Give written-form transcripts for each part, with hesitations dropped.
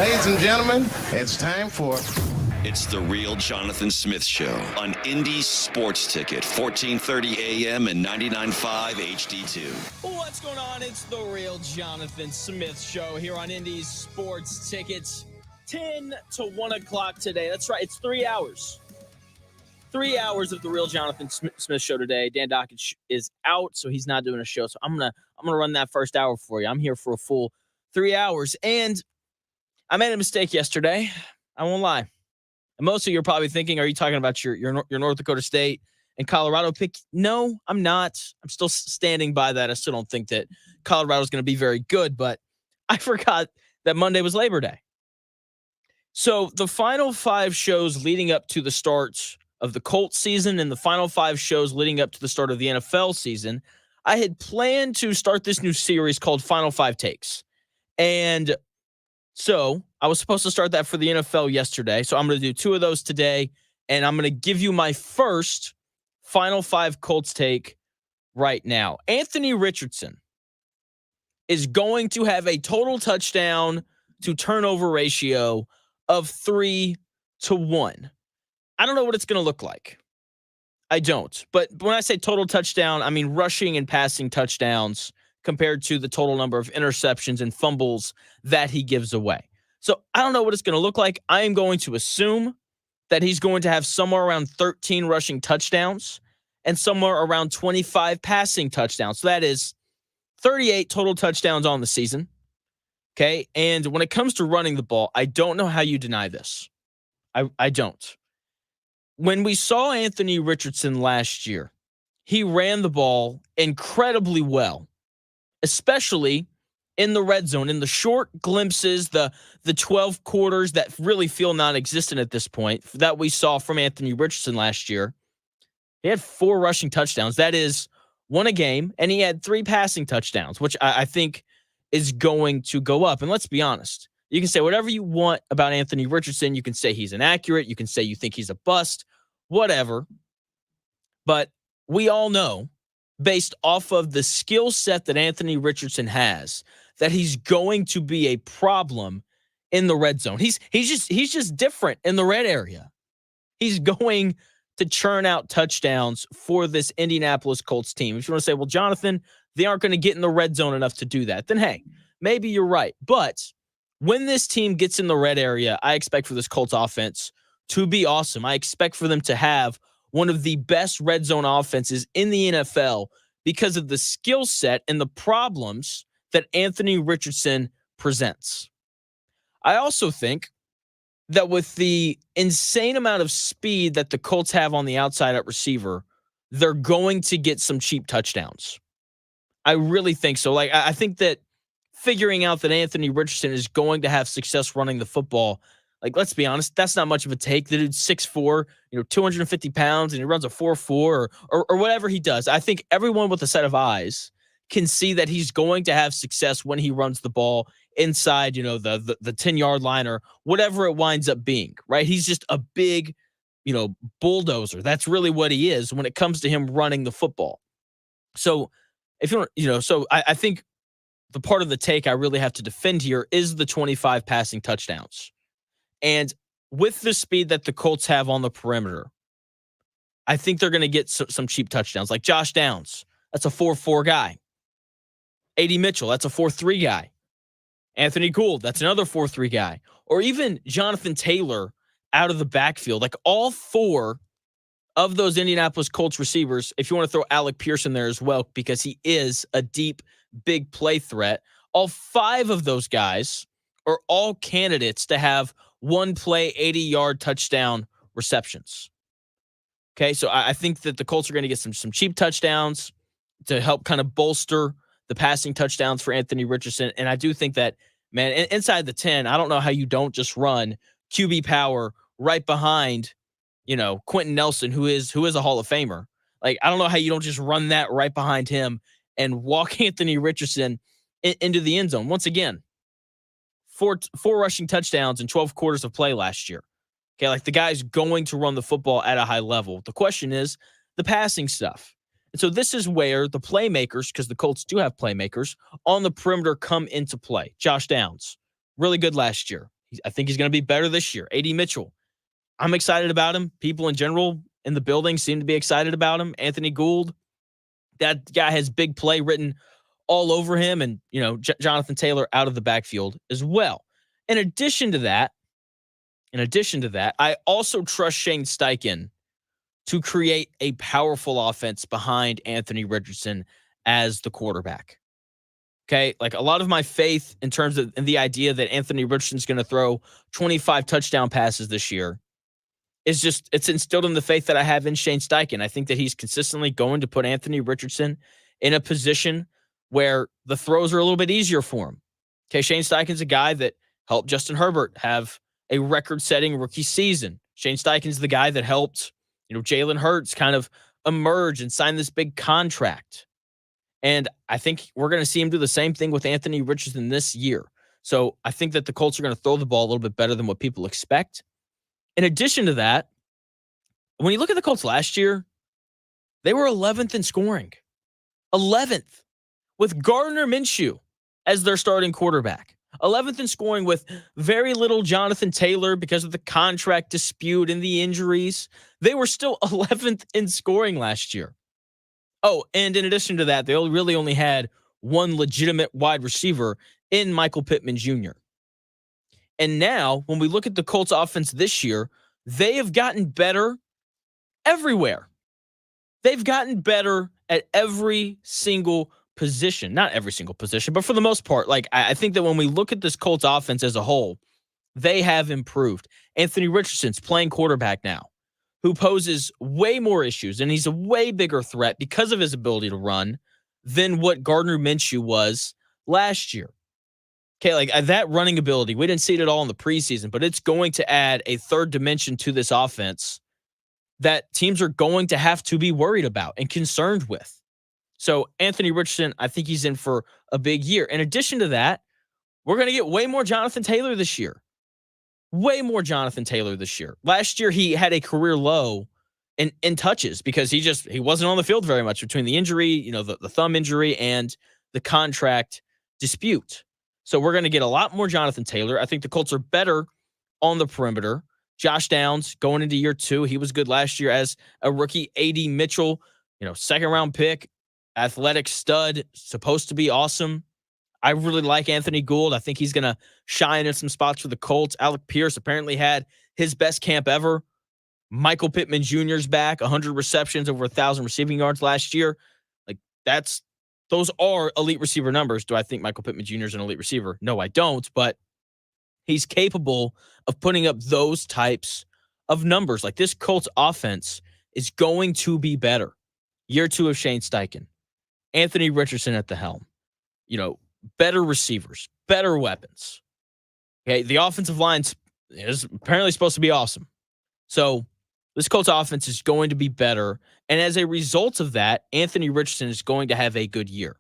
Ladies and gentlemen, it's time for... It's the Real Jonathan Smith Show on Indy's Sports Ticket, 1430 AM and 99.5 HD2. What's going on? It's the Real Jonathan Smith Show here on Indy's Sports Tickets. 10 to 1 o'clock today. That's right. It's 3 hours. 3 hours of the Real Jonathan Smith Show today. Dan Dockett is out, so he's not doing a show. So I'm gonna run that first hour for you. I'm here for a full 3 hours. And I made a mistake yesterday. I won't lie. And most of you are probably thinking, are you talking about your North Dakota State and Colorado pick? No, I'm not. I'm still standing by that. I still don't think that Colorado's going to be very good, but I forgot that Monday was Labor Day. So the final 5 shows leading up to the start of the Colts season and the final 5 shows leading up to the start of the NFL season, I had planned to start this new series called Final 5 Takes. And so I was supposed to start that for the NFL yesterday. So I'm going to do 2 of those today. And I'm going to give you my first Final 5 Colts take right now. Anthony Richardson is going to have a total touchdown to turnover ratio of 3 to 1. I don't know what it's going to look like. I don't. But when I say total touchdown, I mean rushing and passing touchdowns compared to the total number of interceptions and fumbles that he gives away. So I don't know what it's going to look like. I am going to assume that he's going to have somewhere around 13 rushing touchdowns and somewhere around 25 passing touchdowns. So that is 38 total touchdowns on the season. Okay. And when it comes to running the ball, I don't know how you deny this. I don't. When we saw Anthony Richardson last year, he ran the ball incredibly well, especially in the red zone, in the short glimpses, the 12 quarters that really feel non-existent at this point that we saw from Anthony Richardson last year. He had 4 rushing touchdowns. That is 1 a game, and he had 3 passing touchdowns, which I think is going to go up. And let's be honest. You can say whatever you want about Anthony Richardson. You can say he's inaccurate. You can say you think he's a bust, whatever. But we all know, based off of the skill set that Anthony Richardson has, that he's going to be a problem in the red zone. He's just different in the red area. He's going to churn out touchdowns for this Indianapolis Colts team. If you want to say, well, Jonathan, they aren't going to get in the red zone enough to do that, then hey, maybe you're right. But when this team gets in the red area, I expect for this Colts offense to be awesome. I expect for them to have one of the best red zone offenses in the NFL because of the skill set and the problems that Anthony Richardson presents. I also think that with the insane amount of speed that the Colts have on the outside at receiver, they're going to get some cheap touchdowns. I really think so. Like, I think that figuring out that Anthony Richardson is going to have success running the football, like, let's be honest, that's not much of a take. The dude's 6'4", 250 pounds, and he runs a 4.4 or whatever he does. I think everyone with a set of eyes can see that he's going to have success when he runs the ball inside, the 10-yard line or whatever it winds up being, right? He's just a big, bulldozer. That's really what he is when it comes to him running the football. So if I think the part of the take I really have to defend here is the 25 passing touchdowns. And with the speed that the Colts have on the perimeter, I think they're going to get some cheap touchdowns. Like Josh Downs, that's a 4.4 guy. A.D. Mitchell, that's a 4.3 guy. Anthony Gould, that's another 4.3 guy. Or even Jonathan Taylor out of the backfield. Like all 4 of those Indianapolis Colts receivers, if you want to throw Alec Pierce in there as well, because he is a deep, big play threat, all 5 of those guys are all candidates to have one play, 80-yard touchdown receptions. Okay, so I think that the Colts are going to get some cheap touchdowns to help kind of bolster the passing touchdowns for Anthony Richardson. And I do think that, man, inside the 10, I don't know how you don't just run QB power right behind, Quentin Nelson, who is a Hall of Famer. Like, I don't know how you don't just run that right behind him and walk Anthony Richardson into the end zone. Once again, four rushing touchdowns in 12 quarters of play last year. Okay, like the guy's going to run the football at a high level. The question is the passing stuff. And so this is where the playmakers, because the Colts do have playmakers, on the perimeter come into play. Josh Downs, really good last year. I think he's going to be better this year. A.D. Mitchell, I'm excited about him. People in general in the building seem to be excited about him. Anthony Gould, that guy has big play written all over him, and Jonathan Taylor out of the backfield as well. In addition to that, I also trust Shane Steichen to create a powerful offense behind Anthony Richardson as the quarterback. Okay, like a lot of my faith in terms of the idea that Anthony Richardson's going to throw 25 touchdown passes this year it's instilled in the faith that I have in Shane Steichen. I think that he's consistently going to put Anthony Richardson in a position where the throws are a little bit easier for him. Okay, Shane Steichen's a guy that helped Justin Herbert have a record-setting rookie season. Shane Steichen's the guy that helped, Jalen Hurts kind of emerge and sign this big contract. And I think we're going to see him do the same thing with Anthony Richardson this year. So I think that the Colts are going to throw the ball a little bit better than what people expect. In addition to that, when you look at the Colts last year, they were 11th in scoring. 11th with Gardner Minshew as their starting quarterback. 11th in scoring with very little Jonathan Taylor because of the contract dispute and the injuries. They were still 11th in scoring last year. Oh, and in addition to that, they really only had one legitimate wide receiver in Michael Pittman Jr. And now, when we look at the Colts offense this year, they have gotten better everywhere. They've gotten better at every single position. Not every single position, but for the most part. Like, I think that when we look at this Colts offense as a whole, they have improved. Anthony Richardson's playing quarterback now, who poses way more issues, and he's a way bigger threat because of his ability to run than what Gardner Minshew was last year. Okay, like that running ability, we didn't see it at all in the preseason, but it's going to add a third dimension to this offense that teams are going to have to be worried about and concerned with. So Anthony Richardson, I think he's in for a big year. In addition to that, we're going to get way more Jonathan Taylor this year. Way more Jonathan Taylor this year. Last year, he had a career low in touches because he wasn't on the field very much between the injury, the thumb injury and the contract dispute. So we're going to get a lot more Jonathan Taylor. I think the Colts are better on the perimeter. Josh Downs going into year 2. He was good last year as a rookie. A.D. Mitchell, second round pick, athletic stud, supposed to be awesome. I really like Anthony Gould. I think he's going to shine in some spots for the Colts. Alec Pierce apparently had his best camp ever. Michael Pittman Jr.'s back, 100 receptions, over 1,000 receiving yards last year. Like, those are elite receiver numbers. Do I think Michael Pittman Jr. is an elite receiver? No, I don't, but he's capable of putting up those types of numbers. Like, this Colts offense is going to be better. Year 2 of Shane Steichen. Anthony Richardson at the helm. Better receivers, better weapons. Okay, the offensive line is apparently supposed to be awesome. So this Colts offense is going to be better. And as a result of that, Anthony Richardson is going to have a good year.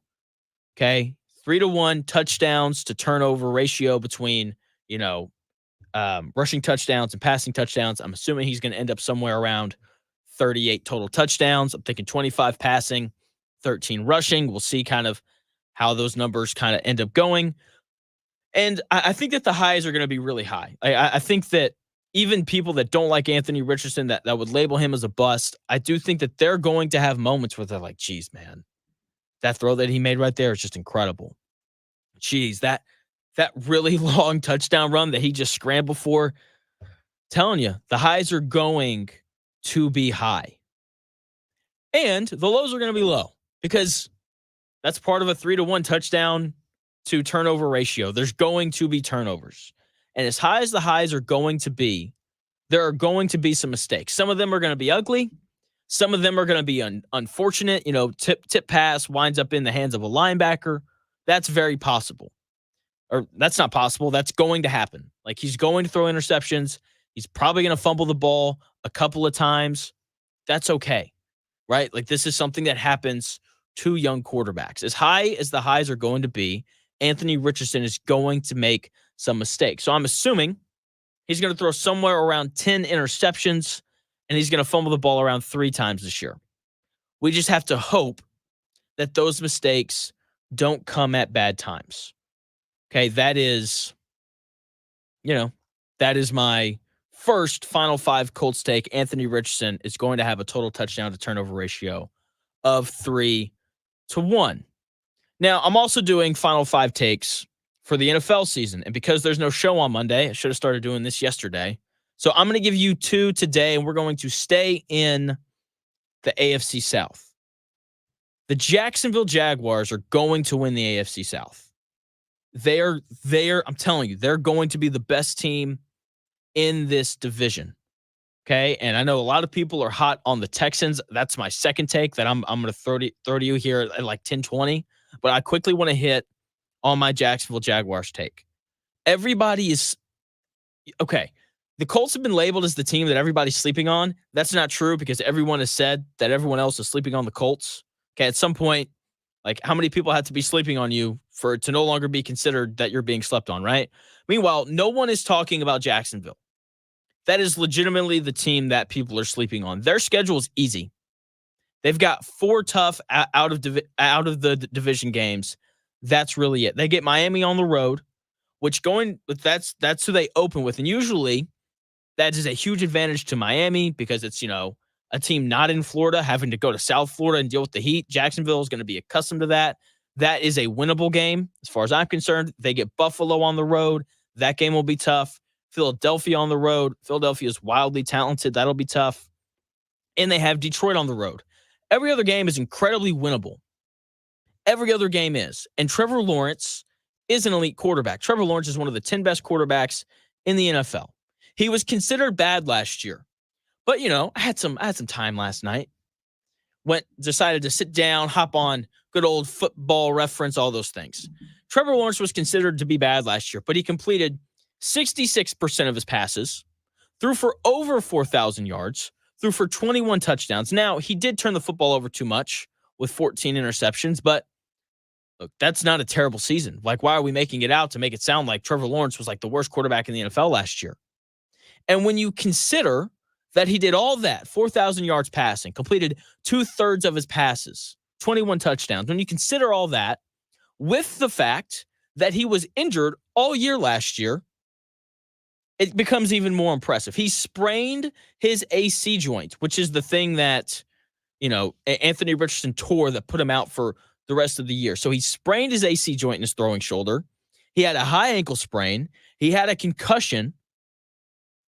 Okay, 3-to-1 touchdowns to turnover ratio between, rushing touchdowns and passing touchdowns. I'm assuming he's going to end up somewhere around 38 total touchdowns. I'm thinking 25 passing, 13 rushing. We'll see kind of how those numbers kind of end up going. And I think that the highs are going to be really high. I think that even people that don't like Anthony Richardson, that would label him as a bust, I do think that they're going to have moments where they're like, geez, man, that throw that he made right there is just incredible. Geez, that really long touchdown run that he just scrambled for, telling you, the highs are going to be high. And the lows are going to be low because that's part of a 3-to-1 touchdown to turnover ratio. There's going to be turnovers. And as high as the highs are going to be, there are going to be some mistakes. Some of them are going to be ugly. Some of them are going to be unfortunate. Tip pass winds up in the hands of a linebacker. That's very possible. Or that's not possible. That's going to happen. Like, he's going to throw interceptions. He's probably going to fumble the ball a couple of times. That's okay, right? Like, this is something that happens to young quarterbacks. As high as the highs are going to be, Anthony Richardson is going to make some mistakes. So I'm assuming he's going to throw somewhere around 10 interceptions, and he's going to fumble the ball around 3 times this year. We just have to hope that those mistakes don't come at bad times. Okay, that is, That is my first Final Five Colts take. Anthony Richardson is going to have a total touchdown to turnover ratio of 3-1. Now, I'm also doing Final Five takes for the NFL season. And because there's no show on Monday, I should have started doing this yesterday. So I'm going to give you two today, and we're going to stay in the AFC South. The Jacksonville Jaguars are going to win the AFC South. They're, I'm telling you, they're going to be the best team in this division. Okay. And I know a lot of people are hot on the Texans. That's my second take that I'm going to throw to you here at like 10:20. But I quickly want to hit on my Jacksonville Jaguars take. Everybody is okay. The Colts have been labeled as the team that everybody's sleeping on. That's not true because everyone has said that everyone else is sleeping on the Colts. Okay. At some point, like how many people have to be sleeping on you for it to no longer be considered that you're being slept on, right? Meanwhile, no one is talking about Jacksonville. That is legitimately the team that people are sleeping on. Their schedule is easy. They've got 4 tough out of the division games. That's really it. They get Miami on the road, which that's who they open with. And usually that is a huge advantage to Miami because it's, a team not in Florida having to go to South Florida and deal with the heat. Jacksonville is going to be accustomed to that. That is a winnable game as far as I'm concerned. They get Buffalo on the road. That game will be tough. Philadelphia on the road. Philadelphia is wildly talented. That'll be tough. And they have Detroit on the road. Every other game is incredibly winnable. Every other game is. And Trevor Lawrence is an elite quarterback. Trevor Lawrence is one of the 10 best quarterbacks in the NFL. He was considered bad last year. But, I had some time last night. Decided to sit down, hop on good old Football Reference, all those things. Trevor Lawrence was considered to be bad last year, but he completed 66% of his passes, threw for over 4,000 yards, threw for 21 touchdowns. Now, he did turn the football over too much with 14 interceptions, but look, that's not a terrible season. Like, why are we making it out to make it sound like Trevor Lawrence was like the worst quarterback in the NFL last year? And when you consider that he did all that, 4,000 yards passing, completed 2/3 of his passes, 21 touchdowns, when you consider all that with the fact that he was injured all year last year, it becomes even more impressive. He sprained his AC joint, which is the thing that, Anthony Richardson tore that put him out for the rest of the year. So he sprained his AC joint in his throwing shoulder. He had a high ankle sprain. He had a concussion.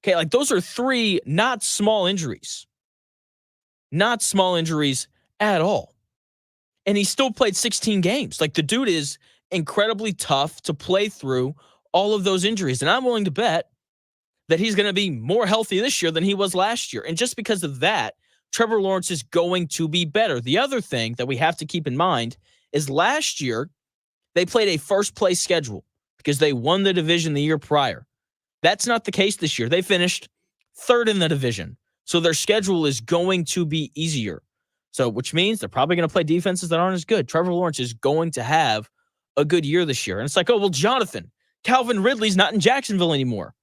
Okay, like those are 3 not small injuries. Not small injuries at all. And he still played 16 games. Like the dude is incredibly tough to play through all of those injuries. And I'm willing to bet that he's going to be more healthy this year than he was last year. And just because of that, Trevor Lawrence is going to be better. The other thing that we have to keep in mind is last year, they played a first-place schedule because they won the division the year prior. That's not the case this year. They finished 3rd in the division. So their schedule is going to be easier. So, which means they're probably going to play defenses that aren't as good. Trevor Lawrence is going to have a good year this year. And it's like, oh, well, Jonathan, Calvin Ridley's not in Jacksonville anymore.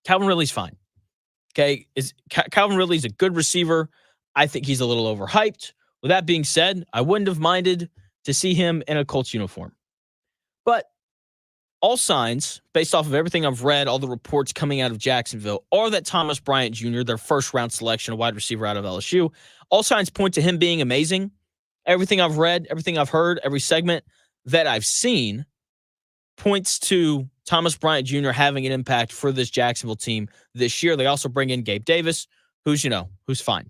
Calvin Ridley's fine. Okay. Calvin Ridley's a good receiver. I think he's a little overhyped. With that being said, I wouldn't have minded to see him in a Colts uniform. But all signs, based off of everything I've read, all the reports coming out of Jacksonville, are that Thomas Bryant Jr., their first-round selection, a wide receiver out of LSU, all signs point to him being amazing. Everything I've read, everything I've heard, every segment that I've seen points to Thomas Bryant Jr. having an impact for this Jacksonville team this year. They also bring in Gabe Davis, who's fine.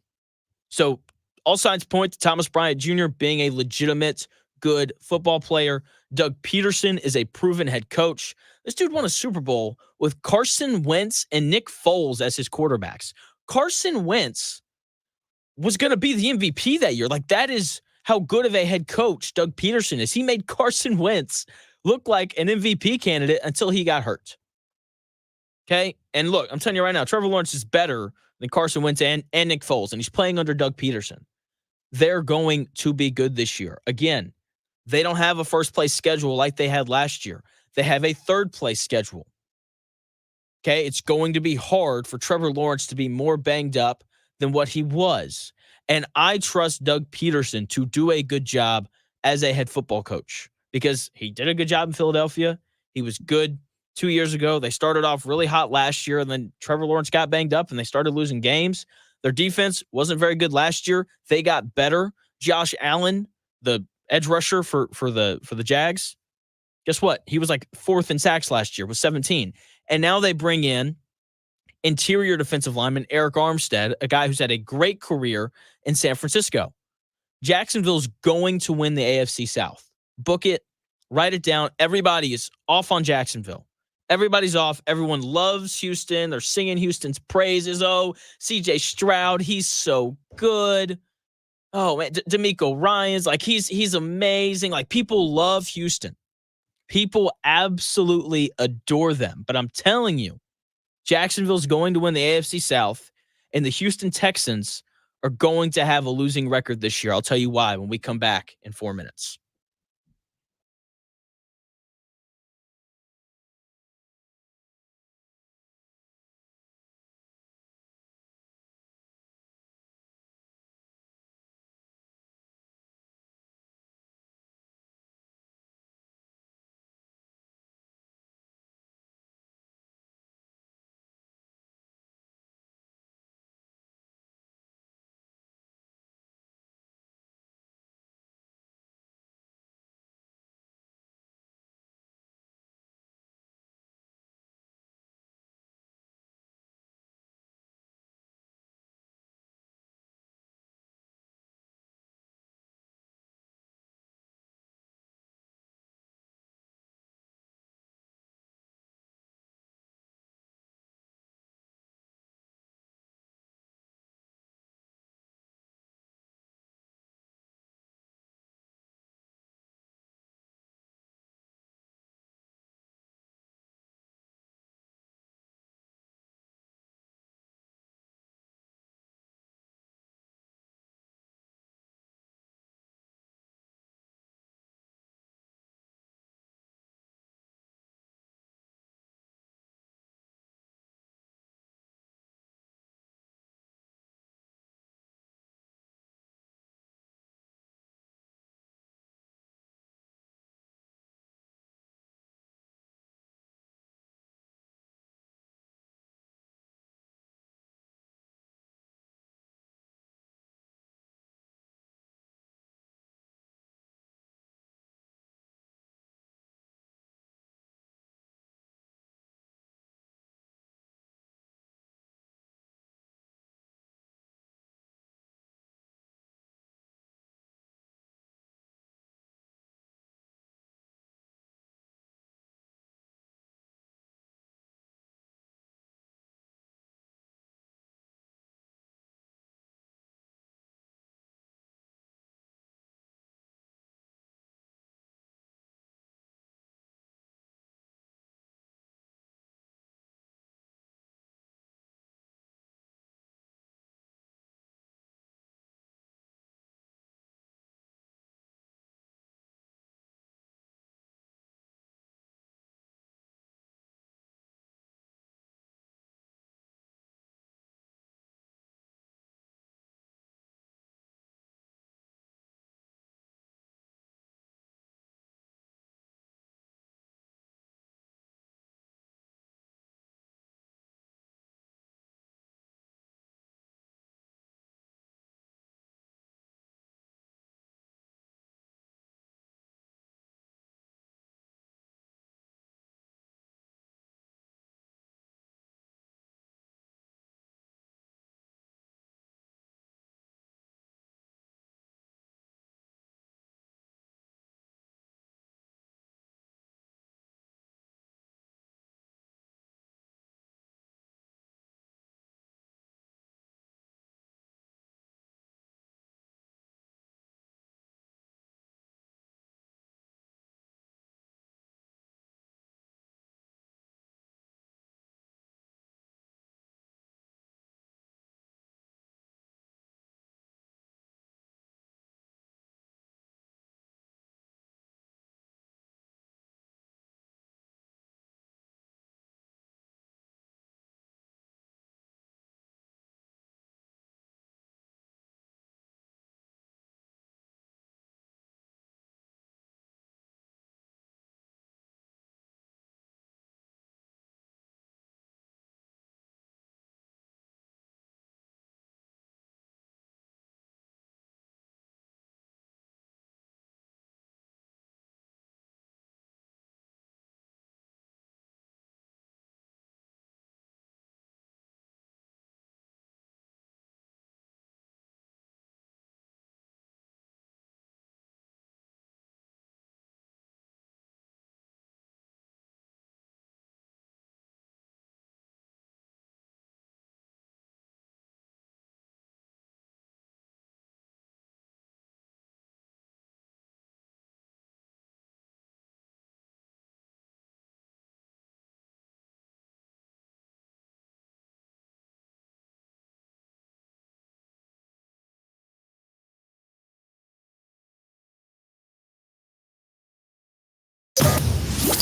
So all signs point to Thomas Bryant Jr. being a legitimate good football player. Doug Peterson is a proven head coach. This dude won a Super Bowl with Carson Wentz and Nick Foles as his quarterbacks. Carson Wentz was going to be the MVP that year. Like, that is how good of a head coach Doug Peterson is. He made Carson Wentz look like an MVP candidate until he got hurt. Okay? And look, I'm telling you right now, Trevor Lawrence is better than Carson Wentz and Nick Foles, and he's playing under Doug Peterson. They're going to be good this year. Again, they don't have a first-place schedule like they had last year. They have a third-place schedule. Okay? It's going to be hard for Trevor Lawrence to be more banged up than what he was. And I trust Doug Peterson to do a good job as a head football coach because he did a good job in Philadelphia. He was good 2 years ago. They started off really hot last year, and then Trevor Lawrence got banged up, and they started losing games. Their defense wasn't very good last year. They got better. Josh Allen, the edge rusher for the Jags, guess what? He was like fourth in sacks last year with 17. And now they bring in interior defensive lineman Eric Armstead, a guy who's had a great career in San Francisco. Jacksonville's going to win the AFC South. Book it, write it down. Everybody is off on Jacksonville. Everybody's off. Everyone loves Houston. They're singing Houston's praises. Oh, CJ Stroud, he's so good. Oh, man, D'Amico Ryans, like he's amazing. Like people love Houston. People absolutely adore them. But I'm telling you, Jacksonville's going to win the AFC South, and the Houston Texans are going to have a losing record this year. I'll tell you why when we come back in 4 minutes.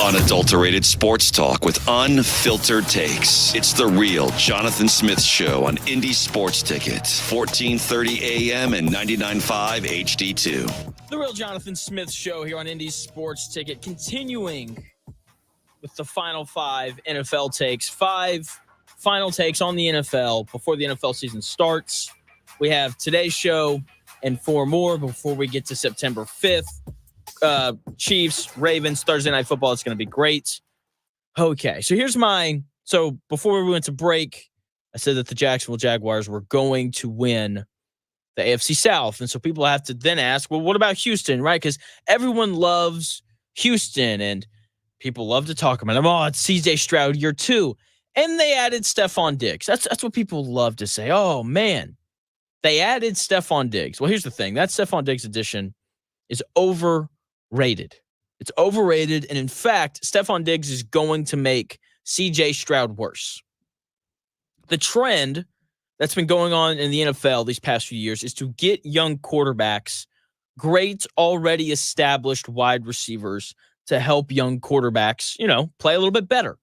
Unadulterated sports talk with unfiltered takes. It's the real Jonathan Smith Show on Indy Sports Ticket, 1430 AM and 99.5 HD2. The real Jonathan Smith Show here on Indy Sports Ticket, continuing with the final 5 NFL takes. 5 final takes on the NFL before the NFL season starts. We have today's show and 4 more before we get to September 5th. Chiefs, Ravens, Thursday Night Football. It's going to be great. Okay, so here's mine. So before we went to break, I said that the Jacksonville Jaguars were going to win the AFC South. And so people have to then ask, well, what about Houston, right? Because everyone loves Houston, and people love to talk about them. Oh, it's CJ Stroud year 2. And they added Stephon Diggs. That's what people love to say. Oh, man, they added Stephon Diggs. Well, here's the thing. That Stephon Diggs addition is overrated. It's overrated. And in fact, Stephon Diggs is going to make CJ Stroud worse. The trend that's been going on in the NFL these past few years is to get young quarterbacks, great, already established wide receivers to help young quarterbacks, play a little bit better.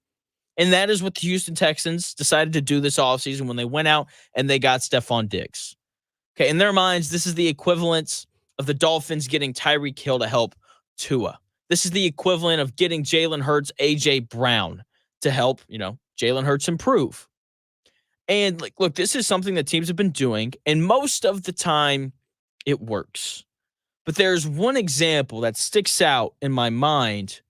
And that is what the Houston Texans decided to do this offseason when they went out and they got Stephon Diggs. Okay, in their minds, this is the equivalent of the Dolphins getting Tyreek Hill to help Tua. This is the equivalent of getting Jalen Hurts, A.J. Brown to help, Jalen Hurts improve. And look, this is something that teams have been doing, and most of the time it works. But there's one example that sticks out in my mind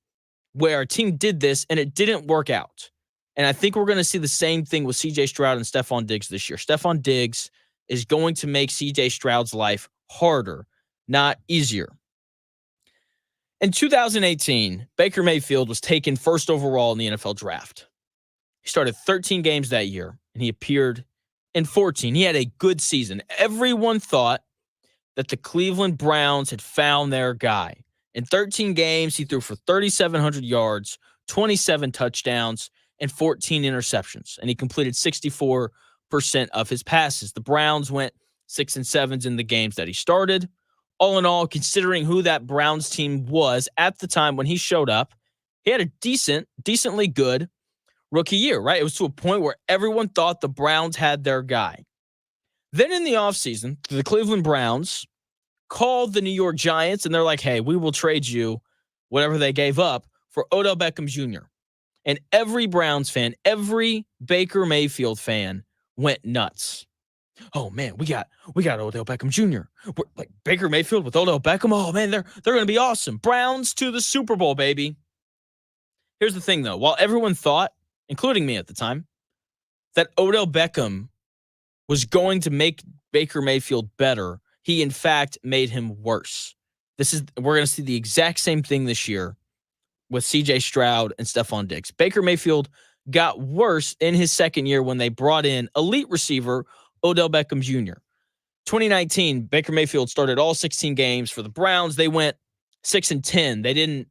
where a team did this and it didn't work out. And I think we're going to see the same thing with C.J. Stroud and Stephon Diggs this year. Stephon Diggs is going to make C.J. Stroud's life harder, not easier. In 2018, Baker Mayfield was taken first overall in the NFL draft. He started 13 games that year, and he appeared in 14. He had a good season. Everyone thought that the Cleveland Browns had found their guy. In 13 games, he threw for 3,700 yards, 27 touchdowns, and 14 interceptions, and he completed 64% of his passes. The Browns went 6-7 in the games that he started. All in all, considering who that Browns team was at the time when he showed up, he had a decently good rookie year, right? It was to a point where everyone thought the Browns had their guy. Then in the offseason, the Cleveland Browns called the New York Giants, and they're like, hey, we will trade you whatever they gave up for Odell Beckham Jr. And every Browns fan, every Baker Mayfield fan went nuts. Oh man, we got Odell Beckham Jr. We're like Baker Mayfield with Odell Beckham. Oh man, they're going to be awesome. Browns to the Super Bowl, baby. Here's the thing though. While everyone thought, including me at the time, that Odell Beckham was going to make Baker Mayfield better, he in fact made him worse. We're going to see the exact same thing this year with CJ Stroud and Stephon Diggs. Baker Mayfield got worse in his second year when they brought in elite receiver Odell Beckham Jr. 2019, Baker Mayfield started all 16 games for the Browns. They went 6-10. They didn't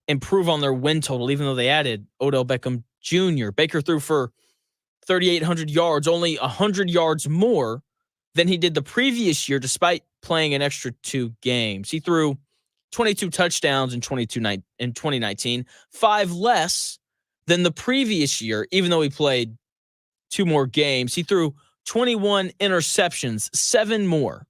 improve on their win total, even though they added Odell Beckham Jr. Baker threw for 3,800 yards, only 100 yards more than he did the previous year, despite playing an extra 2 games. He threw 22 touchdowns in 2019, 5 less than the previous year, even though he played 2 more games. He threw 21 interceptions, 7 more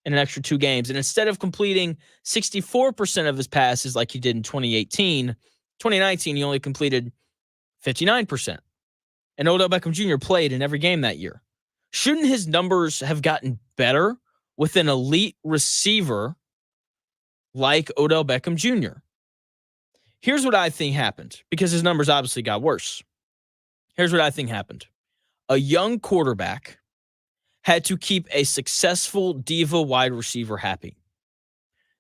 in an extra 2 games. And instead of completing 64% of his passes like he did in 2019, he only completed 59%. And Odell Beckham Jr. played in every game that year. Shouldn't his numbers have gotten better with an elite receiver like Odell Beckham Jr.? Here's what I think happened, because his numbers obviously got worse. Here's what I think happened. A young quarterback had to keep a successful diva wide receiver happy.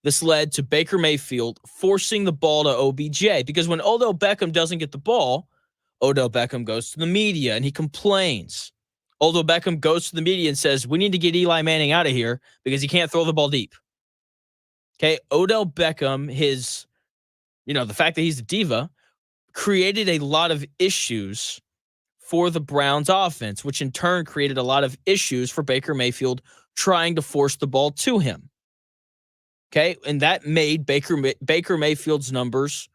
This led to Baker Mayfield forcing the ball to OBJ, because when Odell Beckham doesn't get the ball, Odell Beckham goes to the media and he complains. Odell Beckham goes to the media and says, we need to get Eli Manning out of here because he can't throw the ball deep. Okay, Odell Beckham, the fact that he's a diva, created a lot of issues for the Browns offense, which in turn created a lot of issues for Baker Mayfield trying to force the ball to him. Okay, and that made Baker Mayfield's numbers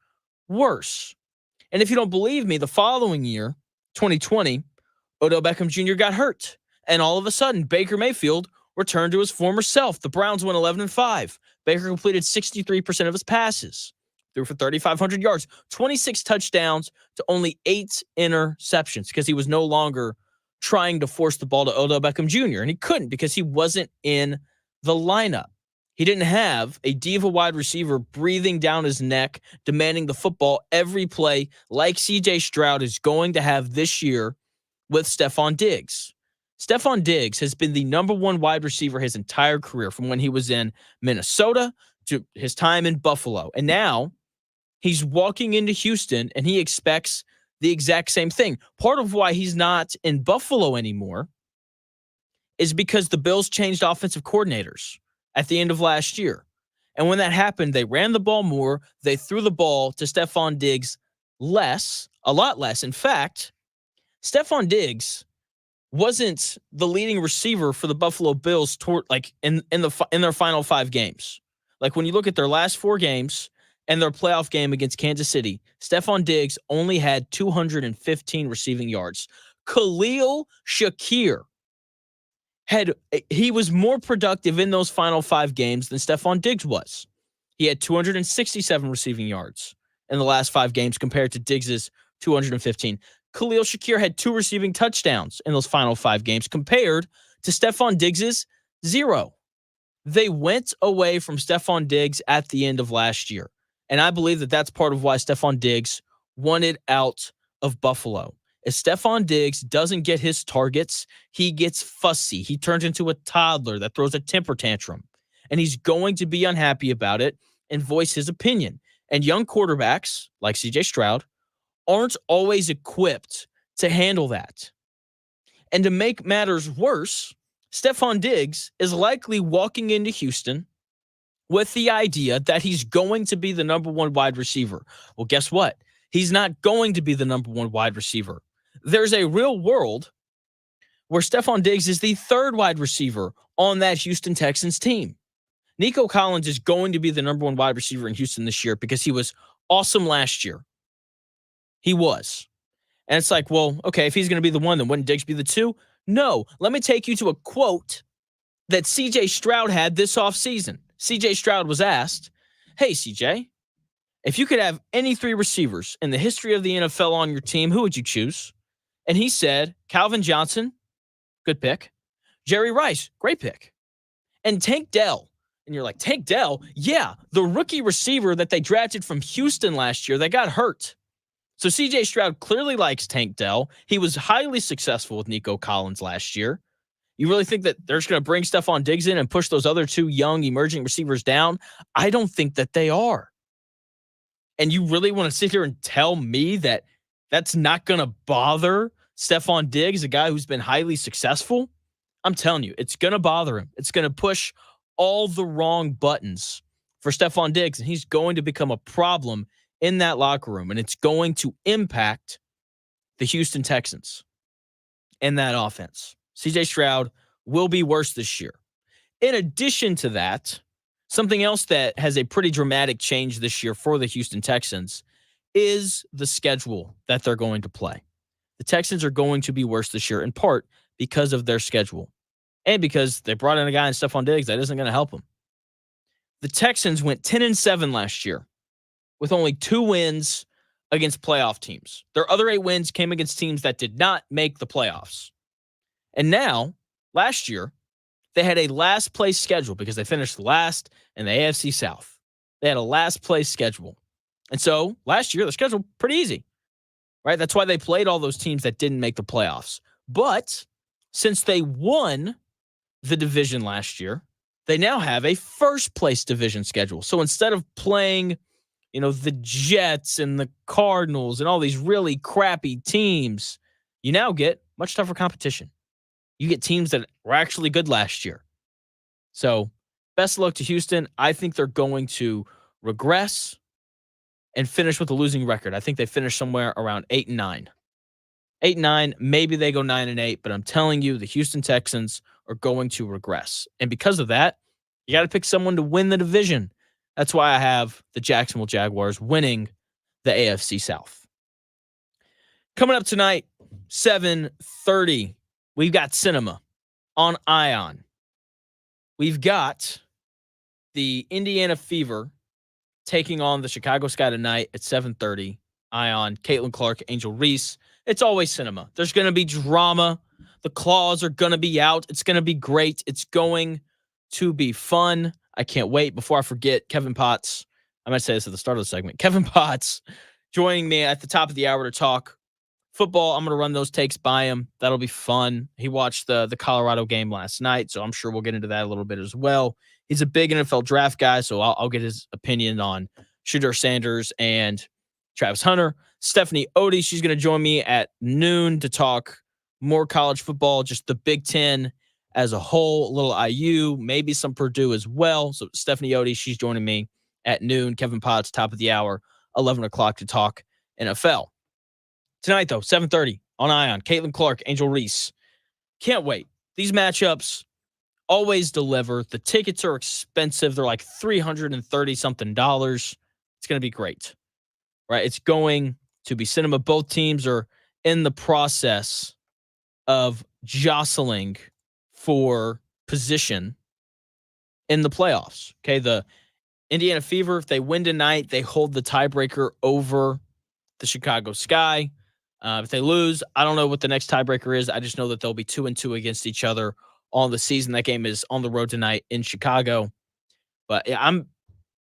worse. And if you don't believe me, the following year, 2020, Odell Beckham Jr. got hurt. And all of a sudden, Baker Mayfield returned to his former self. The Browns went 11-5. Baker completed 63% of his passes, threw for 3,500 yards, 26 touchdowns to only 8 interceptions because he was no longer trying to force the ball to Odell Beckham Jr. And he couldn't because he wasn't in the lineup. He didn't have a diva wide receiver breathing down his neck, demanding the football every play like C.J. Stroud is going to have this year with Stephon Diggs. Stephon Diggs has been the number one wide receiver his entire career, from when he was in Minnesota to his time in Buffalo. And now he's walking into Houston and he expects the exact same thing. Part of why he's not in Buffalo anymore is because the Bills changed offensive coordinators at the end of last year. And when that happened, they ran the ball more. They threw the ball to Stephon Diggs a lot less. In fact, Stephon Diggs wasn't the leading receiver for the Buffalo Bills in their final 5 games. Like when you look at their last 4 games and their playoff game against Kansas City, Stephon Diggs only had 215 receiving yards. Khalil Shakir he was more productive in those final 5 games than Stephon Diggs was. He had 267 receiving yards in the last 5 games compared to Diggs's 215. Khalil Shakir had 2 receiving touchdowns in those final 5 games compared to Stephon Diggs's 0. They went away from Stephon Diggs at the end of last year. And I believe that that's part of why Stephon Diggs wanted out of Buffalo. If Stephon Diggs doesn't get his targets, he gets fussy. He turns into a toddler that throws a temper tantrum. And he's going to be unhappy about it and voice his opinion. And young quarterbacks, like C.J. Stroud, aren't always equipped to handle that. And to make matters worse, Stephon Diggs is likely walking into Houston with the idea that he's going to be the number one wide receiver. Well, guess what? He's not going to be the number one wide receiver. There's a real world where Stephon Diggs is the 3rd wide receiver on that Houston Texans team. Nico Collins is going to be the number one wide receiver in Houston this year because he was awesome last year. He was. And it's like, well, okay, if he's going to be the one, then wouldn't Diggs be the 2? No. Let me take you to a quote that C.J. Stroud had this offseason. C.J. Stroud was asked, hey, C.J., if you could have any 3 receivers in the history of the NFL on your team, who would you choose? And he said, Calvin Johnson, good pick. Jerry Rice, great pick. And Tank Dell. And you're like, Tank Dell? Yeah, the rookie receiver that they drafted from Houston last year that got hurt. So C.J. Stroud clearly likes Tank Dell. He was highly successful with Nico Collins last year. You really think that they're just going to bring Stephon Diggs in and push those other 2 young emerging receivers down? I don't think that they are. And you really want to sit here and tell me that that's not going to bother Stephon Diggs, a guy who's been highly successful? I'm telling you, it's going to bother him. It's going to push all the wrong buttons for Stephon Diggs, and he's going to become a problem in that locker room, and it's going to impact the Houston Texans and that offense. C.J. Stroud will be worse this year. In addition to that, something else that has a pretty dramatic change this year for the Houston Texans is the schedule that they're going to play. The Texans are going to be worse this year, in part because of their schedule and because they brought in a guy in Stephon Diggs that isn't going to help them. The Texans went 10-7 last year with only 2 wins against playoff teams. Their other 8 wins came against teams that did not make the playoffs. And now, last year, they had a last place schedule because they finished last in the AFC South. They had a last place schedule. And so last year, the schedule pretty easy, right? That's why they played all those teams that didn't make the playoffs. But since they won the division last year, they now have a first place division schedule. So instead of playing, the Jets and the Cardinals and all these really crappy teams, you now get much tougher competition. You get teams that were actually good last year. So best of luck to Houston. I think they're going to regress and finish with a losing record. I think they finish somewhere around 8-9. 8-9, maybe they go 9-8, but I'm telling you, the Houston Texans are going to regress. And because of that, you got to pick someone to win the division. That's why I have the Jacksonville Jaguars winning the AFC South. Coming up tonight, 7:30, we've got cinema on Ion. We've got the Indiana Fever taking on the Chicago Sky tonight at 7:30. Ion, Caitlin Clark, Angel Reese. It's always cinema. There's going to be drama. The claws are going to be out. It's going to be great. It's going to be fun. I can't wait. Before I forget, Kevin Potts, I might say this at the start of the segment. Kevin Potts joining me at the top of the hour to talk football. I'm going to run those takes by him. That'll be fun. He watched the Colorado game last night, so I'm sure we'll get into that a little bit as well. He's a big NFL draft guy, so I'll get his opinion on Shedeur Sanders and Travis Hunter. Stephanie Otey, she's going to join me at noon to talk more college football, just the Big Ten as a whole, a little IU, maybe some Purdue as well. So Stephanie Otey, she's joining me at noon. Kevin Potts, top of the hour, 11 o'clock to talk NFL. Tonight, though, 7:30 on Ion. Caitlin Clark, Angel Reese. Can't wait. These matchups always deliver. The tickets are expensive. They're like $330-something. It's going to be great, right? It's going to be cinema. Both teams are in the process of jostling for position in the playoffs. Okay, the Indiana Fever, if they win tonight, they hold the tiebreaker over the Chicago Sky. If they lose, I don't know what the next tiebreaker is. I just know that they'll be 2-2 against each other on the season. That game is on the road tonight in Chicago. But yeah,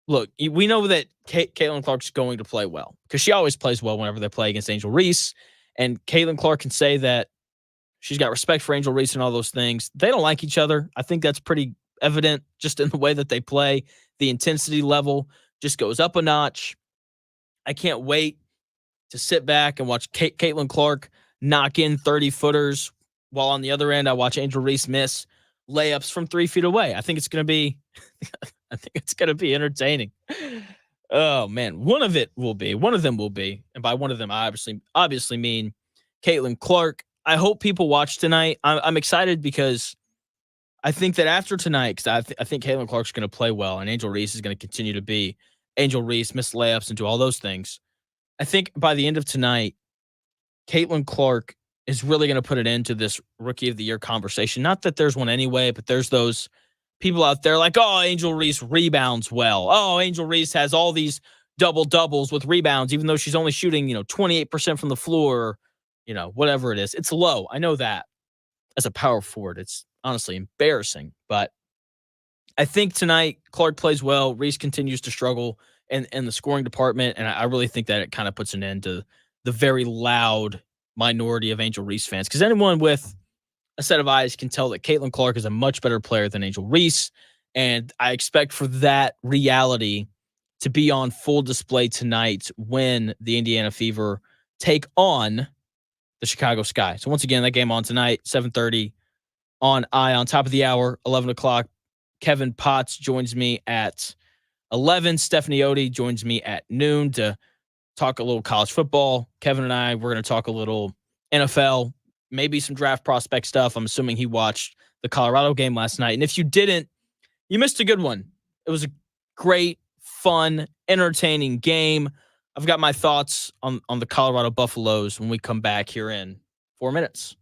we know that Caitlin Clark's going to play well because she always plays well whenever they play against Angel Reese. And Caitlin Clark can say that she's got respect for Angel Reese and all those things. They don't like each other. I think that's pretty evident just in the way that they play. The intensity level just goes up a notch. I can't wait to sit back and watch Caitlin Clark knock in 30-footers while on the other end I watch Angel Reese miss layups from 3 feet away. I think it's going to be entertaining. Oh man, one of them will be, and by one of them I obviously mean Caitlin Clark. I hope people watch tonight. I'm excited because I think that after tonight, because I think Caitlin Clark's going to play well, and Angel Reese is going to continue to be Angel Reese, miss layups and do all those things. I think by the end of tonight, Caitlin Clark is really going to put it into this Rookie of the Year conversation. Not that there's one anyway, but there's those people out there like, oh, Angel Reese rebounds well. Oh, Angel Reese has all these double-doubles with rebounds, even though she's only shooting, 28% from the floor, whatever it is. It's low. I know that. As a power forward, it's honestly embarrassing. But I think tonight, Clark plays well. Reese continues to struggle in the scoring department, and I really think that it kind of puts an end to the very loud minority of Angel Reese fans. Because anyone with a set of eyes can tell that Caitlin Clark is a much better player than Angel Reese, and I expect for that reality to be on full display tonight when the Indiana Fever take on the Chicago Sky. So once again, that game on tonight, 7:30 on Ion. Top of the hour, 11 o'clock. Kevin Potts joins me at 11. Stephanie Otey joins me at noon to talk a little college football. Kevin and I, we're going to talk a little NFL, maybe some draft prospect stuff. I'm assuming he watched the Colorado game last night. And if you didn't, you missed a good one. It was a great, fun, entertaining game. I've got my thoughts on the Colorado Buffaloes when we come back here in 4 minutes.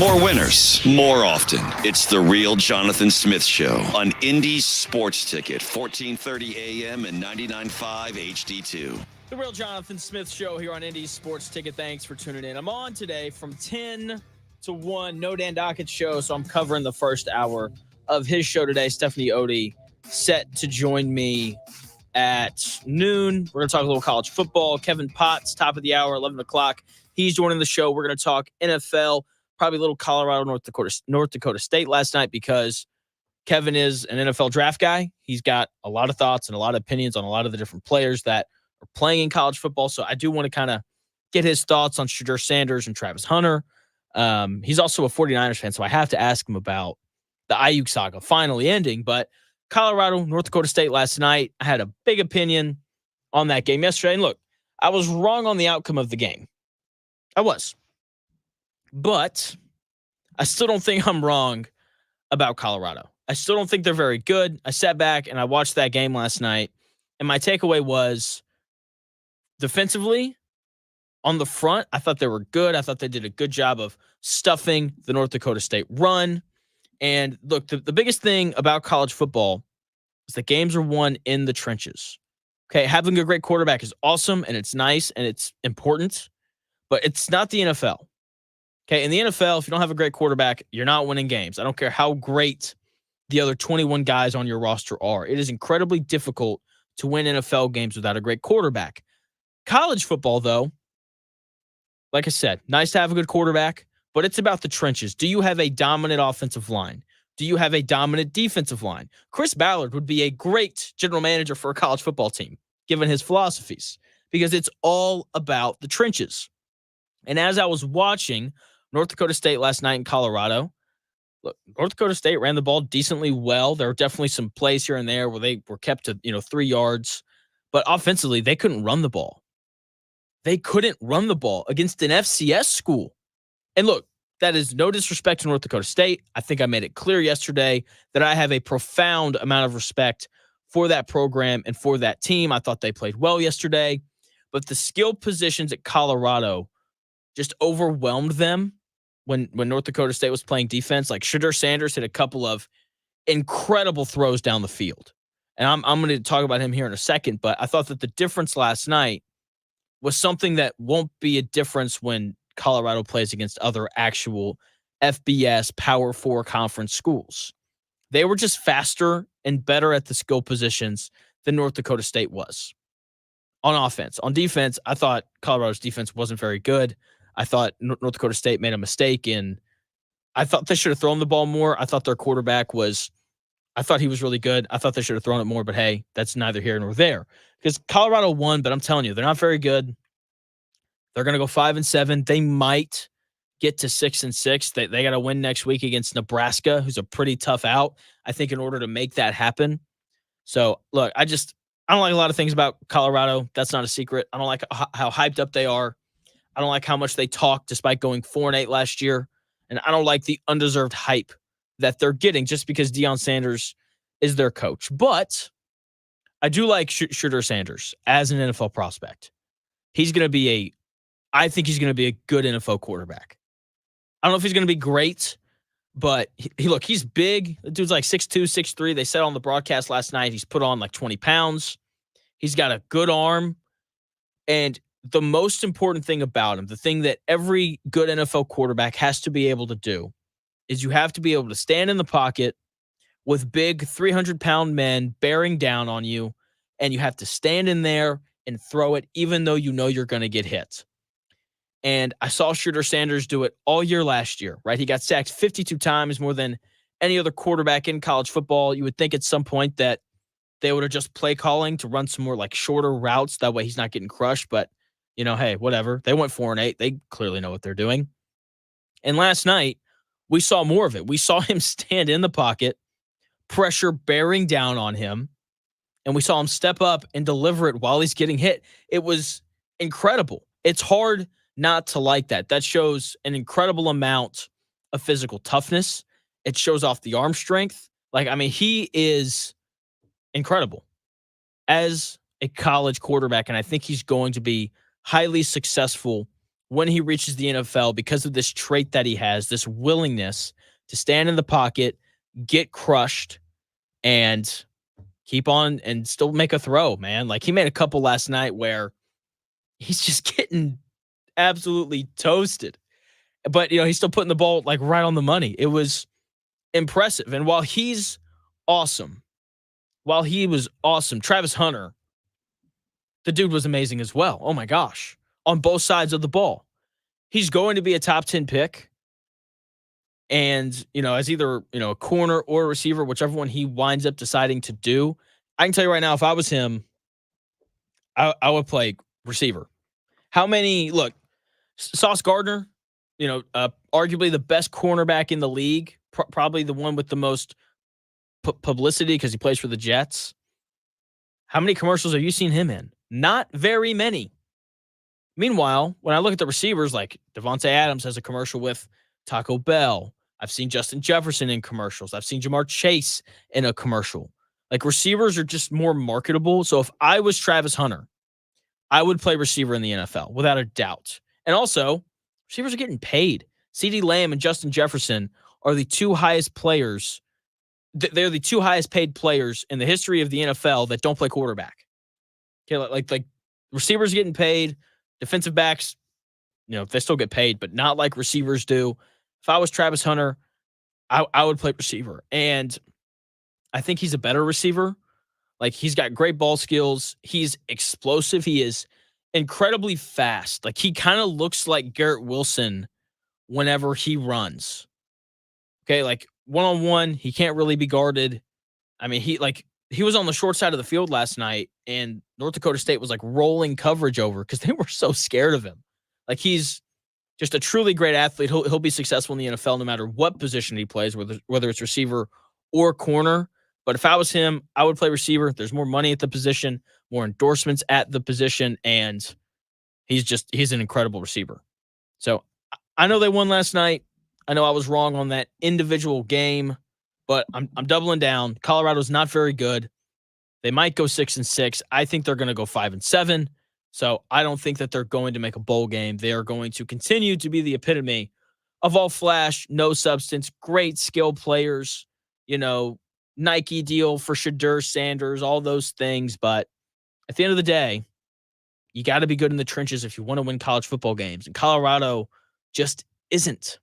More winners, more often. It's the real Jonathan Smith Show on Indy's Sports Ticket, 1430 AM and 99.5 HD2. The real Jonathan Smith Show here on Indy's Sports Ticket. Thanks for tuning in. I'm on today from 10 to 1. No Dan Dockett's show, so I'm covering the first hour of his show today. Stephanie Otey set to join me at noon. We're going to talk a little college football. Kevin Potts, top of the hour, 11 o'clock. He's joining the show. We're going to talk NFL. Probably a little Colorado, North Dakota State last night because Kevin is an NFL draft guy. He's got a lot of thoughts and a lot of opinions on a lot of the different players that are playing in college football. So I do want to kind of get his thoughts on Shedeur Sanders and Travis Hunter. He's also a 49ers fan, so I have to ask him about the Aiyuk saga finally ending. But Colorado, North Dakota State last night, I had a big opinion on that game yesterday. And look, I was wrong on the outcome of the game. I was. But I still don't think I'm wrong about Colorado. I still don't think they're very good. I sat back and I watched that game last night, and my takeaway was defensively, on the front, I thought they were good. I thought they did a good job of stuffing the North Dakota State run. And look, the biggest thing about college football is that games are won in the trenches. Okay, having a great quarterback is awesome, and it's nice, and it's important, but it's not the NFL. Okay, in the NFL, if you don't have a great quarterback, you're not winning games. I don't care how great the other 21 guys on your roster are. It is incredibly difficult to win NFL games without a great quarterback. College football, though, like I said, nice to have a good quarterback, but it's about the trenches. Do you have a dominant offensive line? Do you have a dominant defensive line? Chris Ballard would be a great general manager for a college football team, given his philosophies, because it's all about the trenches. And as I was watching North Dakota State last night in Colorado, look, North Dakota State ran the ball decently well. There were definitely some plays here and there where they were kept to 3 yards, but offensively, they couldn't run the ball. They couldn't run the ball against an FCS school. And look, that is no disrespect to North Dakota State. I think I made it clear yesterday that I have a profound amount of respect for that program and for that team. I thought they played well yesterday, but the skill positions at Colorado just overwhelmed them when North Dakota State was playing defense. Like Shedeur Sanders hit a couple of incredible throws down the field. And I'm going to talk about him here in a second, but I thought that the difference last night was something that won't be a difference when Colorado plays against other actual FBS Power 4 conference schools. They were just faster and better at the skill positions than North Dakota State was on offense. On defense, I thought Colorado's defense wasn't very good. I thought North Dakota State made a mistake I thought they should have thrown the ball more. I thought their quarterback I thought he was really good. I thought they should have thrown it more, but hey, that's neither here nor there. Because Colorado won, but I'm telling you, they're not very good. They're going to go 5-7. They might get to 6-6. They got to win next week against Nebraska, who's a pretty tough out, I think, in order to make that happen. So, look, I don't like a lot of things about Colorado. That's not a secret. I don't like how hyped up they are. I don't like how much they talk despite going 4-8 last year. And I don't like the undeserved hype that they're getting just because Deion Sanders is their coach. But I do like Shedeur Sanders as an NFL prospect. I think he's going to be a good NFL quarterback. I don't know if he's going to be great, but he's big. The dude's like 6'2", 6'3". They said on the broadcast last night he's put on like 20 pounds. He's got a good arm. And the most important thing about him, the thing that every good NFL quarterback has to be able to do, is you have to be able to stand in the pocket with big 300-pound men bearing down on you, and you have to stand in there and throw it even though you know you're going to get hit. And I saw Shedeur Sanders do it all year last year, right? He got sacked 52 times, more than any other quarterback in college football. You would think at some point that they would have just play calling to run some more like shorter routes. That way he's not getting crushed. But, hey, whatever. They went 4-8. They clearly know what they're doing. And last night, we saw more of it. We saw him stand in the pocket, pressure bearing down on him, and we saw him step up and deliver it while he's getting hit. It was incredible. It's hard not to like that. That shows an incredible amount of physical toughness. It shows off the arm strength. He is incredible as a college quarterback, and I think he's going to be highly successful when he reaches the NFL because of this trait that he has, this willingness to stand in the pocket, get crushed, and keep on and still make a throw, man. Like, he made a couple last night where he's just getting absolutely toasted. But, he's still putting the ball, like, right on the money. It was impressive. And while he was awesome, Travis Hunter, the dude was amazing as well. Oh, my gosh. On both sides of the ball. He's going to be a top 10 pick. And, as either, a corner or a receiver, whichever one he winds up deciding to do, I can tell you right now, if I was him, I would play receiver. Look, Sauce Gardner, arguably the best cornerback in the league, probably the one with the most publicity because he plays for the Jets. How many commercials have you seen him in? Not very many. Meanwhile, when I look at the receivers, like Devontae Adams has a commercial with Taco Bell. I've seen Justin Jefferson in commercials. I've seen Jamar Chase in a commercial. Like, receivers are just more marketable. So if I was Travis Hunter, I would play receiver in the NFL without a doubt. And also, receivers are getting paid. CeeDee Lamb and Justin Jefferson are the two highest players. They're the two highest paid players in the history of the NFL that don't play quarterback. Okay, like receivers getting paid, defensive backs, they still get paid, but not like receivers do. If I was Travis Hunter, I would play receiver. And I think he's a better receiver. Like, he's got great ball skills. He's explosive. He is incredibly fast. Like, he kind of looks like Garrett Wilson whenever he runs. Okay, like, one-on-one, he can't really be guarded. I mean, he was on the short side of the field last night, and North Dakota State was, like, rolling coverage over because they were so scared of him. Like, he's just a truly great athlete. He'll be successful in the NFL no matter what position he plays, whether it's receiver or corner. But if I was him, I would play receiver. There's more money at the position, more endorsements at the position, and he's an incredible receiver. So I know they won last night. I know I was wrong on that individual game, but I'm doubling down. Colorado's not very good. They might go 6-6. I think they're going to go 5-7. So I don't think that they're going to make a bowl game. They are going to continue to be the epitome of all flash, no substance, great skill players, Nike deal for Shadur Sanders, all those things. But at the end of the day, you got to be good in the trenches if you want to win college football games. And Colorado just isn't.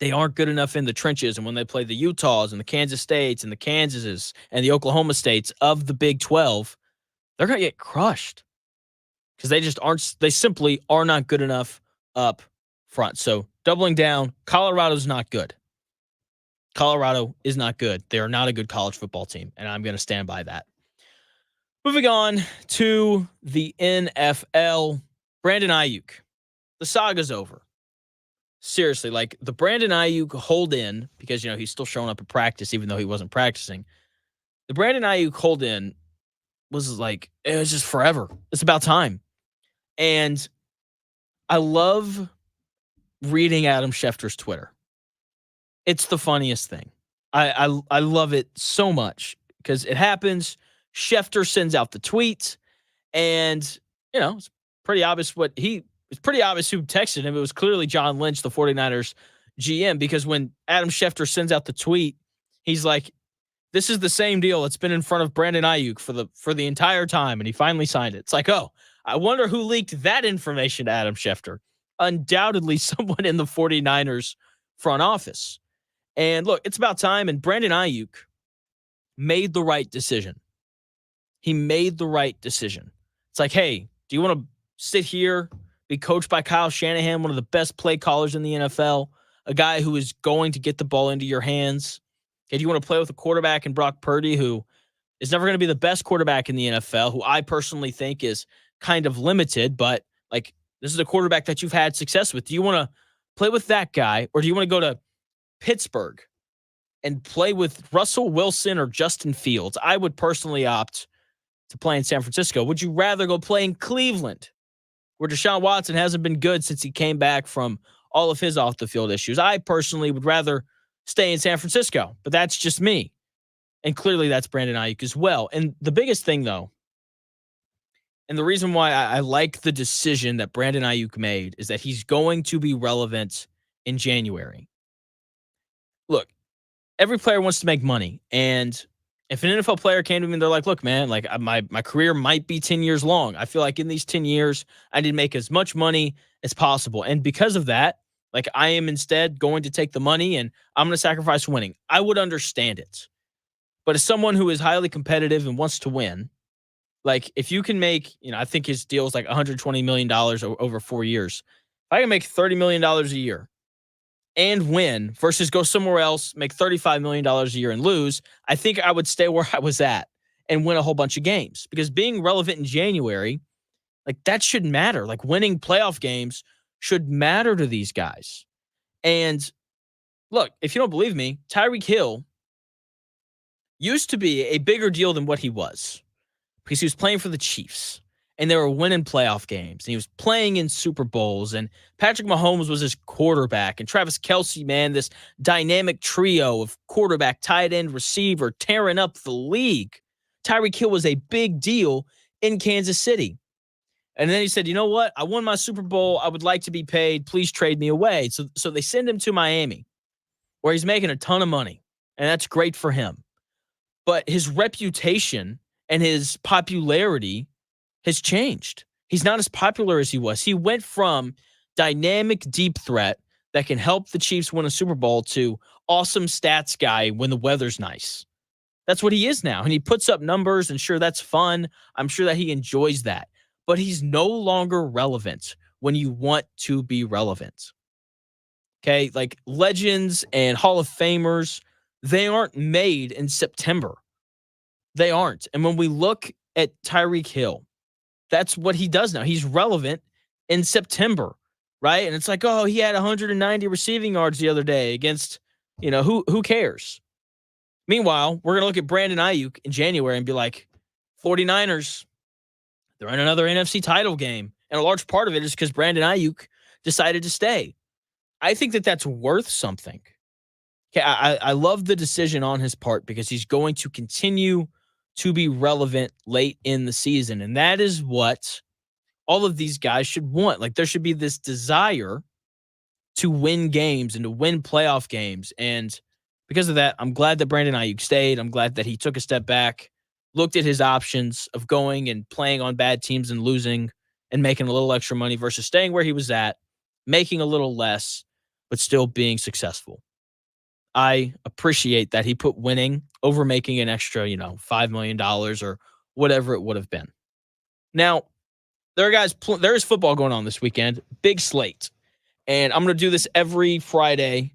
They aren't good enough in the trenches. And when they play the Utahs and the Kansas States and the Kansases and the Oklahoma States of the Big 12, they're going to get crushed. Because they simply are not good enough up front. So doubling down, Colorado's not good. Colorado is not good. They are not a good college football team, and I'm going to stand by that. Moving on to the NFL, Brandon Aiyuk. The saga's over. Seriously, like, the Brandon Aiyuk hold in, because, he's still showing up at practice even though he wasn't practicing. The Brandon Aiyuk hold in was like, it was just forever. It's about time. And I love reading Adam Schefter's Twitter. It's the funniest thing. I love it so much because it happens. Schefter sends out the tweet, and it's pretty obvious it's pretty obvious who texted him. It was clearly John Lynch, the 49ers GM, because when Adam Schefter sends out the tweet, he's like, this is the same deal that's been in front of Brandon Aiyuk for the entire time, and he finally signed it. It's like, oh, I wonder who leaked that information to Adam Schefter. Undoubtedly someone in the 49ers front office. And look, it's about time, and Brandon Aiyuk made the right decision. He made the right decision. It's like, hey, do you want to sit here, be coached by Kyle Shanahan, one of the best play callers in the NFL, a guy who is going to get the ball into your hands? Okay, do you want to play with a quarterback in Brock Purdy, who is never going to be the best quarterback in the NFL, who I personally think is kind of limited, but like, this is a quarterback that you've had success with. Do you want to play with that guy, or do you want to go to Pittsburgh and play with Russell Wilson or Justin Fields? I would personally opt to play in San Francisco. Would you rather go play in Cleveland, where Deshaun Watson hasn't been good since he came back from all of his off-the-field issues? I personally would rather stay in San Francisco, but that's just me. And clearly that's Brandon Aiyuk as well. And the biggest thing, though, And the reason why I like the decision that Brandon Aiyuk made is that he's going to be relevant in January. Look, every player wants to make money. And if an NFL player came to me and they're like, look, man, like my career might be 10 years long. I feel like in these 10 years, I need to make as much money as possible. And because of that, like I am instead going to take the money and I'm going to sacrifice winning. I would understand it. But as someone who is highly competitive and wants to win, like if you can make, I think his deal is like $120 million over 4 years. If I can make $30 million a year and win versus go somewhere else, make $35 million a year and lose, I think I would stay where I was at and win a whole bunch of games. Because being relevant in January, like that should matter. Like winning playoff games should matter to these guys. And look, if you don't believe me, Tyreek Hill used to be a bigger deal than what he was because he was playing for the Chiefs and they were winning playoff games and he was playing in Super Bowls and Patrick Mahomes was his quarterback and Travis Kelce, man, this dynamic trio of quarterback, tight end, receiver tearing up the league. Tyreek Hill was a big deal in Kansas City. And then he said, you know what? I won my Super Bowl. I would like to be paid. Please trade me away. So they send him to Miami where he's making a ton of money and that's great for him. But his reputation and his popularity has changed. He's not as popular as he was. He went from dynamic deep threat that can help the Chiefs win a Super Bowl to awesome stats guy when the weather's nice. That's what he is now. And he puts up numbers and sure, that's fun. I'm sure that he enjoys that. But he's no longer relevant when you want to be relevant. Okay, like legends and Hall of Famers, they aren't made in September. They aren't. And when we look at Tyreek Hill, that's what he does now. He's relevant in September, right? And it's like, oh, he had 190 receiving yards the other day against, who cares? Meanwhile, we're going to look at Brandon Aiyuk in January and be like, 49ers, they're in another NFC title game. And a large part of it is because Brandon Aiyuk decided to stay. I think that that's worth something. Okay, I love the decision on his part because he's going to continue to be relevant late in the season. And that is what all of these guys should want. Like there should be this desire to win games and to win playoff games. And because of that, I'm glad that Brandon Aiyuk stayed. I'm glad that he took a step back, looked at his options of going and playing on bad teams and losing and making a little extra money versus staying where he was at, making a little less, but still being successful. I appreciate that he put winning over making an extra, $5 million or whatever it would have been. Now, there is football going on this weekend, big slate. And I'm going to do this every Friday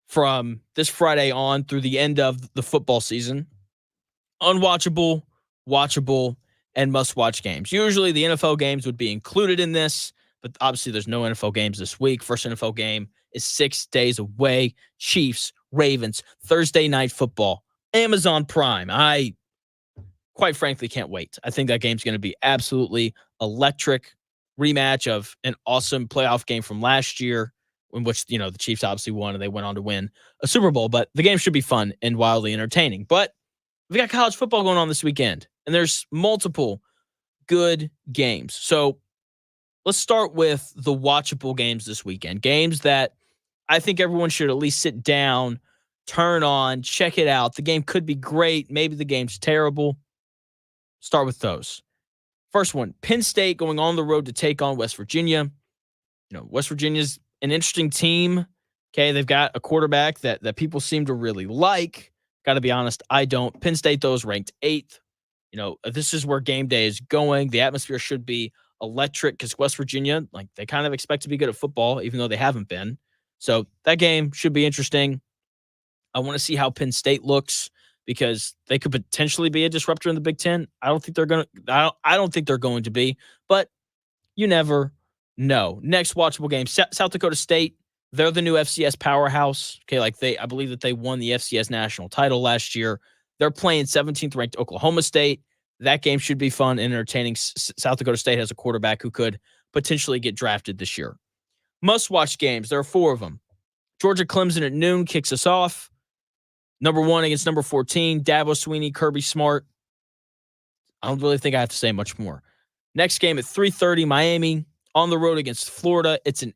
from this Friday on through the end of the football season. Unwatchable, watchable, and must-watch games. Usually the NFL games would be included in this, but obviously there's no NFL games this week. First NFL game is 6 days away. Chiefs, Ravens, Thursday Night Football, Amazon Prime. I, quite frankly, can't wait. I think that game's going to be absolutely electric. Rematch of an awesome playoff game from last year in which, the Chiefs obviously won and they went on to win a Super Bowl. But the game should be fun and wildly entertaining. But we got college football going on this weekend, and there's multiple good games. So let's start with the watchable games this weekend. Games that I think everyone should at least sit down, turn on, check it out. The game could be great. Maybe the game's terrible. Start with those. First one, Penn State going on the road to take on West Virginia. West Virginia's an interesting team. Okay, they've got a quarterback that people seem to really like. Got to be honest, I don't. Penn State, though, is ranked 8th. This is where game day is going. The atmosphere should be electric because West Virginia, they kind of expect to be good at football, even though they haven't been. So that game should be interesting. I want to see how Penn State looks because they could potentially be a disruptor in the Big Ten. I don't think they're going to be, but you never know. Next watchable game, South Dakota State. They're the new FCS powerhouse. Okay, I believe that they won the FCS national title last year. They're playing 17th ranked Oklahoma State. That game should be fun and entertaining. South Dakota State has a quarterback who could potentially get drafted this year. Must-watch games. There are 4 of them. Georgia Clemson at noon kicks us off. Number 1 against number 14. Dabo Swinney, Kirby Smart. I don't really think I have to say much more. Next game at 3:30, Miami on the road against Florida. It's an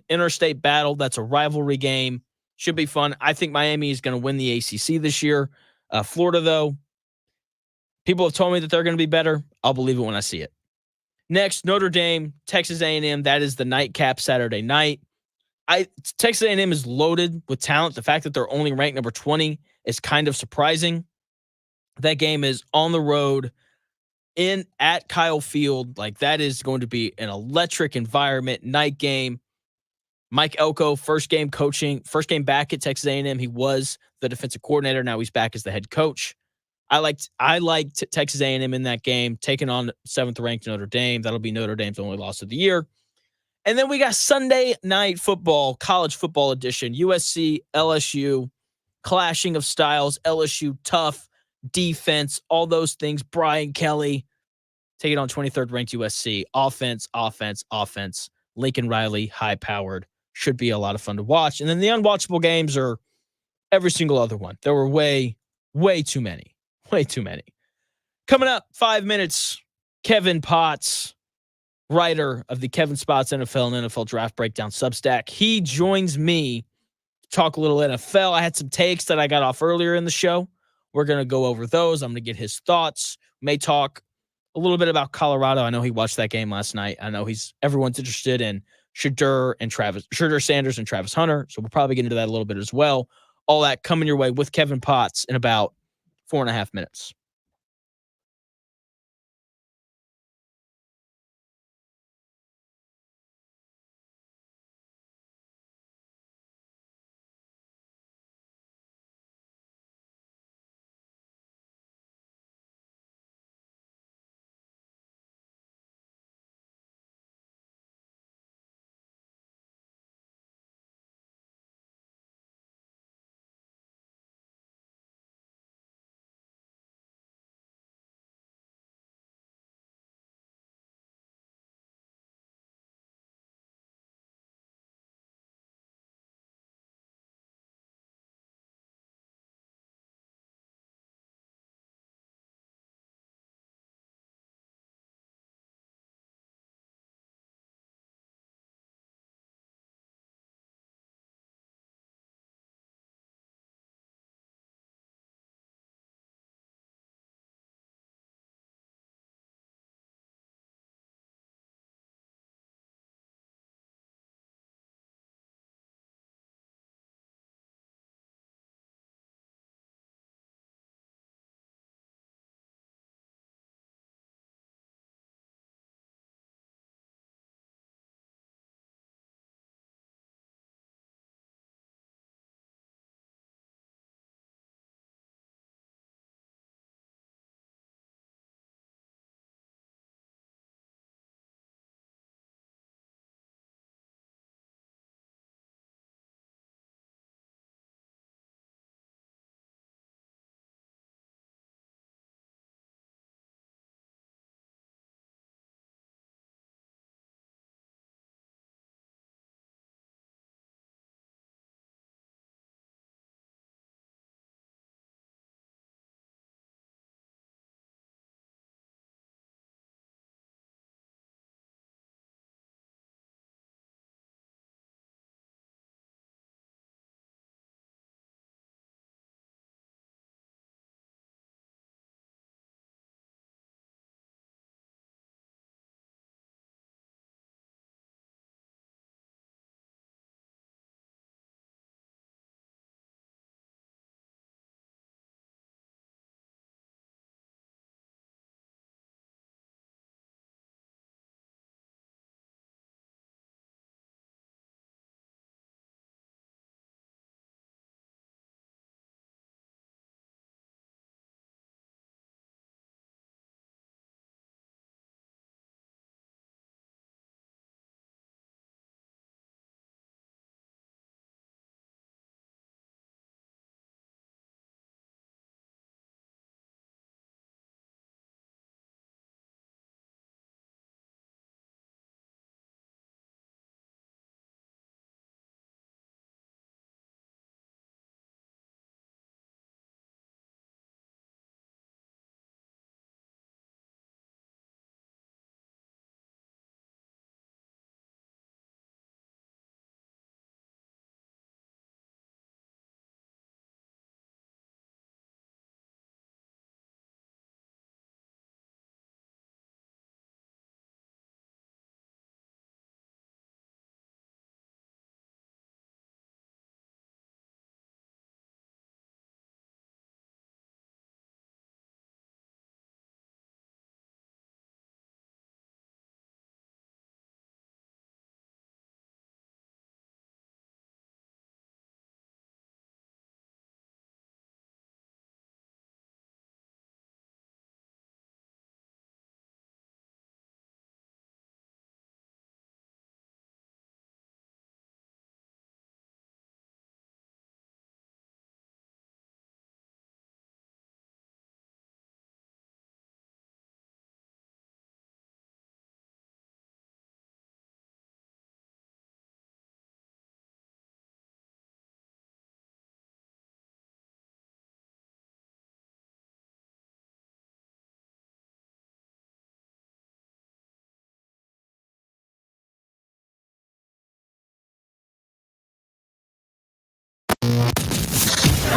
interstate battle. That's a rivalry game. Should be fun. I think Miami is going to win the ACC this year. Florida, though, people have told me that they're going to be better. I'll believe it when I see it. Next, Notre Dame, Texas A&M. That is the nightcap Saturday night. Texas A&M is loaded with talent. The fact that they're only ranked number 20 is kind of surprising. That game is on the road at Kyle Field. Like, that is going to be an electric environment, night game. Mike Elko, first game back at Texas A&M. He was the defensive coordinator. Now he's back as the head coach. I liked Texas A&M in that game, taking on 7th-ranked Notre Dame. That'll be Notre Dame's only loss of the year. And then we got Sunday night football, college football edition, USC, LSU, clashing of styles, LSU tough, defense, all those things. Brian Kelly taking on 23rd-ranked USC. Offense. Lincoln Riley, high-powered. Should be a lot of fun to watch. And then the unwatchable games are every single other one. There were way too many. Way too many. Coming up, 5 minutes, Kevin Potts, writer of the Kevin Spots NFL and NFL Draft Breakdown Substack. He joins me to talk a little NFL. I had some takes that I got off earlier in the show. We're going to go over those. I'm going to get his thoughts. May talk a little bit about Colorado. I know he watched that game last night. I know everyone's interested in Shedeur Sanders and Travis Hunter. So we'll probably get into that a little bit as well. All that coming your way with Kevin Potts in about 4.5 minutes.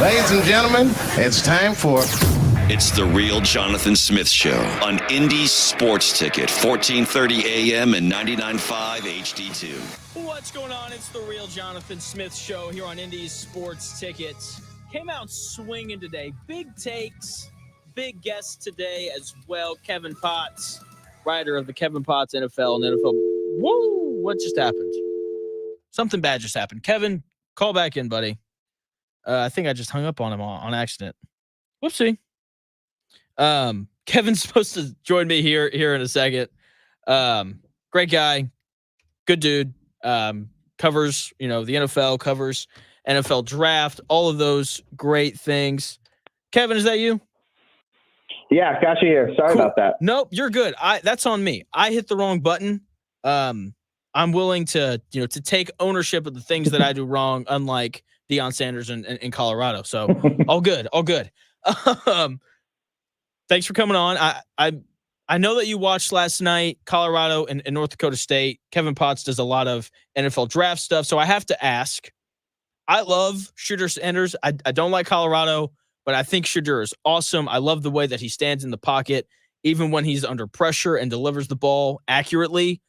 Ladies and gentlemen, it's time for... It's the Real Jonathan Smith Show on Indy Sports Ticket, 1430 AM and 99.5 HD2. What's going on? It's the Real Jonathan Smith Show here on Indy Sports Ticket. Came out swinging today. Big takes, big guests today as well. Kevin Potts, writer of the Kevin Potts NFL and NFL. Whoa, what just happened? Something bad just happened. Kevin, call back in, buddy. I think I just hung up on him on accident. Whoopsie. Kevin's supposed to join me here in a second. Great guy, good dude. Covers, the NFL, covers NFL draft, all of those great things. Kevin, is that you? Yeah, got you here. Sorry about that. Nope, you're good. That's on me. I hit the wrong button. I'm willing to take ownership of the things that I do wrong, unlike Deion Sanders in Colorado. So all good. Thanks for coming on. I know that you watched last night, Colorado and North Dakota State. Kevin Potts does a lot of NFL draft stuff. So I have to ask, I love Shedeur Sanders. I don't like Colorado, but I think Shedeur is awesome. I love the way that he stands in the pocket, even when he's under pressure and delivers the ball accurately.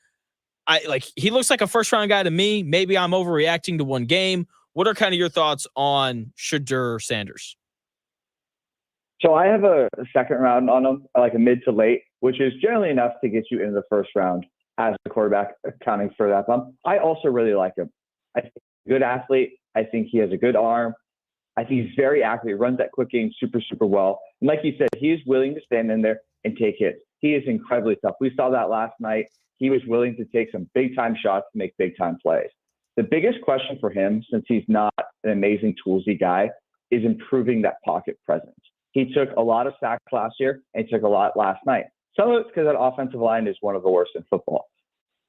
He looks like a first-round guy to me. Maybe I'm overreacting to one game. What are kind of your thoughts on Shedeur Sanders? So I have a second round on him, like a mid to late, which is generally enough to get you into the first round as the quarterback, accounting for that bump. I also really like him. I think he's a good athlete. I think he has a good arm. I think he's very accurate. He runs that quick game super, super well. And like you said, he's willing to stand in there and take hits. He is incredibly tough. We saw that last night. He was willing to take some big-time shots to make big-time plays. The biggest question for him, since he's not an amazing toolsy guy, is improving that pocket presence. He took a lot of sacks last year and he took a lot last night. Some of it's because that offensive line is one of the worst in football.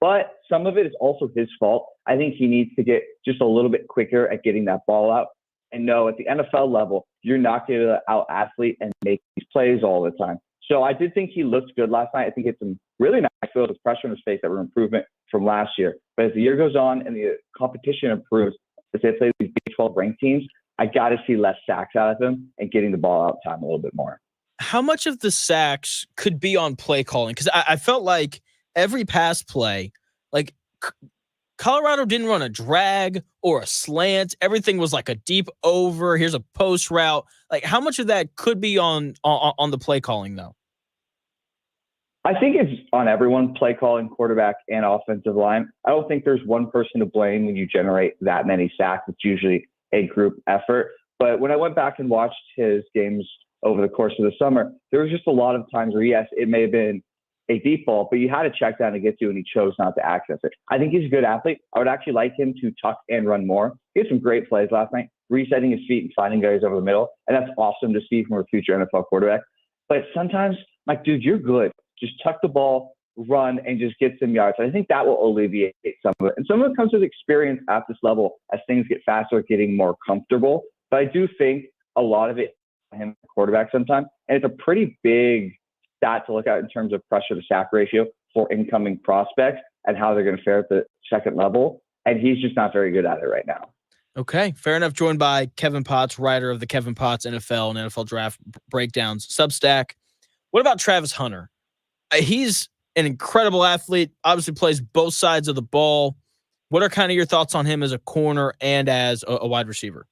But some of it is also his fault. I think he needs to get just a little bit quicker at getting that ball out. And no, at the NFL level, you're not going to out-athlete and make these plays all the time. So I did think he looked good last night. I think it's some really nice field of pressure in his face that were improvement from last year. But as the year goes on and the competition improves, as they play these Big 12 ranked teams, I got to see less sacks out of him and getting the ball out time a little bit more. How much of the sacks could be on play calling? Because I felt like every pass play, like Colorado didn't run a drag or a slant. Everything was like a deep over. Here's a post route. Like, how much of that could be on the play calling, though? I think it's on everyone, play calling, quarterback, and offensive line. I don't think there's one person to blame when you generate that many sacks. It's usually a group effort. But when I went back and watched his games over the course of the summer, there was just a lot of times where, yes, it may have been a deep ball, but you had to check down to get to, and he chose not to access it. I think he's a good athlete. I would actually like him to tuck and run more. He had some great plays last night, resetting his feet and finding guys over the middle, and that's awesome to see from a future NFL quarterback. But sometimes, like, dude, you're good. Just tuck the ball, run, and just get some yards. And I think that will alleviate some of it. And some of it comes with experience at this level as things get faster, getting more comfortable. But I do think a lot of it is him, quarterback sometimes. And it's a pretty big stat to look at in terms of pressure to sack ratio for incoming prospects and how they're going to fare at the second level. And he's just not very good at it right now. Okay, fair enough. Joined by Kevin Potts, writer of the Kevin Potts NFL and NFL Draft Breakdowns Substack. What about Travis Hunter? He's an incredible athlete, obviously plays both sides of the ball. What are kind of your thoughts on him as a corner and as a wide receiver?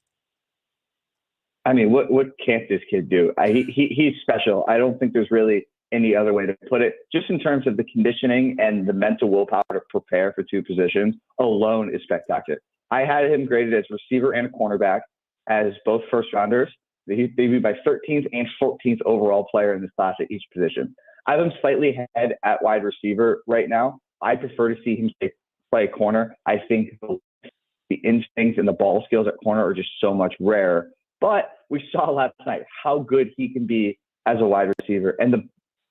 I mean, what can't this kid do? He's special. I don't think there's really any other way to put it. Just in terms of the conditioning and the mental willpower to prepare for two positions alone is spectacular. I had him graded as receiver and a cornerback as both first rounders. They be my 13th and 14th overall player in this class at each position. I have him slightly ahead at wide receiver right now. I prefer to see him play corner. I think the instincts and the ball skills at corner are just so much rarer. But we saw last night how good he can be as a wide receiver. And the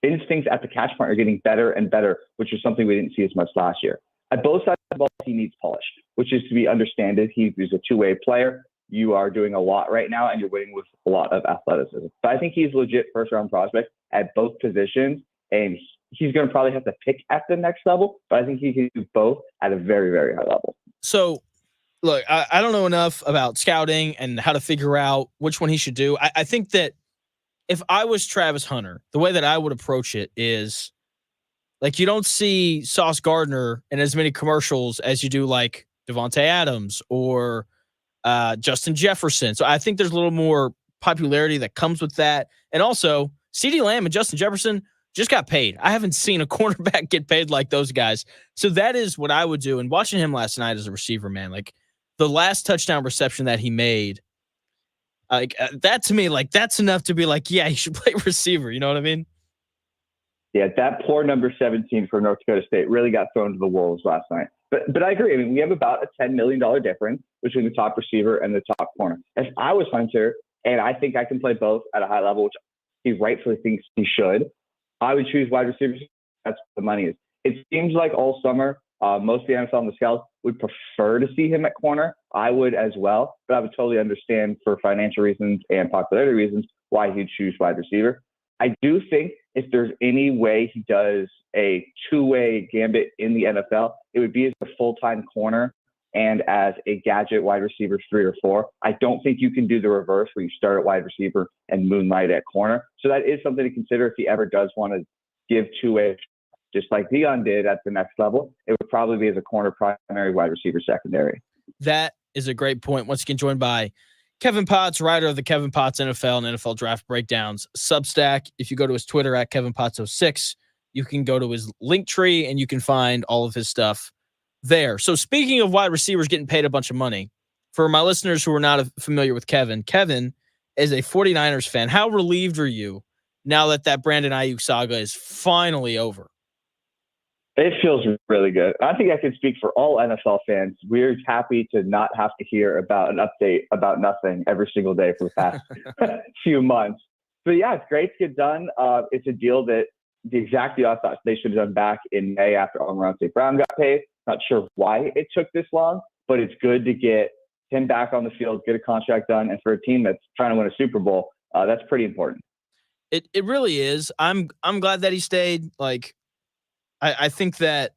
instincts at the catch point are getting better and better, which is something we didn't see as much last year. At both sides of the ball, he needs polish, which is to be understood. He's a two-way player. You are doing a lot right now, and you're winning with a lot of athleticism. But I think he's legit first-round prospect at both positions, and he's going to probably have to pick at the next level. But I think he can do both at a very, very high level. So look, I don't know enough about scouting and how to figure out which one he should do. I think that if I was Travis Hunter, the way that I would approach it is like you don't see Sauce Gardner in as many commercials as you do like Devontae Adams or Justin Jefferson. So I think there's a little more popularity that comes with that. And also, CeeDee Lamb and Justin Jefferson just got paid. I haven't seen a cornerback get paid like those guys. So that is what I would do. And watching him last night as a receiver, man, like the last touchdown reception that he made, that to me, like that's enough to be like, yeah, he should play receiver. You know what I mean? Yeah, that poor number 17 for North Dakota State really got thrown to the wolves last night. But I agree. I mean, we have about a $10 million difference between the top receiver and the top corner. If I was Hunter, and I think I can play both at a high level, which he rightfully thinks he should, I would choose wide receivers. That's what the money is. It seems like all summer, most of the NFL and the scouts would prefer to see him at corner. I would as well, but I would totally understand for financial reasons and popularity reasons why he'd choose wide receiver. I do think if there's any way he does a two-way gambit in the NFL, it would be as a full-time corner and as a gadget wide receiver 3 or 4. I don't think you can do the reverse where you start at wide receiver and moonlight at corner. So that is something to consider if he ever does want to give two-way, just like Dion did at the next level. It would probably be as a corner primary, wide receiver secondary. That is a great point. Once again, joined by Kevin Potts, writer of the Kevin Potts NFL and NFL Draft Breakdowns Substack. If you go to his Twitter at KevinPotts06, you can go to his link tree and you can find all of his stuff there. So speaking of wide receivers getting paid a bunch of money, for my listeners who are not familiar with Kevin is a 49ers fan. How relieved are you now that Brandon Aiyuk saga is finally over? It feels really good. I think I can speak for all NFL fans. We're happy to not have to hear about an update about nothing every single day for the past few months. But yeah, it's great to get done. It's a deal that the exact deal I thought they should have done back in May after Amon-Ra St. Brown got paid. Not sure why it took this long, but it's good to get him back on the field, get a contract done, and for a team that's trying to win a Super Bowl, that's pretty important. It really is. I'm glad that he stayed. Like, I think that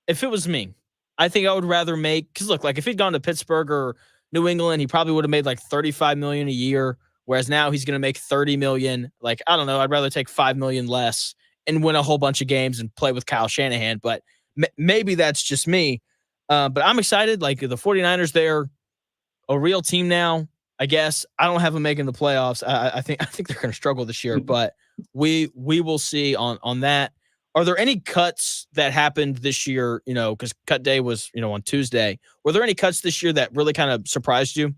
if it was me, I think I would rather make, because look, like if he'd gone to Pittsburgh or New England, he probably would have made like $35 million a year. Whereas now he's going to make $30 million. Like, I don't know. I'd rather take $5 million less and win a whole bunch of games and play with Kyle Shanahan. But maybe that's just me. But I'm excited. Like the 49ers, they're a real team now, I guess. I don't have them making the playoffs. I think they're going to struggle this year, but we will see on that. Are there any cuts that happened this year, because cut day was, on Tuesday. Were there any cuts this year that really kind of surprised you?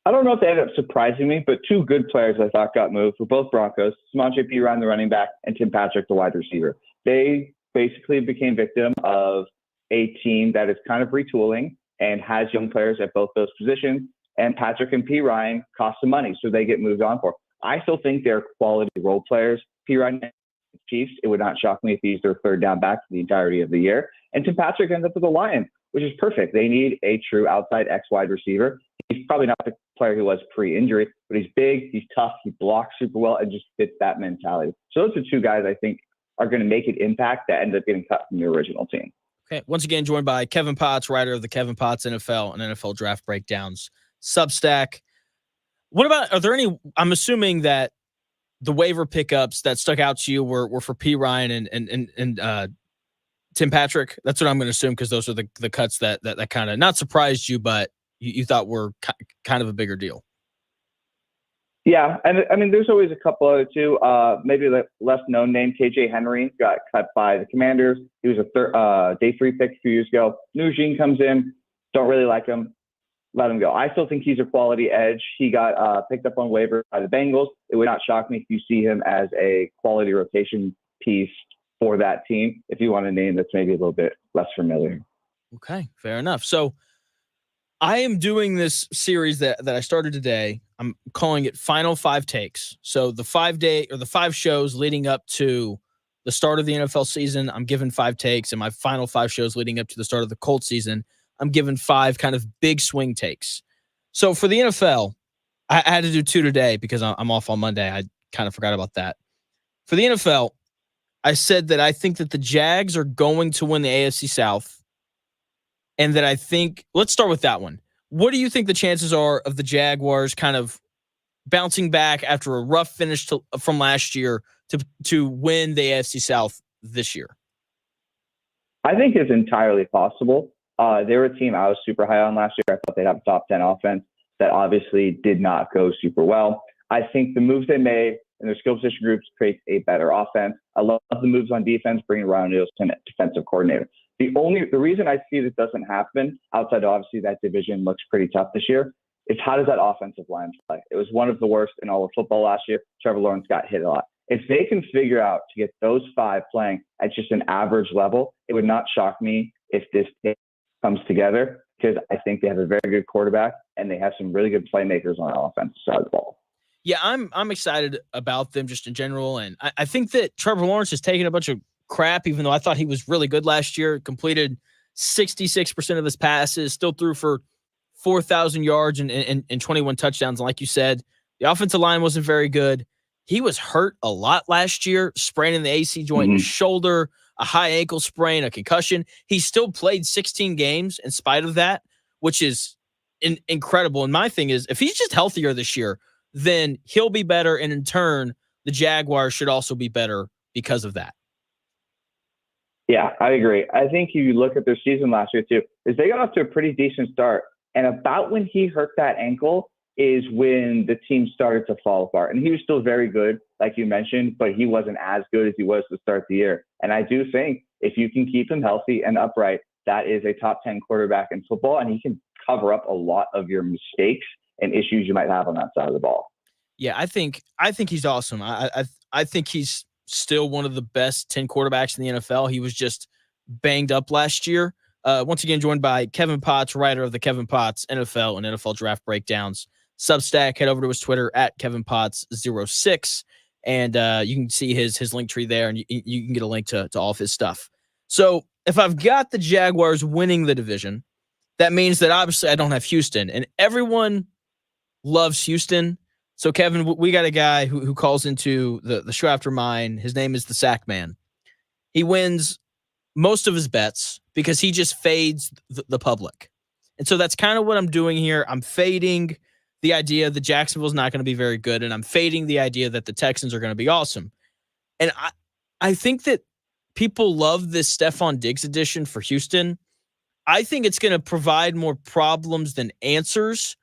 I don't know if they ended up surprising me, but two good players I thought got moved were both Broncos, Samaje Perine, the running back, and Tim Patrick, the wide receiver. They basically became victim of a team that is kind of retooling and has young players at both those positions, and Patrick and Perine cost some money, so they get moved on for. I still think they're quality role players. Perine Chiefs, it would not shock me if he's their third down back for the entirety of the year. And Tim Patrick ends up with the Lions, which is perfect. They need a true outside X wide receiver. He's probably not the player he was pre-injury, but he's big, he's tough, he blocks super well, and just fits that mentality. So those are two guys I think are going to make an impact that end up getting cut from the original team. Okay. Once again, joined by Kevin Potts, writer of the Kevin Potts NFL and NFL Draft Breakdowns Substack. What about, are there any, I'm assuming that the waiver pickups that stuck out to you were for Perine and Tim Patrick. That's what I'm going to assume, because those are the cuts that kind of not surprised you, but you thought were kind of a bigger deal. Yeah, and I mean, there's always a couple other two. Maybe the less known name, KJ Henry, got cut by the Commanders. He was a day 3 pick a few years ago. New regime comes in, don't really like him. Let him go. I still think he's a quality edge. He got picked up on waiver by the Bengals. It would not shock me if you see him as a quality rotation piece for that team, if you want a name that's maybe a little bit less familiar. Okay, fair enough. So I am doing this series that I started today. I'm calling it Final 5 Takes. So the 5 shows leading up to the start of the NFL season, I'm giving 5 takes, and my final 5 shows leading up to the start of the Colts season, I'm giving 5 kind of big swing takes. So for the NFL, I had to do 2 today because I'm off on Monday. I kind of forgot about that. For the NFL, I said that I think that the Jags are going to win the AFC South. and that I think, let's start with that one. What do you think the chances are of the Jaguars kind of bouncing back after a rough finish from last year to win the AFC South this year? I think it's entirely possible. They were a team I was super high on last year. I thought they'd have a top 10 offense. That obviously did not go super well. I think the moves they made and their skill position groups create a better offense. I love the moves on defense, bringing Ryan Nielsen defensive coordinator. The reason I see this doesn't happen, outside of obviously that division looks pretty tough this year, is how does that offensive line play? It was one of the worst in all of football last year. Trevor Lawrence got hit a lot. If they can figure out to get those five playing at just an average level, it would not shock me if this thing comes together, because I think they have a very good quarterback and they have some really good playmakers on the offensive side of the ball. Yeah, I'm excited about them just in general. And I think that Trevor Lawrence has taken a bunch of crap, even though I thought he was really good last year, completed 66% of his passes, still threw for 4,000 yards and 21 touchdowns. And like you said, the offensive line wasn't very good. He was hurt a lot last year, spraining the AC joint in his shoulder, a high ankle sprain, a concussion. He still played 16 games in spite of that, which is incredible. And my thing is, if he's just healthier this year, then he'll be better. And in turn, the Jaguars should also be better because of that. Yeah, I agree. I think you look at their season last year too, is they got off to a pretty decent start. And about when he hurt that ankle is when the team started to fall apart. And he was still very good, like you mentioned, but he wasn't as good as he was to start the year. And I do think if you can keep him healthy and upright, that is a top 10 quarterback in football, and he can cover up a lot of your mistakes and issues you might have on that side of the ball. Yeah, I think he's awesome. I think he's still one of the best 10 quarterbacks in the NFL. He was just banged up last year. Once again, joined by Kevin Potts, writer of the Kevin Potts NFL and NFL Draft Breakdowns Substack. Head over to his Twitter at KevinPotts06, and you can see his link tree there, and you can get a link to all of his stuff. So if I've got the Jaguars winning the division, that means that obviously I don't have Houston, and everyone loves Houston. So Kevin, we got a guy who calls into the show after mine. His name is the Sack Man. He wins most of his bets because he just fades the public. And so that's kind of what I'm doing here. I'm fading the idea that Jacksonville's not going to be very good, and I'm fading the idea that the Texans are going to be awesome. And I think that people love this Stephon Diggs edition for Houston. I think it's going to provide more problems than answers.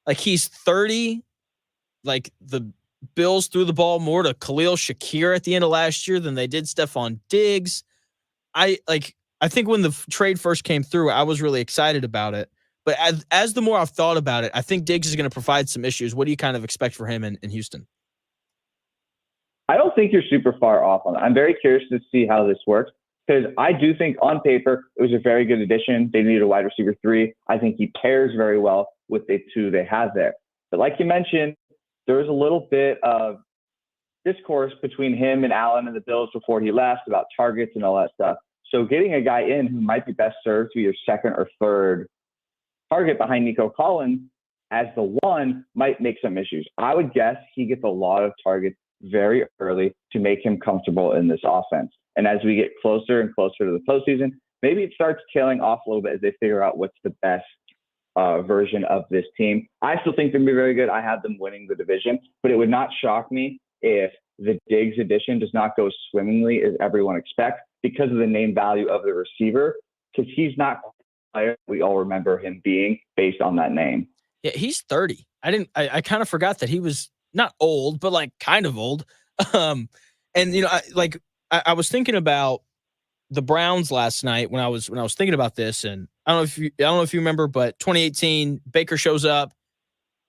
Like, he's 30. Like, the Bills threw the ball more to Khalil Shakir at the end of last year than they did Stephon Diggs. I think when the trade first came through, I was really excited about it. But as the more I've thought about it, I think Diggs is going to provide some issues. What do you kind of expect for him in Houston? I don't think you're super far off on that. I'm very curious to see how this works, because I do think on paper it was a very good addition. They needed a wide receiver 3. I think he pairs very well with the 2 they have there. But like you mentioned, there was a little bit of discourse between him and Allen and the Bills before he left about targets and all that stuff. So getting a guy in who might be best served to be your second or third target behind Nico Collins as the one might make some issues. I would guess he gets a lot of targets very early to make him comfortable in this offense. And as we get closer and closer to the postseason, maybe it starts tailing off a little bit as they figure out what's the best version of this team. I still think they'll be very good. I have them winning the division, but it would not shock me if the Diggs addition does not go swimmingly as everyone expects because of the name value of the receiver, because he's not the player we all remember him being based on that name. Yeah, he's 30. I kind of forgot that he was not old, but like kind of old. And you know, I was thinking about the Browns last night when I was thinking about this, and I don't know if you remember, but 2018, Baker shows up.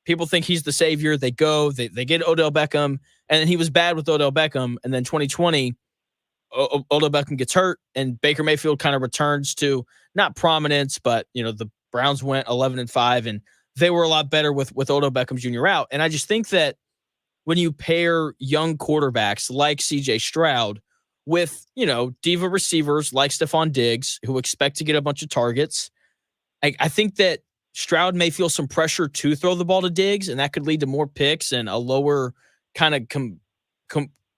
People think he's the savior. They get Odell Beckham, and then he was bad with Odell Beckham. And then 2020, Odell Beckham gets hurt, and Baker Mayfield kind of returns to not prominence, but you know, the Browns went 11-5, and they were a lot better with Odell Beckham Jr. out. And I just think that when you pair young quarterbacks like CJ Stroud with, you know, diva receivers like Stephon Diggs, who expect to get a bunch of targets, I think that Stroud may feel some pressure to throw the ball to Diggs, and that could lead to more picks and a lower kind of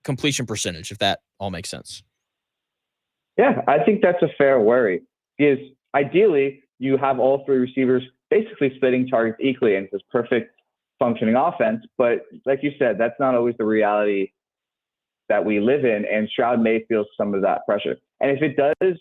completion percentage, if that all makes sense. Yeah, I think that's a fair worry, because ideally you have all three receivers basically splitting targets equally, and it's this perfect functioning offense. But like you said, that's not always the reality that we live in, and Stroud may feel some of that pressure. And if it does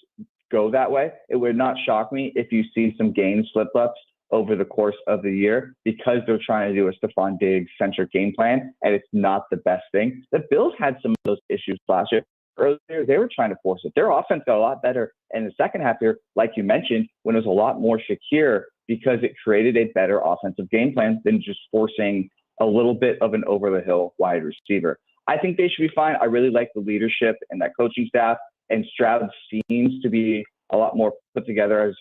go that way, it would not shock me if you see some game slip-ups over the course of the year because they're trying to do a Stephon Diggs-centric game plan, and it's not the best thing. The Bills had some of those issues last year. Earlier, they were trying to force it. Their offense got a lot better in the second half here, like you mentioned, when it was a lot more secure because it created a better offensive game plan than just forcing a little bit of an over-the-hill wide receiver. I think they should be fine. I really like the leadership and that coaching staff, and Stroud seems to be a lot more put together as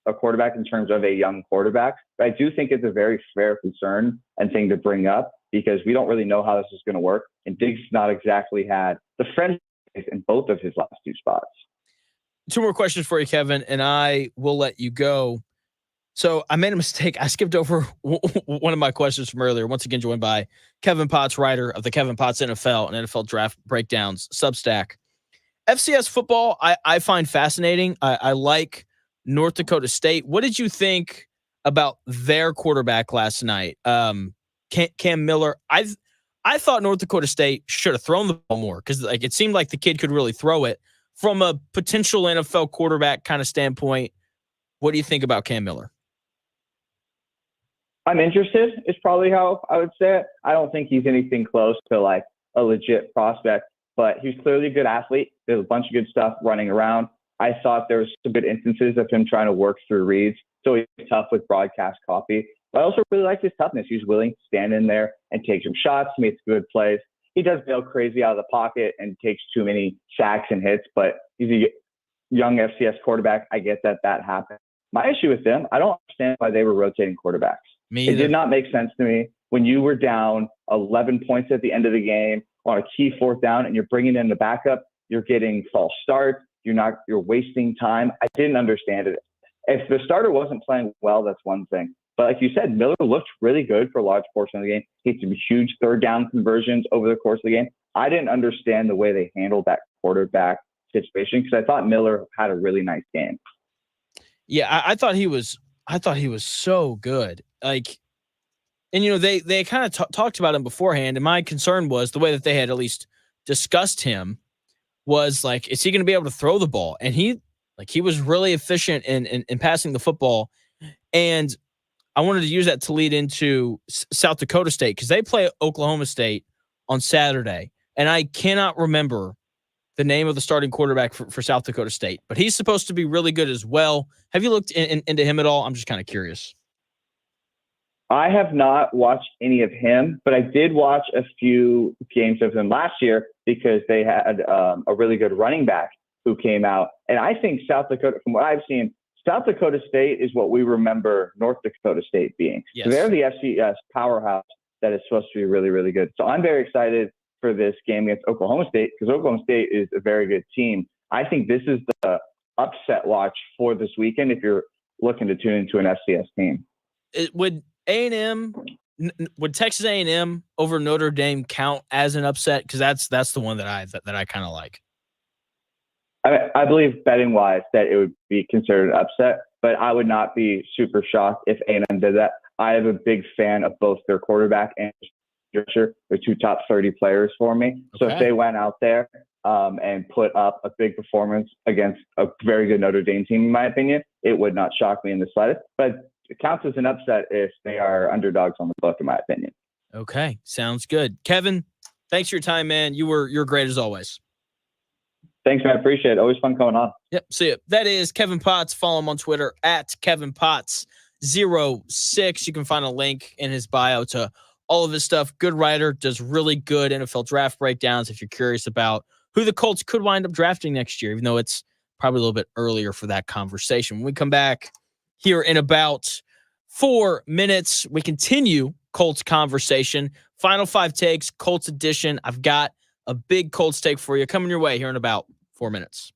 a quarterback in terms of a young quarterback. But I do think it's a very fair concern and thing to bring up because we don't really know how this is going to work. And Diggs not exactly had the friendly in both of his last two spots. Two more questions for you, Kevin, and I will let you go. So I made a mistake. I skipped over one of my questions from earlier. Once again, joined by Kevin Potts, writer of the Kevin Potts NFL and NFL Draft Breakdowns Substack. FCS football, I find fascinating. I like North Dakota State. What did you think about their quarterback last night? Cam Miller. I thought North Dakota State should have thrown the ball more because like it seemed like the kid could really throw it. From a potential NFL quarterback kind of standpoint, what do you think about Cam Miller? I'm interested is probably how I would say it. I don't think he's anything close to like a legit prospect, but he's clearly a good athlete. There's a bunch of good stuff running around. I thought there was some good instances of him trying to work through reads. So he's tough with broadcast copy. But I also really like his toughness. He's willing to stand in there and take some shots, makes good plays. He does bail crazy out of the pocket and takes too many sacks and hits, but he's a young FCS quarterback. I get that happens. My issue with them, I don't understand why they were rotating quarterbacks. It did not make sense to me when you were down 11 points at the end of the game on a key fourth down and you're bringing in the backup, you're getting false starts, you're wasting time. I didn't understand it. If the starter wasn't playing well, that's one thing. But like you said, Miller looked really good for a large portion of the game. He had some huge third down conversions over the course of the game. I didn't understand the way they handled that quarterback situation because I thought Miller had a really nice game. Yeah, I thought he was so good. Like, and they kind of talked about him beforehand, and my concern was the way that they had at least discussed him was like, is he going to be able to throw the ball? And he was really efficient in passing the football. And I wanted to use that to lead into South Dakota State because they play Oklahoma State on Saturday, and I cannot remember the name of the starting quarterback for South Dakota State, but he's supposed to be really good as well. Have you looked into him at all? I'm just kind of curious. I have not watched any of him, but I did watch a few games of him last year because they had a really good running back who came out. And I think South Dakota, from what I've seen, South Dakota State is what we remember North Dakota State being. Yes. So they're the FCS powerhouse that is supposed to be really, really good. So I'm very excited for this game against Oklahoma State because Oklahoma State is a very good team. I think this is the upset watch for this weekend if you're looking to tune into an FCS team. Would Texas A&M over Notre Dame count as an upset? Because that's the one that I kind of like. I believe betting wise that it would be considered an upset, but I would not be super shocked if A&M did that. I am a big fan of both their quarterback and They're two top 30 players for me. So if they went out there and put up a big performance against a very good Notre Dame team, in my opinion, it would not shock me in the slightest. But it counts as an upset if they are underdogs on the book, in my opinion. Okay, sounds good. Kevin, thanks for your time, man. You're great as always. Thanks, man. I appreciate it. Always fun coming on. Yep, see ya. That is Kevin Potts. Follow him on Twitter at Kevin Potts06. You can find a link in his bio to all of his stuff. Good writer, does really good NFL draft breakdowns if you're curious about who the Colts could wind up drafting next year, even though it's probably a little bit earlier for that conversation. When we come back here in about 4 minutes, we continue Colts conversation. Final five takes, Colts edition. I've got a big Colts take for you coming your way here in about 4 minutes.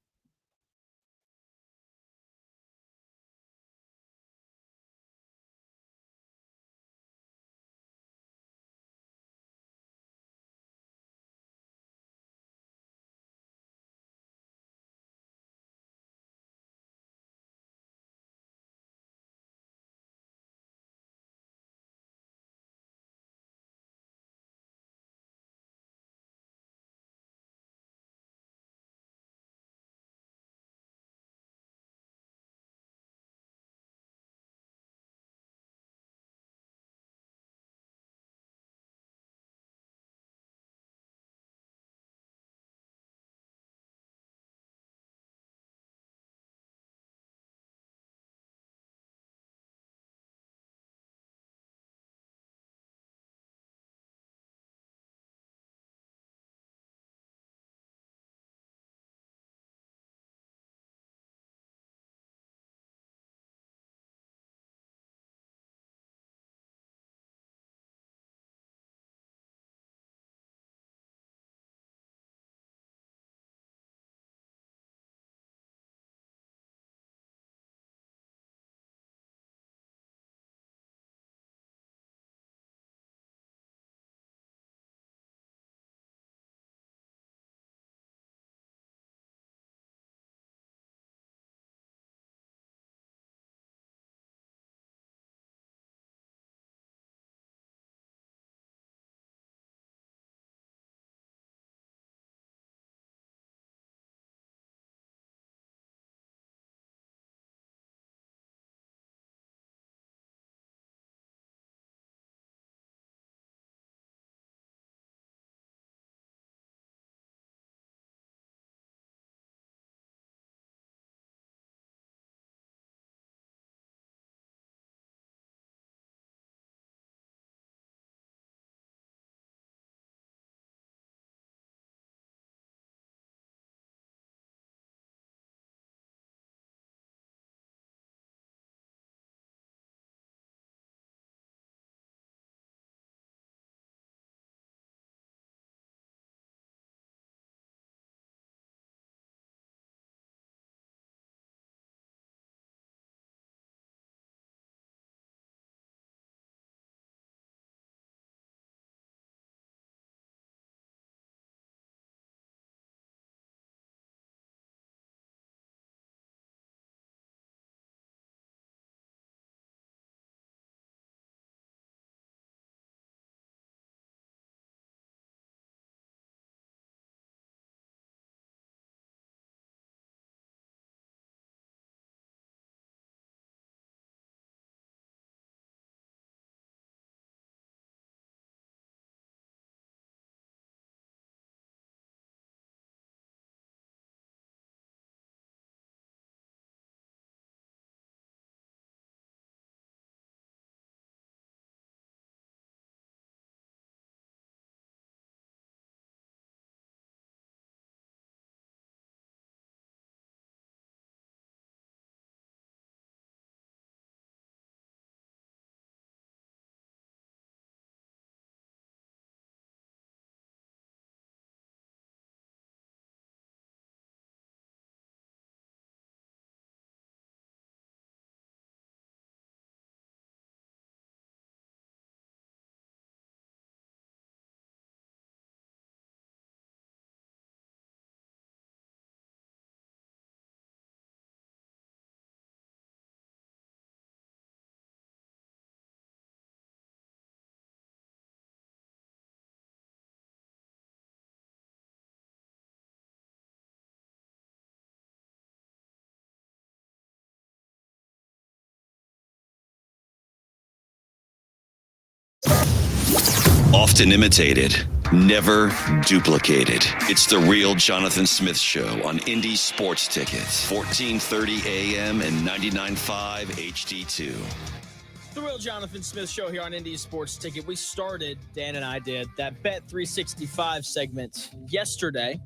Often imitated, never duplicated. It's the real Jonathan Smith Show on Indy Sports Tickets, 1430 AM and 99.5 HD2. The real Jonathan Smith Show here on Indy Sports Ticket. We started, Dan and I did, that Bet 365 segment yesterday,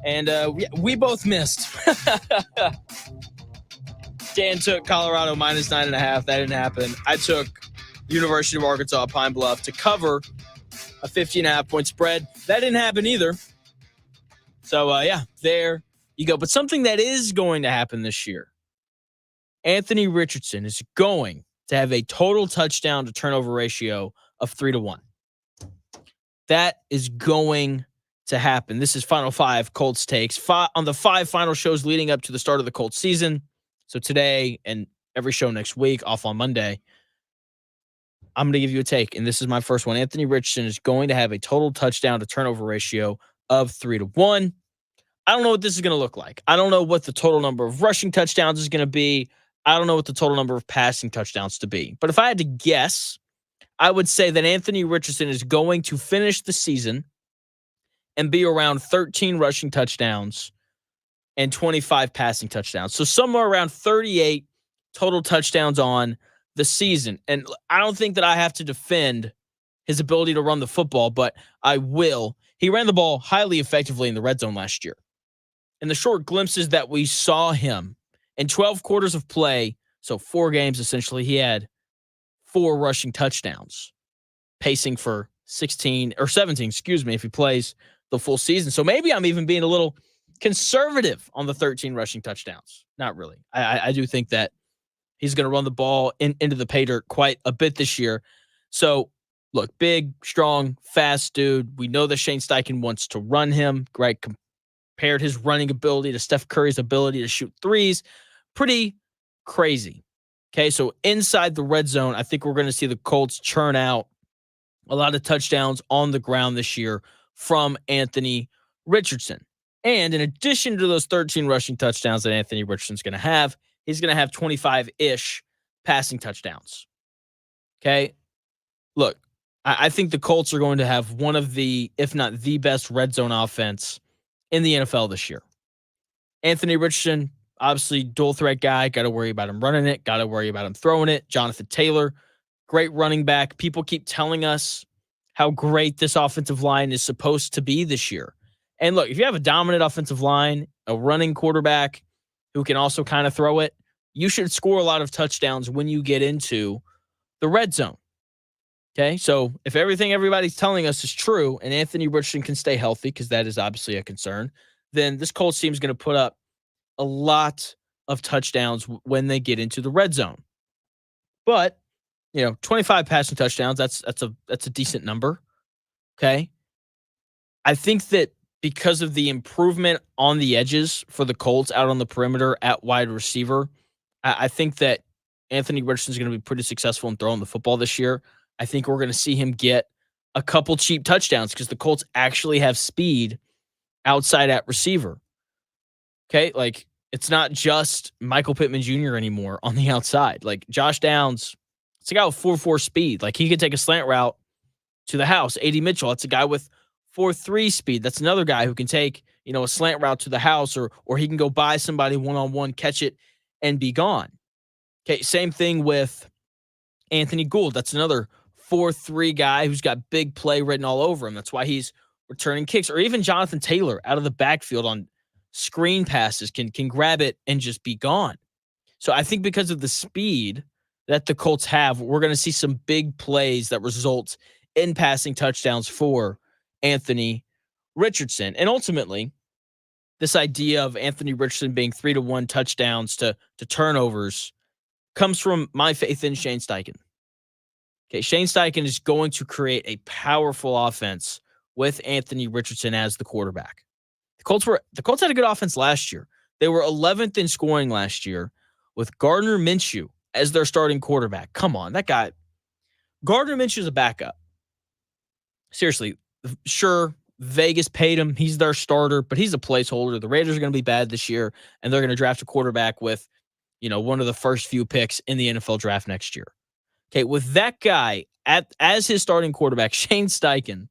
and we both missed. Dan took Colorado minus 9.5. That didn't happen. I took University of Arkansas Pine Bluff to cover a 15.5-point spread. That didn't happen either. So, there you go. But something that is going to happen this year, Anthony Richardson is going to have a total touchdown to turnover ratio of 3-1. That is going to happen. This is Final Five Colts takes on the 5 final shows leading up to the start of the Colts season. So today and every show next week, off on Monday, I'm going to give you a take, and this is my first one. Anthony Richardson is going to have a total touchdown to turnover ratio of 3-1. I don't know what this is going to look like. I don't know what the total number of rushing touchdowns is going to be. I don't know what the total number of passing touchdowns to be. But if I had to guess, I would say that Anthony Richardson is going to finish the season and be around 13 rushing touchdowns and 25 passing touchdowns. So somewhere around 38 total touchdowns on the season. And I don't think that I have to defend his ability to run the football, but I will. He ran the ball highly effectively in the red zone last year. In the short glimpses that we saw him in 12 quarters of play, so 4 games essentially, he had 4 rushing touchdowns, pacing for 17, if he plays the full season. So maybe I'm even being a little conservative on the 13 rushing touchdowns. Not really. I do think that he's going to run the ball into the pay dirt quite a bit this year. So, look, big, strong, fast dude. We know that Shane Steichen wants to run him, right? Compared his running ability to Steph Curry's ability to shoot threes. Pretty crazy. Okay, so inside the red zone, I think we're going to see the Colts churn out a lot of touchdowns on the ground this year from Anthony Richardson. And in addition to those 13 rushing touchdowns that Anthony Richardson's going to have, he's going to have 25-ish passing touchdowns. Okay? Look, I think the Colts are going to have one of the, if not the best red zone offense in the NFL this year. Anthony Richardson, obviously dual threat guy. Got to worry about him running it. Got to worry about him throwing it. Jonathan Taylor, great running back. People keep telling us how great this offensive line is supposed to be this year. And look, if you have a dominant offensive line, a running quarterback who can also kind of throw it, you should score a lot of touchdowns when you get into the red zone. Okay, so if everything everybody's telling us is true and Anthony Richardson can stay healthy, because that is obviously a concern, then this Colts team is going to put up a lot of touchdowns when they get into the red zone. But, 25 passing touchdowns, that's a decent number. Okay? I think that because of the improvement on the edges for the Colts out on the perimeter at wide receiver, I think that Anthony Richardson is going to be pretty successful in throwing the football this year. I think we're going to see him get a couple cheap touchdowns because the Colts actually have speed outside at receiver. Okay, like it's not just Michael Pittman Jr. anymore on the outside. Like Josh Downs, it's a guy with 4.4 speed. Like he could take a slant route to the house. A.D. Mitchell, that's a guy with 4.3 speed. That's another guy who can take, a slant route to the house, or he can go by somebody one-on-one, catch it, and be gone. Okay, same thing with Anthony Gould. That's another 4.3 guy who's got big play written all over him. That's why he's returning kicks. Or even Jonathan Taylor out of the backfield on screen passes can grab it and just be gone. So I think because of the speed that the Colts have, we're going to see some big plays that result in passing touchdowns for Anthony Richardson. And ultimately, this idea of Anthony Richardson being 3-1 touchdowns to turnovers comes from my faith in Shane Steichen. Okay, Shane Steichen is going to create a powerful offense with Anthony Richardson as the quarterback. The Colts had a good offense last year. They were 11th in scoring last year with Gardner Minshew as their starting quarterback. Come on, that guy. Gardner Minshew's a backup. Seriously, sure, Vegas paid him. He's their starter, but he's a placeholder. The Raiders are going to be bad this year, and they're going to draft a quarterback with, one of the first few picks in the NFL draft next year. Okay, with that guy as his starting quarterback, Shane Steichen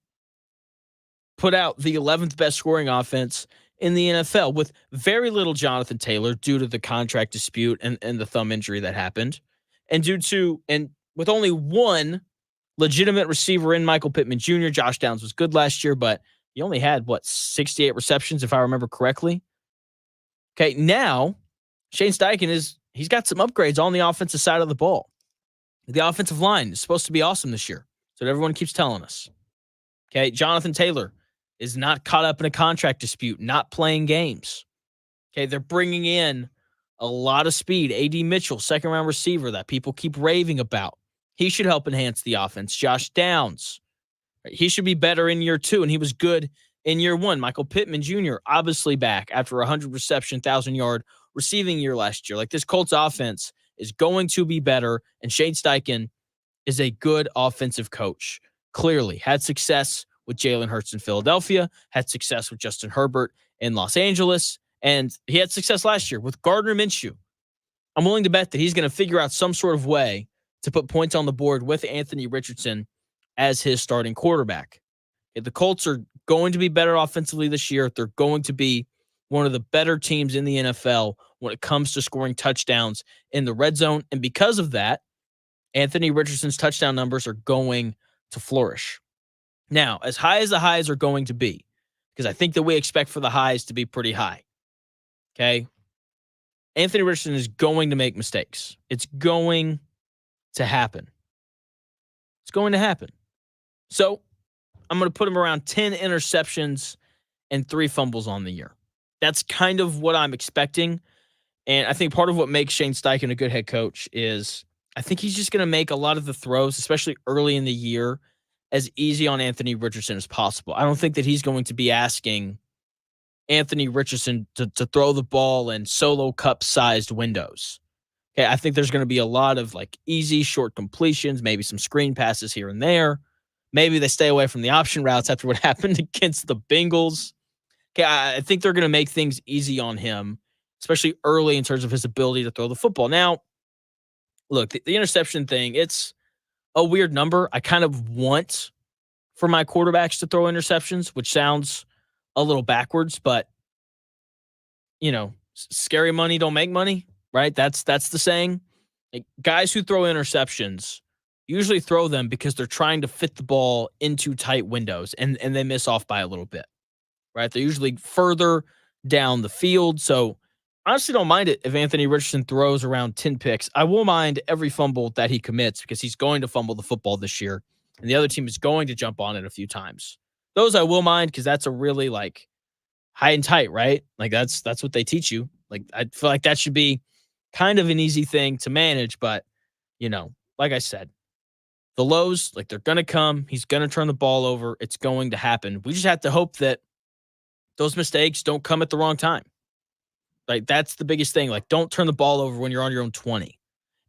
put out the 11th best scoring offense in the NFL with very little Jonathan Taylor due to the contract dispute and the thumb injury that happened. And with only one legitimate receiver in Michael Pittman Jr., Josh Downs was good last year, but he only had, 68 receptions, if I remember correctly. Okay, now Shane Steichen he's got some upgrades on the offensive side of the ball. The offensive line is supposed to be awesome this year. That's what everyone keeps telling us. Okay, Jonathan Taylor is not caught up in a contract dispute, not playing games. Okay, they're bringing in a lot of speed. A.D. Mitchell, second-round receiver that people keep raving about. He should help enhance the offense. Josh Downs, he should be better in year 2, and he was good in year 1. Michael Pittman Jr., obviously back after a 100-reception, 1,000-yard receiving year last year. Like, this Colts offense is going to be better, and Shane Steichen is a good offensive coach. Clearly, had success with Jalen Hurts in Philadelphia, had success with Justin Herbert in Los Angeles, and he had success last year with Gardner Minshew. I'm willing to bet that he's going to figure out some sort of way to put points on the board with Anthony Richardson as his starting quarterback. If the Colts are going to be better offensively this year, they're going to be one of the better teams in the NFL when it comes to scoring touchdowns in the red zone. And because of that, Anthony Richardson's touchdown numbers are going to flourish. Now, as high as the highs are going to be, because I think that we expect for the highs to be pretty high, okay? Anthony Richardson is going to make mistakes. It's going to happen. It's going to happen. So I'm going to put him around 10 interceptions and 3 fumbles on the year. That's kind of what I'm expecting. And I think part of what makes Shane Steichen a good head coach is I think he's just going to make a lot of the throws, especially early in the year, as easy on Anthony Richardson as possible. I don't think that he's going to be asking Anthony Richardson to throw the ball in solo cup-sized windows. Okay, I think there's going to be a lot of easy short completions, maybe some screen passes here and there. Maybe they stay away from the option routes after what happened against the Bengals. Okay, I think they're going to make things easy on him, especially early in terms of his ability to throw the football. Now, look, the interception thing, it's a weird number. I kind of want for my quarterbacks to throw interceptions, which sounds a little backwards, but scary money don't make money, right? That's the saying. Guys who throw interceptions usually throw them because they're trying to fit the ball into tight windows and they miss off by a little bit, right? They're usually further down the field. So I honestly don't mind it if Anthony Richardson throws around 10 picks. I will mind every fumble that he commits because he's going to fumble the football this year and the other team is going to jump on it a few times. Those I will mind because that's a really high and tight, right? That's what they teach you. I feel like that should be kind of an easy thing to manage, but like I said, the lows, they're going to come. He's going to turn the ball over. It's going to happen. We just have to hope that those mistakes don't come at the wrong time. That's the biggest thing. Don't turn the ball over when you're on your own 20.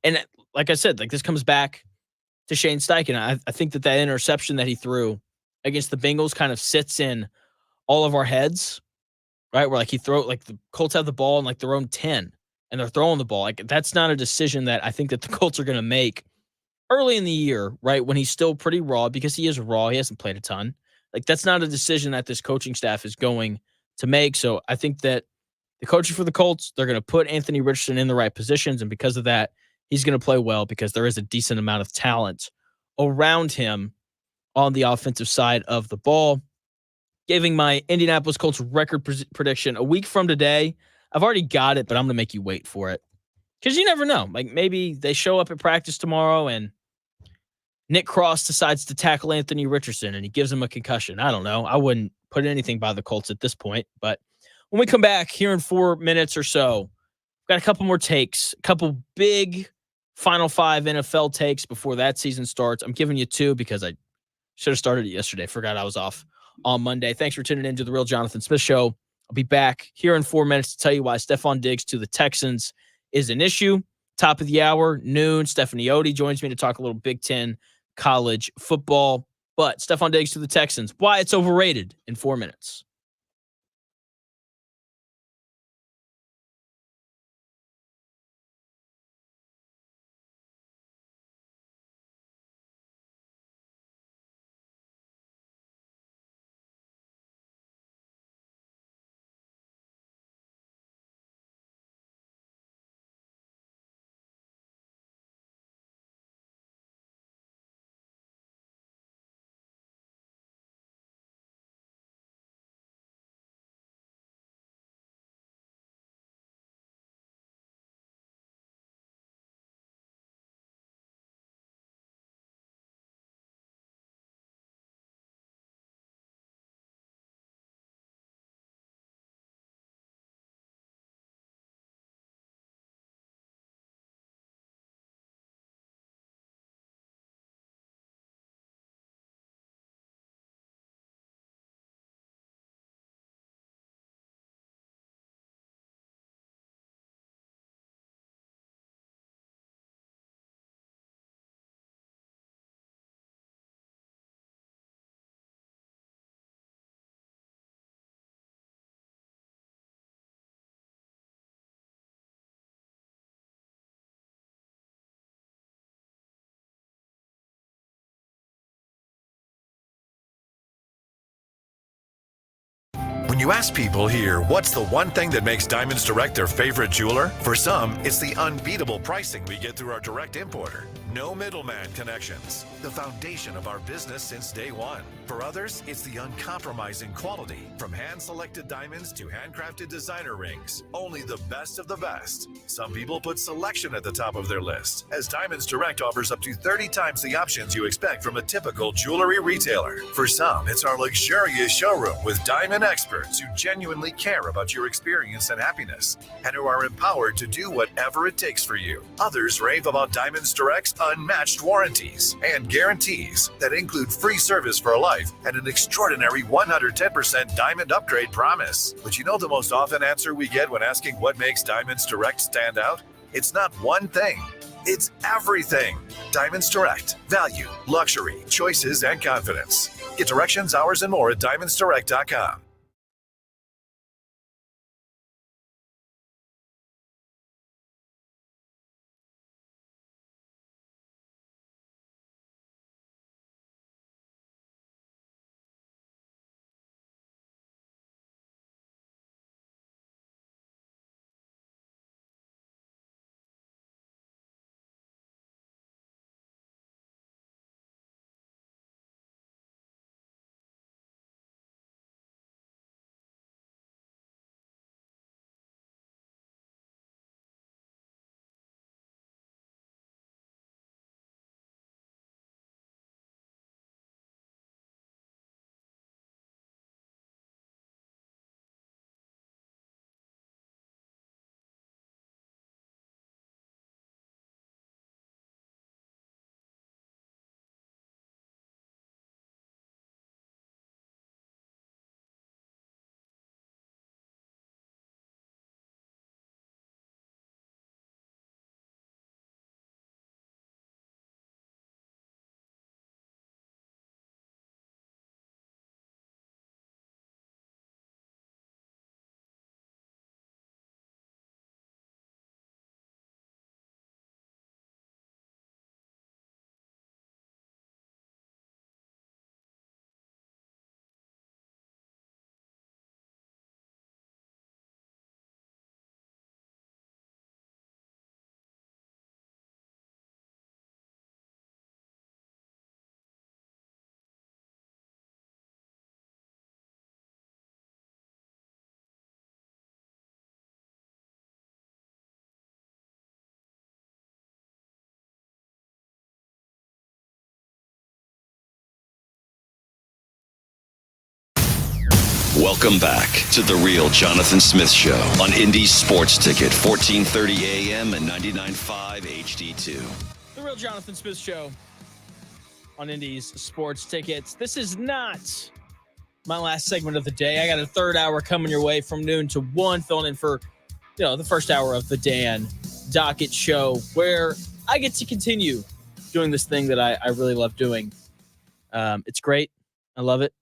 And like I said, this comes back to Shane Steichen. I think that interception that he threw against the Bengals kind of sits in all of our heads, right? Where the Colts have the ball in their own 10 and they're throwing the ball. That's not a decision that I think that the Colts are going to make early in the year, right? When he's still pretty raw, because he is raw. He hasn't played a ton. That's not a decision that this coaching staff is going to make. So I think that the coaching for the Colts, they're going to put Anthony Richardson in the right positions. And because of that, he's going to play well because there is a decent amount of talent around him on the offensive side of the ball. Giving my Indianapolis Colts record prediction a week from today. I've already got it, but I'm going to make you wait for it. Because you never know. Maybe they show up at practice tomorrow and Nick Cross decides to tackle Anthony Richardson and he gives him a concussion. I don't know. I wouldn't put anything by the Colts at this point. But when we come back here in 4 minutes or so, we've got a couple more takes, a couple big Final 5 NFL takes before that season starts. I'm giving you 2 because I should have started it yesterday. Forgot I was off on Monday. Thanks for tuning in to The Real Jonathan Smith Show. I'll be back here in 4 minutes to tell you why Stephon Diggs to the Texans is an issue. Top of the hour, noon, Stephanie Otey joins me to talk a little Big Ten college football. But Stephon Diggs to the Texans, why it's overrated in 4 minutes. you ask people here, what's the one thing that makes Diamonds Direct their favorite jeweler? For some, it's the unbeatable pricing we get through our direct importer. No middleman connections. The foundation of our business since day one. For others, it's the uncompromising quality. From hand-selected diamonds to handcrafted designer rings. Only the best of the best. Some people put selection at the top of their list, as Diamonds Direct offers up to 30 times the options you expect from a typical jewelry retailer. For some, it's our luxurious showroom with diamond experts who genuinely care about your experience and happiness, and who are empowered to do whatever it takes for you. Others rave about Diamonds Direct's unmatched warranties and guarantees that include free service for life and an extraordinary 110% diamond upgrade promise. But you know the most often answer we get when asking what makes Diamonds Direct stand out? It's not one thing. It's everything. Diamonds Direct. Value, luxury, choices, and confidence. Get directions, hours, and more at diamondsdirect.com. Welcome back to The Real Jonathan Smith Show on Indy Sports Ticket, 1430 AM and 99.5 HD2. The Real Jonathan Smith Show on Indy's Sports Tickets. This is not my last segment of the day. I got a third hour coming your way from noon to 1, filling in for, the first hour of the Dan Docket Show, where I get to continue doing this thing that I really love doing. It's great. I love it.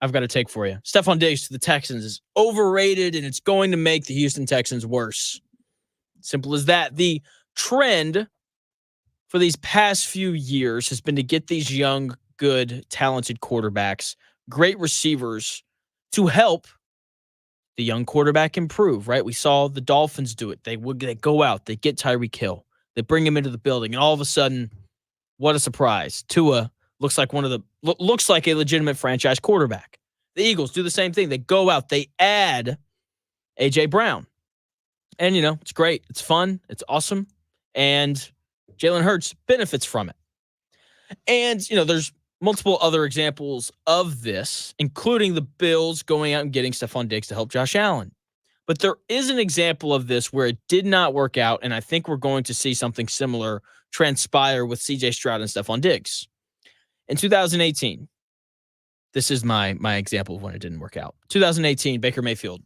I've got a take for you. Stephon Diggs to the Texans is overrated, and it's going to make the Houston Texans worse. Simple as that. The trend for these past few years has been to get these young, good, talented quarterbacks, great receivers, to help the young quarterback improve, right? We saw the Dolphins do it. They go out, they get Tyreek Hill, they bring him into the building, and all of a sudden, what a surprise. Tua looks like a legitimate franchise quarterback. The Eagles do the same thing. They go out, they add A.J. Brown. And, it's great. It's fun. It's awesome. And Jalen Hurts benefits from it. And, there's multiple other examples of this, including the Bills going out and getting Stephon Diggs to help Josh Allen. But there is an example of this where it did not work out, and I think we're going to see something similar transpire with C.J. Stroud and Stephon Diggs. In 2018, this is my example of when it didn't work out. 2018, Baker Mayfield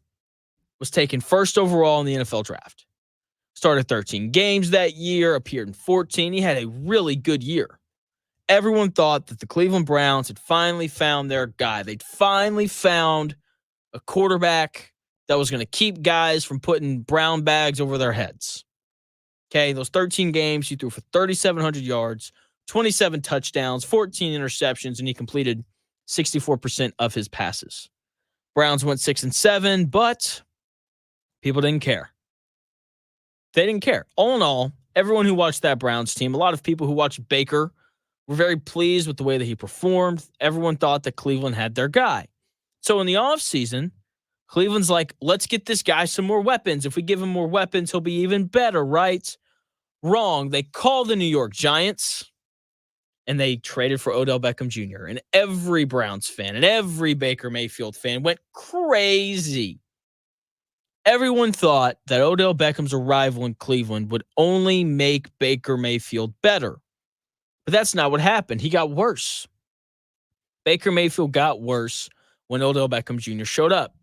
was taken first overall in the NFL draft. Started 13 games that year, appeared in 14. He had a really good year. Everyone thought that the Cleveland Browns had finally found their guy. They'd finally found a quarterback that was going to keep guys from putting brown bags over their heads. Okay, those 13 games, he threw for 3,700 yards, 27 touchdowns, 14 interceptions, and he completed 64% of his passes. Browns went 6-7, but people didn't care. They didn't care. All in all, everyone who watched that Browns team, a lot of people who watched Baker were very pleased with the way that he performed. Everyone thought that Cleveland had their guy. So in the offseason, Cleveland's like, let's get this guy some more weapons. If we give him more weapons, he'll be even better, right? Wrong. They called the New York Giants, and they traded for Odell Beckham Jr. And every Browns fan and every Baker Mayfield fan went crazy. Everyone thought that Odell Beckham's arrival in Cleveland would only make Baker Mayfield better. But that's not what happened. He got worse. Baker Mayfield got worse when Odell Beckham Jr. showed up.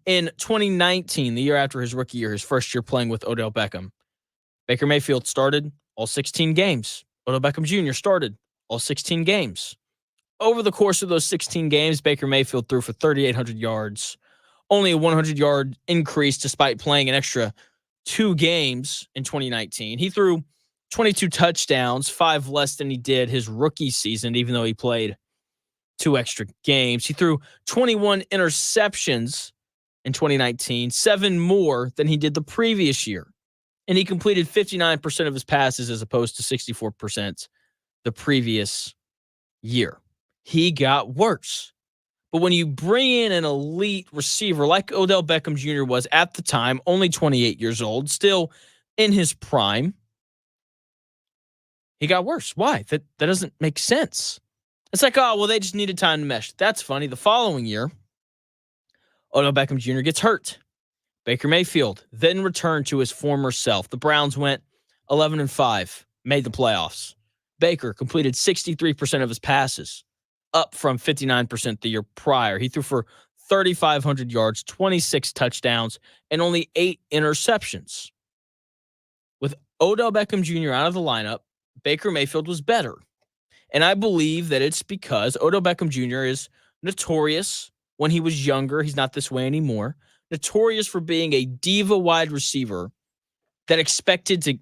In 2019, the year after his rookie year, his first year playing with Odell Beckham, Baker Mayfield started all 16 games. Odell Beckham Jr. started all 16 games. Over the course of those 16 games, Baker Mayfield threw for 3,800 yards, only a 100-yard increase despite playing an extra 2 games in 2019. He threw 22 touchdowns, 5 less than he did his rookie season, even though he played 2 extra games. He threw 21 interceptions in 2019, 7 more than he did the previous year. And he completed 59% of his passes as opposed to 64% the previous year. He got worse. But when you bring in an elite receiver like Odell Beckham Jr. was at the time, only 28 years old, still in his prime, he got worse. Why? That doesn't make sense. It's like, oh, well, they just needed time to mesh. That's funny. The following year, Odell Beckham Jr. gets hurt. Baker Mayfield then returned to his former self. The Browns went 11-5, made the playoffs. Baker completed 63% of his passes, up from 59% the year prior. He threw for 3,500 yards, 26 touchdowns, and only 8 interceptions. With Odell Beckham Jr. out of the lineup, Baker Mayfield was better. And I believe that it's because Odell Beckham Jr. is notorious. When he was younger, he's not this way anymore. Notorious for being a diva wide receiver that expected to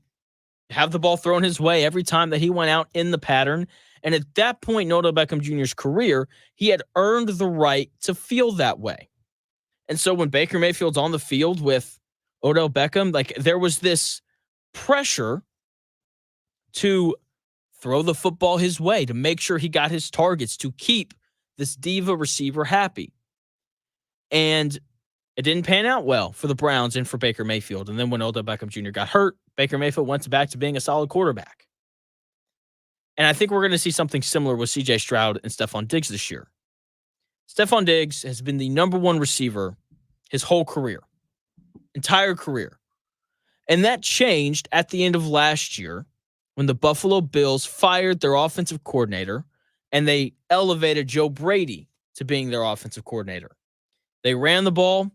have the ball thrown his way every time that he went out in the pattern. And at that point in Odell Beckham Jr.'s career, he had earned the right to feel that way. And so when Baker Mayfield's on the field with Odell Beckham, like there was this pressure to throw the football his way, to make sure he got his targets, to keep this diva receiver happy. And it didn't pan out well for the Browns and for Baker Mayfield. And then when Odell Beckham Jr. got hurt, Baker Mayfield went back to being a solid quarterback. And I think we're going to see something similar with C.J. Stroud and Stephon Diggs this year. Stephon Diggs has been the number one receiver his whole career, entire career. And that changed at the end of last year when the Buffalo Bills fired their offensive coordinator and they elevated Joe Brady to being their offensive coordinator. They ran the ball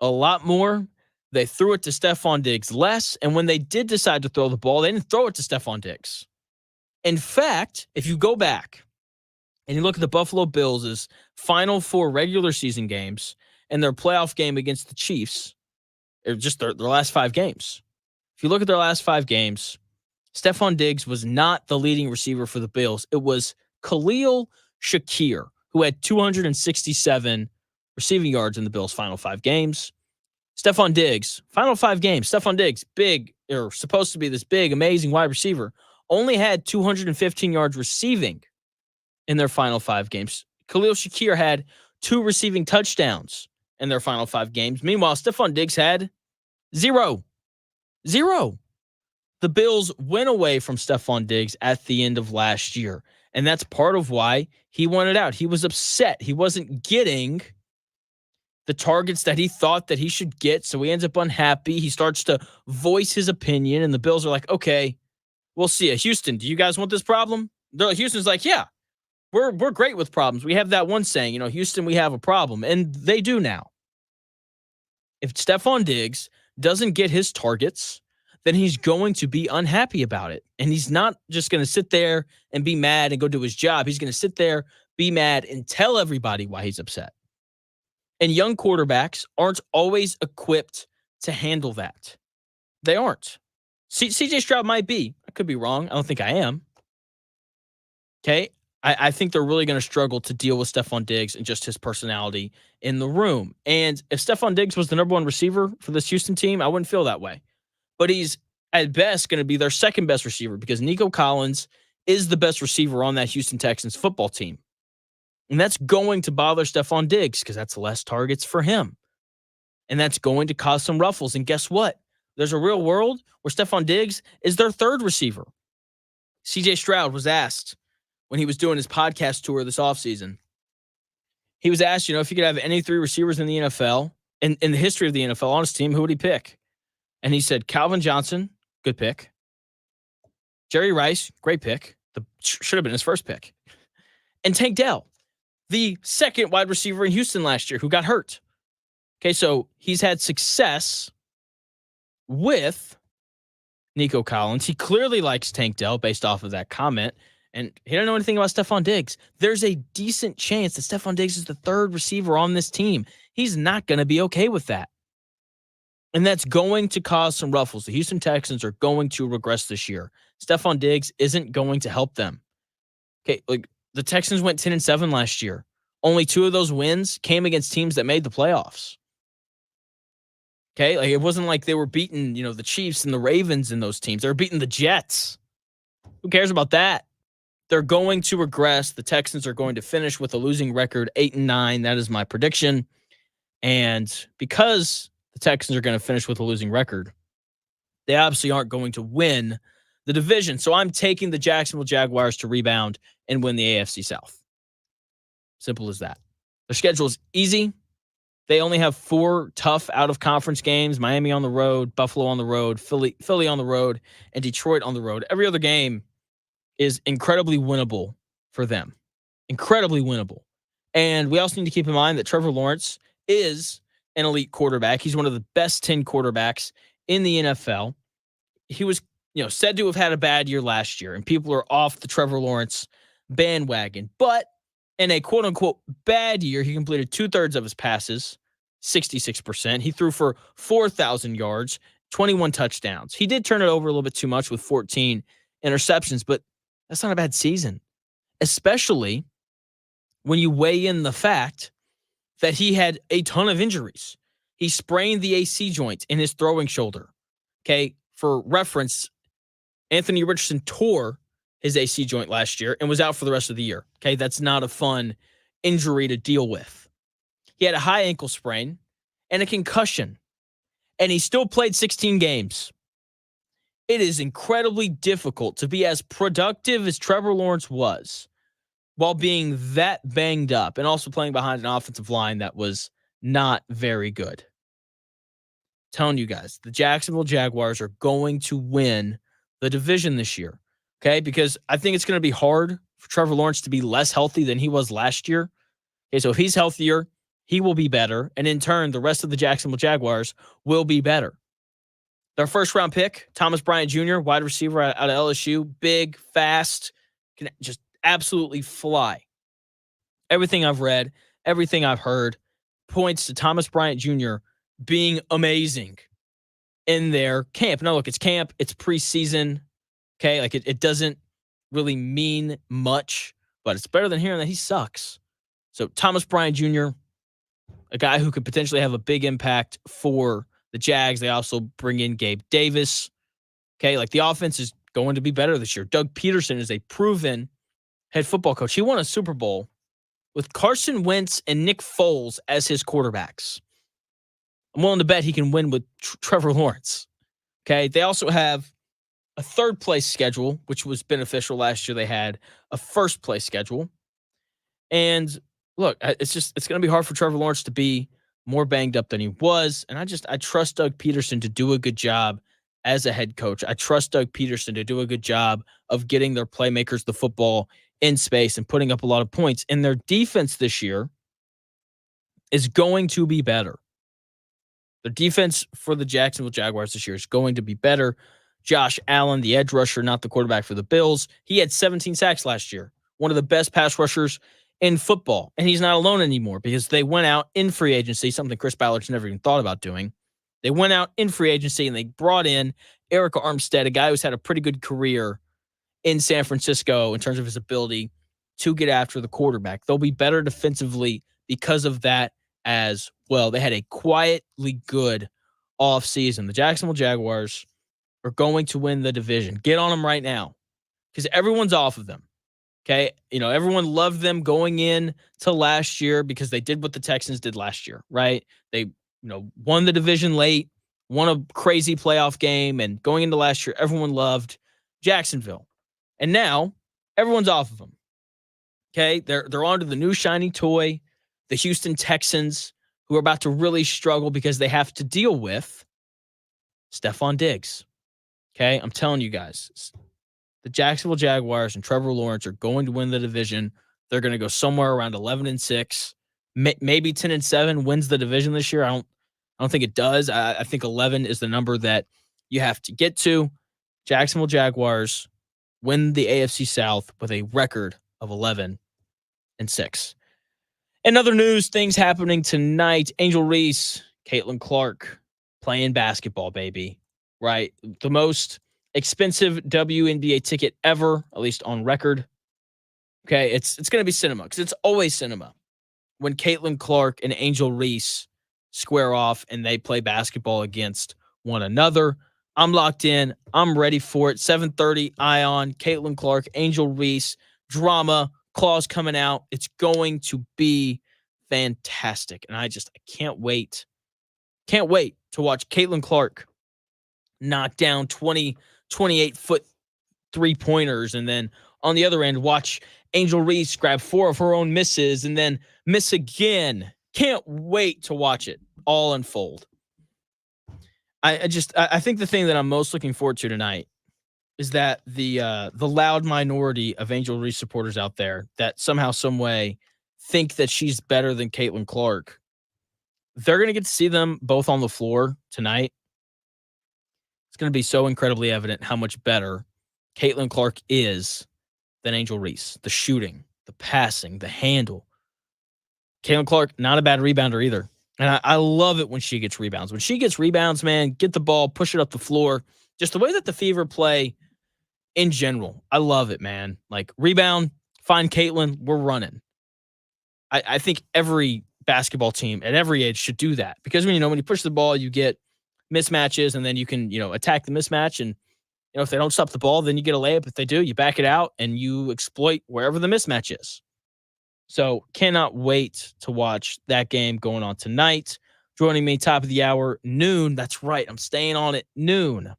a lot more. They threw it to Stephon Diggs less. And when they did decide to throw the ball, they didn't throw it to Stephon Diggs. In fact, if you go back and you look at the Buffalo Bills' final 4 regular season games and their playoff game against the Chiefs, or just their last 5 games. If you look at their last 5 games, Stephon Diggs was not the leading receiver for the Bills. It was Khalil Shakir, who had 267 receiving yards in the Bills' final 5 games. Stephon Diggs, final 5 games. Stephon Diggs, big, or supposed to be this big, amazing wide receiver, only had 215 yards receiving in their final 5 games. Khalil Shakir had 2 receiving touchdowns in their final 5 games. Meanwhile, Stephon Diggs had 0. The Bills went away from Stephon Diggs at the end of last year, and that's part of why he wanted out. He was upset. He wasn't getting the targets that he thought that he should get, so he ends up unhappy. He starts to voice his opinion, and the Bills are like, okay, we'll see you. Houston, do you guys want this problem? Houston's like, yeah, we're great with problems. We have that one saying, Houston, we have a problem, and they do now. If Stephon Diggs doesn't get his targets, then he's going to be unhappy about it. And he's not just going to sit there and be mad and go do his job. He's going to sit there, be mad, and tell everybody why he's upset. And young quarterbacks aren't always equipped to handle that. They aren't. C.J. Stroud might be. I could be wrong. I don't think I am. Okay? I think they're really going to struggle to deal with Stephon Diggs and just his personality in the room. And if Stephon Diggs was the number one receiver for this Houston team, I wouldn't feel that way. But he's, at best, going to be their second best receiver because Nico Collins is the best receiver on that Houston Texans football team. And that's going to bother Stephon Diggs because that's less targets for him. And that's going to cause some ruffles. And guess what? There's a real world where Stephon Diggs is their third receiver. CJ Stroud was asked when he was doing his podcast tour this offseason. He was asked, if he could have any three receivers in the NFL, in the history of the NFL on his team, who would he pick? And he said, Calvin Johnson, good pick. Jerry Rice, great pick. Should have been his first pick. And Tank Dell, the second wide receiver in Houston last year who got hurt. Okay, so he's had success with Nico Collins. He clearly likes Tank Dell based off of that comment. And he don't know anything about Stephon Diggs. There's a decent chance that Stephon Diggs is the third receiver on this team. He's not going to be okay with that. And that's going to cause some ruffles. The Houston Texans are going to regress this year. Stephon Diggs isn't going to help them. Okay, like the Texans went 10-7 last year. Only 2 of those wins came against teams that made the playoffs. Okay, like it wasn't like they were beating, the Chiefs and the Ravens in those teams. They were beating the Jets. Who cares about that? They're going to regress. The Texans are going to finish with a losing record, 8-9. That is my prediction. And because the Texans are going to finish with a losing record, they obviously aren't going to win the division. So I'm taking the Jacksonville Jaguars to rebound and win the AFC South. Simple as that. Their schedule is easy. They only have 4 tough out-of-conference games: Miami on the road, Buffalo on the road, Philly on the road, and Detroit on the road. Every other game is incredibly winnable for them. Incredibly winnable. And we also need to keep in mind that Trevor Lawrence is an elite quarterback. He's one of the best 10 quarterbacks in the NFL. He was, said to have had a bad year last year, and people are off the Trevor Lawrence bandwagon. But in a quote-unquote bad year, he completed 2/3 of his passes, 66%. He threw for 4,000 yards, 21 touchdowns. He did turn it over a little bit too much with 14 interceptions, but that's not a bad season, especially when you weigh in the fact that he had a ton of injuries. He sprained the AC joint in his throwing shoulder. Okay, for reference, Anthony Richardson tore his AC joint last year and was out for the rest of the year. Okay, that's not a fun injury to deal with. He had a high ankle sprain and a concussion, and he still played 16 games. It is incredibly difficult to be as productive as Trevor Lawrence was while being that banged up and also playing behind an offensive line that was not very good. Telling you guys, the Jacksonville Jaguars are going to win the division this year. Okay, because I think it's going to be hard for Trevor Lawrence to be less healthy than he was last year. Okay, so if he's healthier, he will be better. And in turn, the rest of the Jacksonville Jaguars will be better. Their first-round pick, Thomas Bryant Jr., wide receiver out of LSU, big, fast, can just absolutely fly. Everything I've read, everything I've heard points to Thomas Bryant Jr. being amazing in their camp. Now, look, it's camp. It's preseason. Okay, like it doesn't really mean much, but it's better than hearing that he sucks. So Thomas Bryant Jr., a guy who could potentially have a big impact for the Jags. They also bring in Gabe Davis. Okay, like the offense is going to be better this year. Doug Peterson is a proven head football coach. He won a Super Bowl with Carson Wentz and Nick Foles as his quarterbacks. I'm willing to bet he can win with Trevor Lawrence. Okay, they also have a third-place schedule, which was beneficial last year. They had a first-place schedule. And look, it's going to be hard for Trevor Lawrence to be more banged up than he was. And I trust Doug Peterson to do a good job as a head coach. I trust Doug Peterson to do a good job of getting their playmakers the football in space and putting up a lot of points. And their defense this year is going to be better. The defense for the Jacksonville Jaguars this year is going to be better. Josh Allen, the edge rusher, not the quarterback for the Bills. He had 17 sacks last year. One of the best pass rushers in football. And he's not alone anymore because they went out in free agency, something Chris Ballard's never even thought about doing. They went out in free agency and they brought in Eric Armstead, a guy who's had a pretty good career in San Francisco in terms of his ability to get after the quarterback. They'll be better defensively because of that as well. They had a quietly good offseason. The Jacksonville Jaguars are going to win the division. Get on them right now because everyone's off of them. Okay. Everyone loved them going in to last year because they did what the Texans did last year, right? They, won the division late, won a crazy playoff game, and going into last year, everyone loved Jacksonville. And now everyone's off of them. Okay. They're on to the new shiny toy, the Houston Texans, who are about to really struggle because they have to deal with Stephon Diggs. Okay. I'm telling you guys, the Jacksonville Jaguars and Trevor Lawrence are going to win the division. They're going to go somewhere around 11-6, maybe 10-7 wins the division this year. I don't think it does. I think 11 is the number that you have to get to. Jacksonville Jaguars win the AFC South with a record of 11-6. In other news, things happening tonight. Angel Reese, Caitlin Clark playing basketball, baby. Right? The most expensive WNBA ticket ever, at least on record. Okay, it's going to be cinema because it's always cinema when Caitlin Clark and Angel Reese square off and they play basketball against one another. I'm locked in. I'm ready for it. 7:30, Ion, Caitlin Clark, Angel Reese, drama, claws coming out. It's going to be fantastic. And I can't wait. Can't wait to watch Caitlin Clark knock down 28-foot three-pointers, and then on the other end, watch Angel Reese grab 4 of her own misses and then miss again. Can't wait to watch it all unfold. I think the thing that I'm most looking forward to tonight is that the loud minority of Angel Reese supporters out there that somehow, some way think that she's better than Caitlin Clark, they're going to get to see them both on the floor tonight. It's going to be so incredibly evident how much better Caitlin Clark is than Angel Reese. The shooting, the passing, the handle. Caitlin Clark, not a bad rebounder either. And I love it when she gets rebounds. When she gets rebounds, man, get the ball, push it up the floor. Just the way that the Fever play in general. I love it, man. Like, rebound, find Caitlin, we're running. I think every basketball team at every age should do that. Because when you push the ball, you get mismatches, and then you can, attack the mismatch. And, if they don't stop the ball, then you get a layup. If they do, you back it out and you exploit wherever the mismatch is. So cannot wait to watch that game going on tonight. Joining me top of the hour, noon. That's right. I'm staying on it. Noon.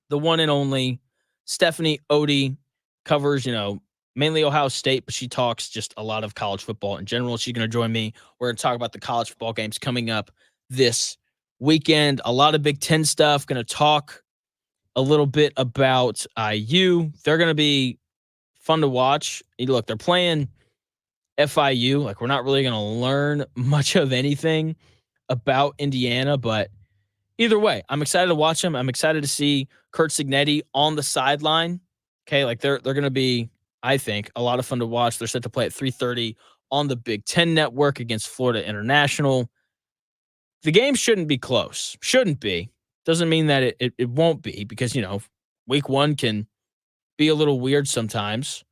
The one and only Stephanie Otey covers, mainly Ohio State, but she talks just a lot of college football in general. She's going to join me. We're going to talk about the college football games coming up this weekend. A lot of Big Ten stuff. Going to talk a little bit about IU. They're going to be fun to watch. Look, they're playing FIU. Like, we're not really going to learn much of anything about Indiana, but either way, I'm excited to watch them. I'm excited to see Curt Cignetti on the sideline. Okay, like they're going to be, I think, a lot of fun to watch. They're set to play at 3:30 on the Big Ten Network against Florida International. The game shouldn't be close. Shouldn't be. Doesn't mean that it won't be, because, week one can be a little weird sometimes.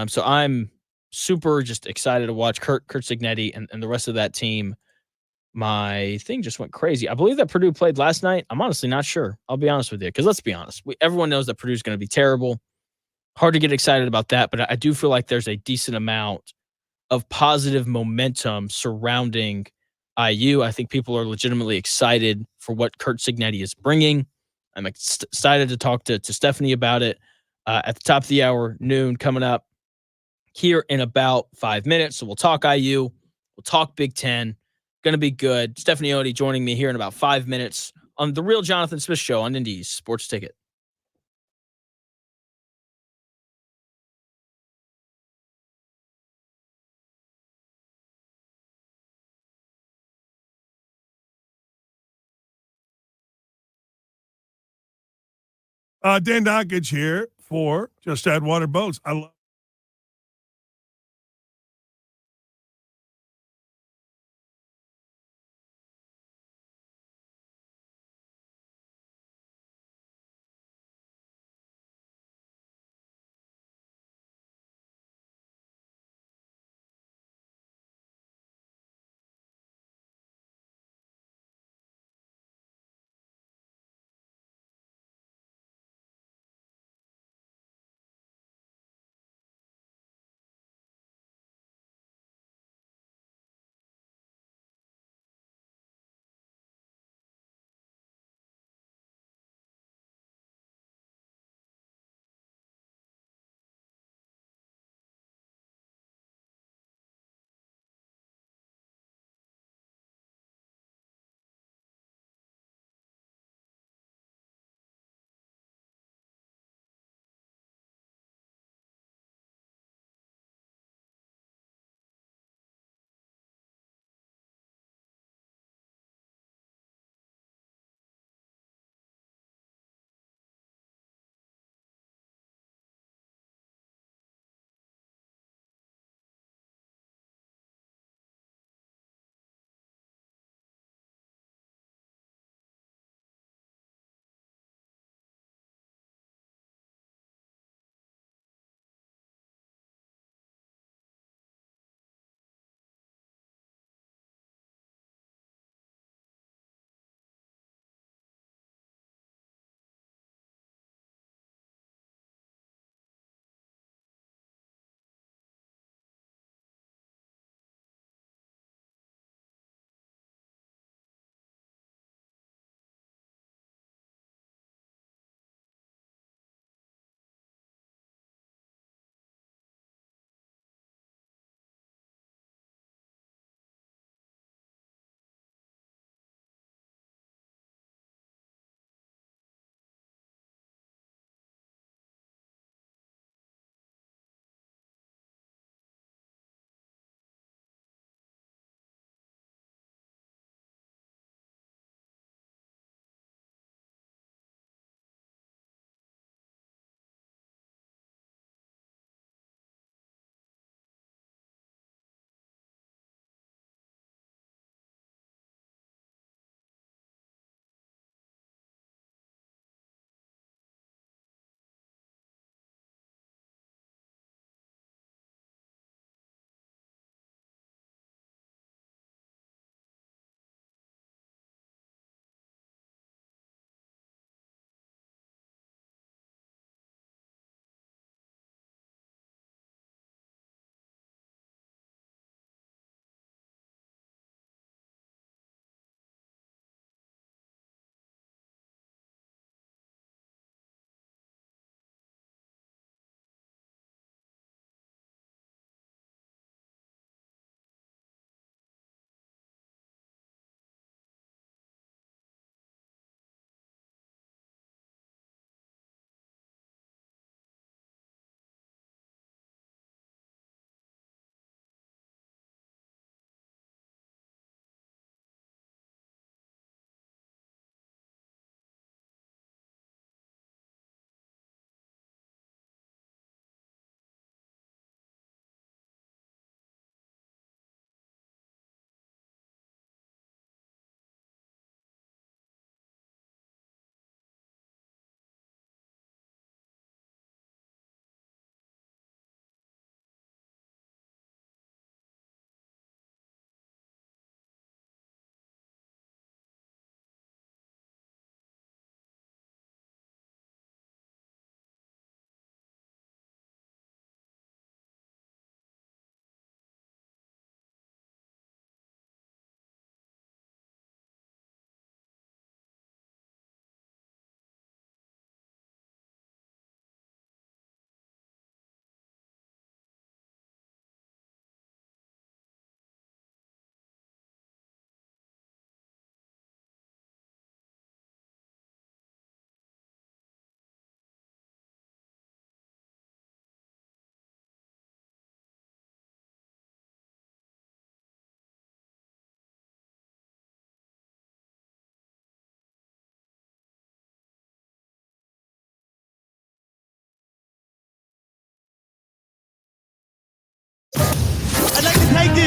So I'm super just excited to watch Curt Cignetti and the rest of that team. My thing just went crazy. I believe that Purdue played last night. I'm honestly not sure. I'll be honest with you, because let's be honest. Everyone knows that Purdue's going to be terrible. Hard to get excited about that, but I do feel like there's a decent amount of positive momentum surrounding IU. I think people are legitimately excited for what Curt Cignetti is bringing. I'm excited to talk to Stephanie about it at the top of the hour, noon, coming up here in about 5 minutes. So we'll talk IU. We'll talk Big Ten. Going to be good. Stephanie Otey joining me here in about 5 minutes on The Real Jonathan Smith Show on Indy's Sports Ticket. Dan Dockage here for Just Add Water Boats. I love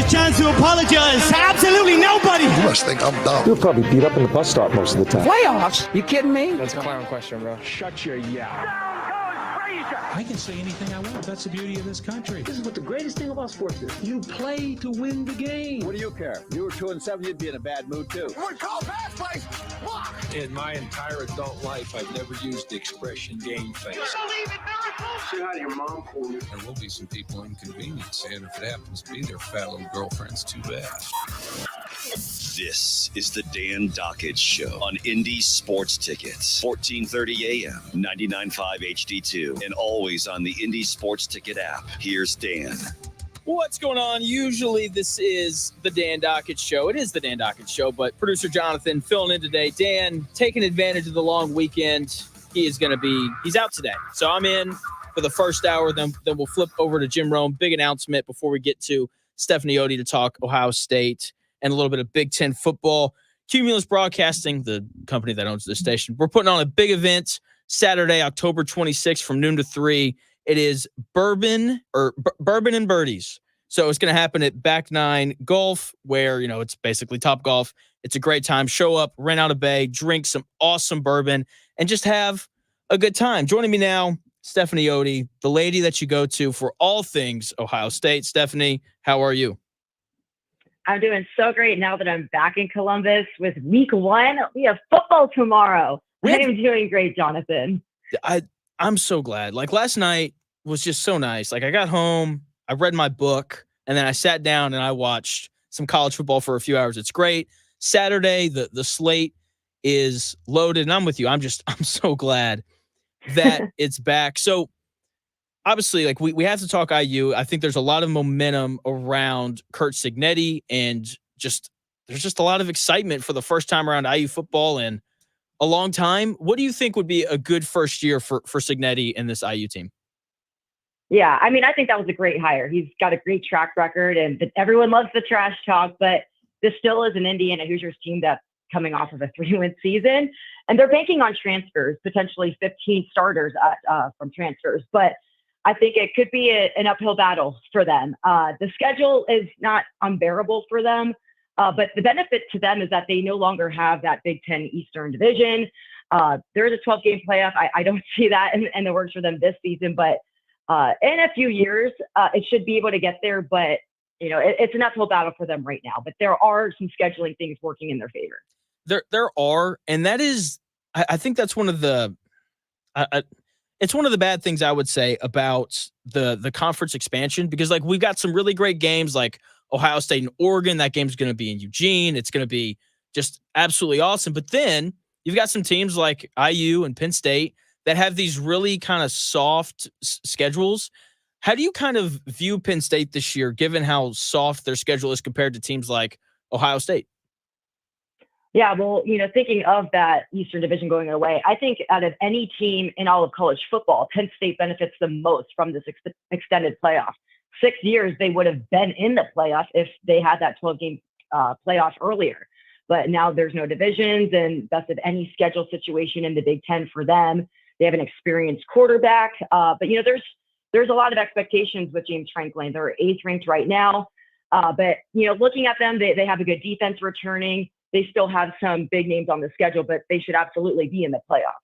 this chance to apologize to absolutely nobody. You must think I'm dumb. You'll probably beat up in the bus stop most of the time. Playoffs? You kidding me? That's a clown question, bro. Shut your yap. I can say anything I want. That's the beauty of this country. This is what the greatest thing about sports is. You play to win the game. What do you care? You were 2-7, you'd be in a bad mood too. Would call pass plays. Block. In my entire adult life, I've never used the expression game face. You believe in miracles? Say hi to your mom for me. There will be some people inconvenienced, and if it happens to be their fat little girlfriends, too bad. This is the Dan Dockage Show on Indy Sports Tickets, 1430 AM, 99.5 HD2, and always on the Indy Sports Ticket app. Here's Dan. What's going on? Usually this is the Dan Dockage Show. It is the Dan Dockage Show, but producer Jonathan filling in today. Dan, taking advantage of the long weekend. He's out today. So I'm in for the first hour. Then we'll flip over to Jim Rome. Big announcement before we get to Stephanie Otey to talk Ohio State and a little bit of Big Ten football. Cumulus Broadcasting, the company that owns this station, we're putting on a big event Saturday, October 26th from noon to 3. It is Bourbon and Birdies. So it's going to happen at Back 9 Golf, where, it's basically Top Golf. It's a great time. Show up, rent out a bay, drink some awesome bourbon, and just have a good time. Joining me now, Stephanie Otey, the lady that you go to for all things Ohio State. Stephanie, how are you? I'm doing so great now that I'm back in Columbus with week 1. We have football tomorrow. I am doing great, Jonathan. I'm so glad. Like, last night was just so nice. Like, I got home, I read my book, and then I sat down and I watched some college football for a few hours. It's great. Saturday, the slate is loaded, and I'm with you. I'm so glad that it's back. So obviously, like, we have to talk IU. I think there's a lot of momentum around Curt Cignetti, and there's just a lot of excitement for the first time around IU football in a long time. What do you think would be a good first year for Cignetti and this IU team? Yeah, I mean, I think that was a great hire. He's got a great track record, and everyone loves the trash talk, but this still is an Indiana Hoosiers team that's coming off of a 3-win season, and they're banking on transfers, potentially 15 starters from transfers, but I think it could be an uphill battle for them. The schedule is not unbearable for them, but the benefit to them is that they no longer have that Big Ten Eastern Division. There is a 12-game playoff. I don't see that in the works for them this season, but in a few years, it should be able to get there. But, it's an uphill battle for them right now. But there are some scheduling things working in their favor. There are, and that is, I think that's one of the it's one of the bad things I would say about the conference expansion, because like we've got some really great games like Ohio State and Oregon. That game's going to be in Eugene. It's going to be just absolutely awesome. But then you've got some teams like IU and Penn State that have these really kind of soft schedules. How do you kind of view Penn State this year, given how soft their schedule is compared to teams like Ohio State? Yeah, well, thinking of that Eastern Division going away, I think out of any team in all of college football, Penn State benefits the most from this extended playoff. 6 years they would have been in the playoff if they had that 12-game playoff earlier. But now there's no divisions, and best of any schedule situation in the Big Ten for them. They have an experienced quarterback, but there's a lot of expectations with James Franklin. They're 8th ranked right now, but looking at them, they have a good defense returning. They still have some big names on the schedule, but they should absolutely be in the playoff.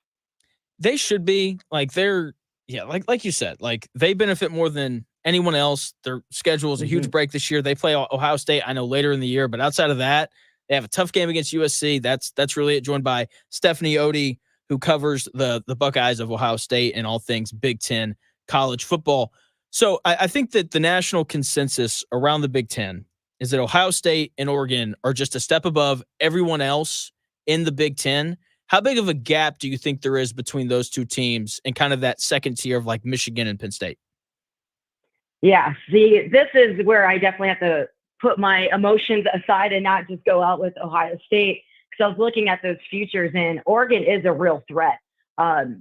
They should be. Like, like you said, like they benefit more than anyone else. Their schedule is a huge break this year. They play Ohio State, I know, later in the year, but outside of that, they have a tough game against USC. That's really it. Joined by Stephanie Otey, who covers the Buckeyes of Ohio State and all things Big Ten college football. So I think that the national consensus around the Big Ten is that Ohio State and Oregon are just a step above everyone else in the Big Ten. How big of a gap do you think there is between those two teams and kind of that second tier of like Michigan and Penn State? Yeah, see, this is where I definitely have to put my emotions aside and not just go out with Ohio State, because I was looking at those futures, and Oregon is a real threat.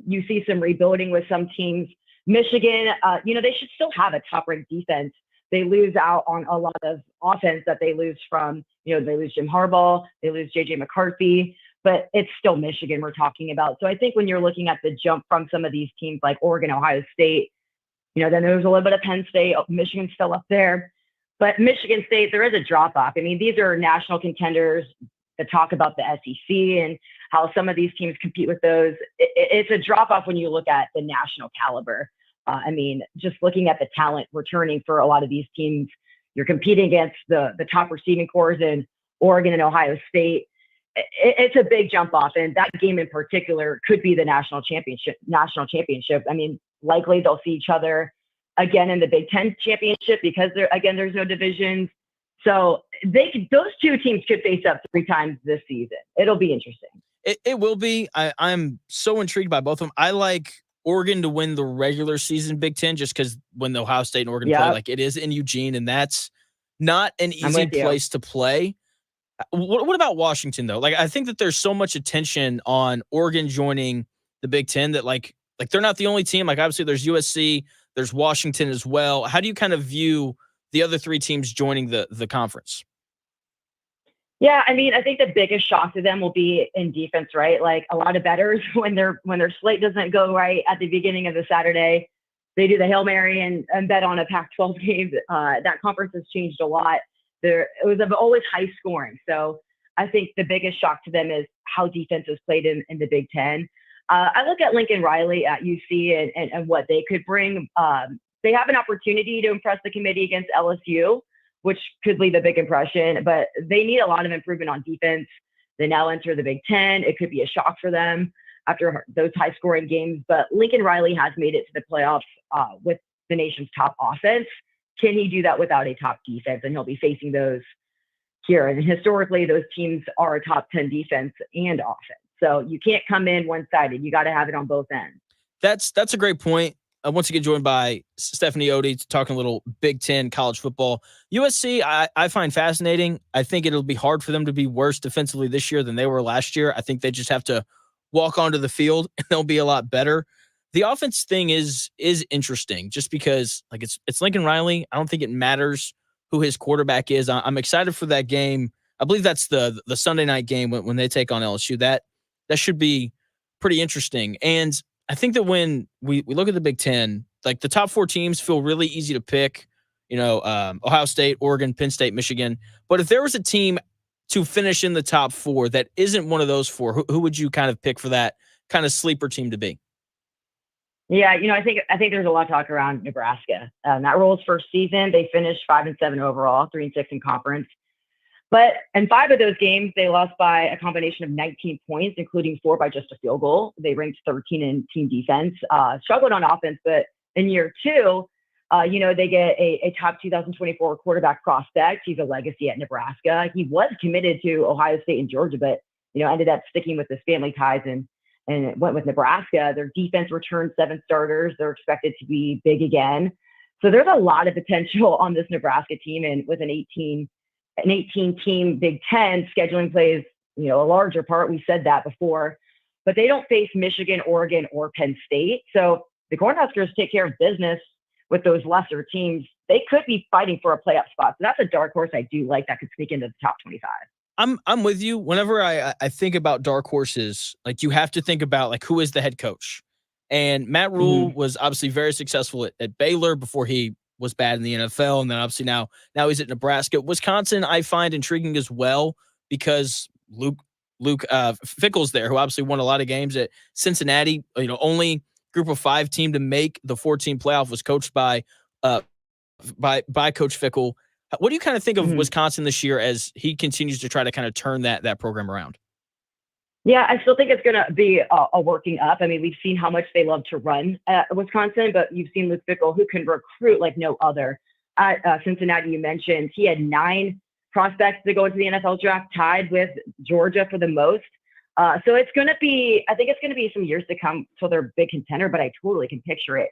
You see some rebuilding with some teams. Michigan, they should still have a top-ranked defense. They lose out on a lot of offense that they lose from, they lose Jim Harbaugh, they lose J.J. McCarthy, but it's still Michigan we're talking about. So I think when you're looking at the jump from some of these teams like Oregon, Ohio State, then there's a little bit of Penn State, Michigan's still up there. But Michigan State, there is a drop off. I mean, these are national contenders that talk about the SEC and how some of these teams compete with those. It's a drop off when you look at the national caliber. I mean, just looking at the talent returning for a lot of these teams, you're competing against the top receiving corps in Oregon and Ohio State. It's a big jump off, and that game in particular could be the national championship. I mean, likely they'll see each other again in the Big Ten championship because there's no divisions. So those two teams could face up 3 times this season. It'll be interesting. It will be. I'm so intrigued by both of them. I like Oregon to win the regular season Big Ten just because when the Ohio State and Oregon play, like it is in Eugene, and that's not an easy place to play. What about Washington though? Like, I think that there's so much attention on Oregon joining the Big Ten that like they're not the only team. Like, obviously there's USC, there's Washington as well. How do you kind of view the other 3 teams joining the conference? Yeah, I mean, I think the biggest shock to them will be in defense, right? Like a lot of bettors when their slate doesn't go right at the beginning of the Saturday, they do the Hail Mary and bet on a Pac-12 game. That conference has changed a lot. It was always high scoring. So I think the biggest shock to them is how defense is played in the Big Ten. I look at Lincoln Riley at UC and what they could bring. They have an opportunity to impress the committee against LSU, which could leave a big impression, but they need a lot of improvement on defense. They now enter the Big Ten. It could be a shock for them after those high scoring games, but Lincoln Riley has made it to the playoffs with the nation's top offense. Can he do that without a top defense? And he'll be facing those here. And historically, those teams are a top 10 defense and offense. So you can't come in one-sided. You got to have it on both ends. That's a great point. Once again, joined by Stephanie Otey, talking a little Big Ten college football. USC, I find fascinating. I think it'll be hard for them to be worse defensively this year than they were last year. I think they just have to walk onto the field and they'll be a lot better. The offense thing is interesting just because like it's Lincoln Riley. I don't think it matters who his quarterback is. I'm excited for that game. I believe that's the Sunday night game when they take on LSU. That should be pretty interesting. And I think that when we look at the Big Ten, like the top 4 teams feel really easy to pick, Ohio State, Oregon, Penn State, Michigan. But if there was a team to finish in the top 4 that isn't one of those 4, who would you kind of pick for that kind of sleeper team to be? Yeah, I think there's a lot of talk around Nebraska. That Roll's first season, they finished 5-7 overall, 3-6 in conference. But in 5 of those games, they lost by a combination of 19 points, including 4 by just a field goal. They ranked 13 in team defense, struggled on offense, but in year 2, they get a top 2024 quarterback prospect. He's a legacy at Nebraska. He was committed to Ohio State and Georgia, but, ended up sticking with his family ties and went with Nebraska. Their defense returned 7 starters. They're expected to be big again. So there's a lot of potential on this Nebraska team, and with an 18-team Big Ten, scheduling plays, a larger part. We said that before, but they don't face Michigan, Oregon, or Penn State. So the Cornhuskers take care of business with those lesser teams. They could be fighting for a playoff spot. So that's a dark horse I do like that could sneak into the top 25. I'm with you. Whenever I think about dark horses, like you have to think about like who is the head coach. And Matt Rule was obviously very successful at Baylor before he was bad in the NFL, and then obviously now he's at Nebraska. Wisconsin, I find intriguing as well because Luke Fickell's there, who obviously won a lot of games at Cincinnati. Only group of 5 team to make the 14 playoff was coached by Coach Fickell. What do you kind of think of Wisconsin this year as he continues to try to kind of turn that program around? Yeah, I still think it's going to be a working up. I mean, we've seen how much they love to run at Wisconsin, but you've seen Luke Fickell, who can recruit like no other. At Cincinnati, you mentioned he had 9 prospects to go into the NFL draft, tied with Georgia for the most. So I think it's going to be some years to come till they're a big contender, but I totally can picture it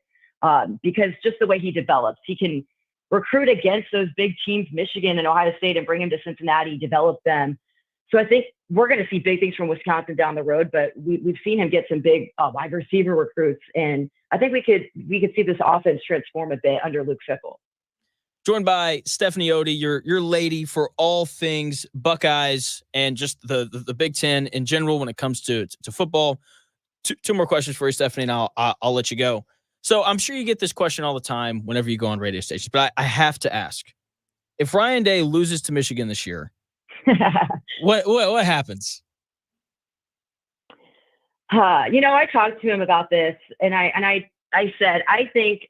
because just the way he develops, he can recruit against those big teams, Michigan and Ohio State, and bring them to Cincinnati, develop them. So I think we're going to see big things from Wisconsin down the road, but we've seen him get some big wide receiver recruits, and I think we could see this offense transform a bit under Luke Fickell. Joined by Stephanie Otey, your lady for all things Buckeyes and just the Big Ten in general when it comes to football. Two more questions for you, Stephanie, and I'll let you go. So I'm sure you get this question all the time whenever you go on radio stations, but I have to ask. if Ryan Day loses to Michigan this year, what happens? I talked to him about this, and I said, I think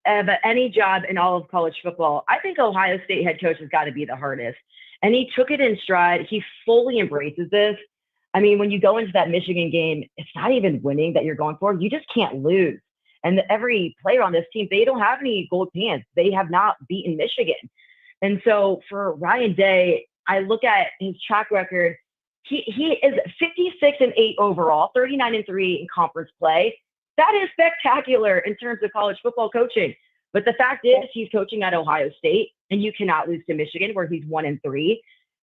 of any job in all of college football, I think Ohio State head coach has got to be the hardest. And he took it in stride. He fully embraces this. I mean, when you go into that Michigan game, it's not even winning that you're going for. You just can't lose. And every player on this team, they don't have any gold pants. They have not beaten Michigan. And so for Ryan Day, I look at his track record. He is 56-8 overall, 39-3 in conference play. That is spectacular in terms of college football coaching. But the fact is, he's coaching at Ohio State, and you cannot lose to Michigan, where he's 1-3,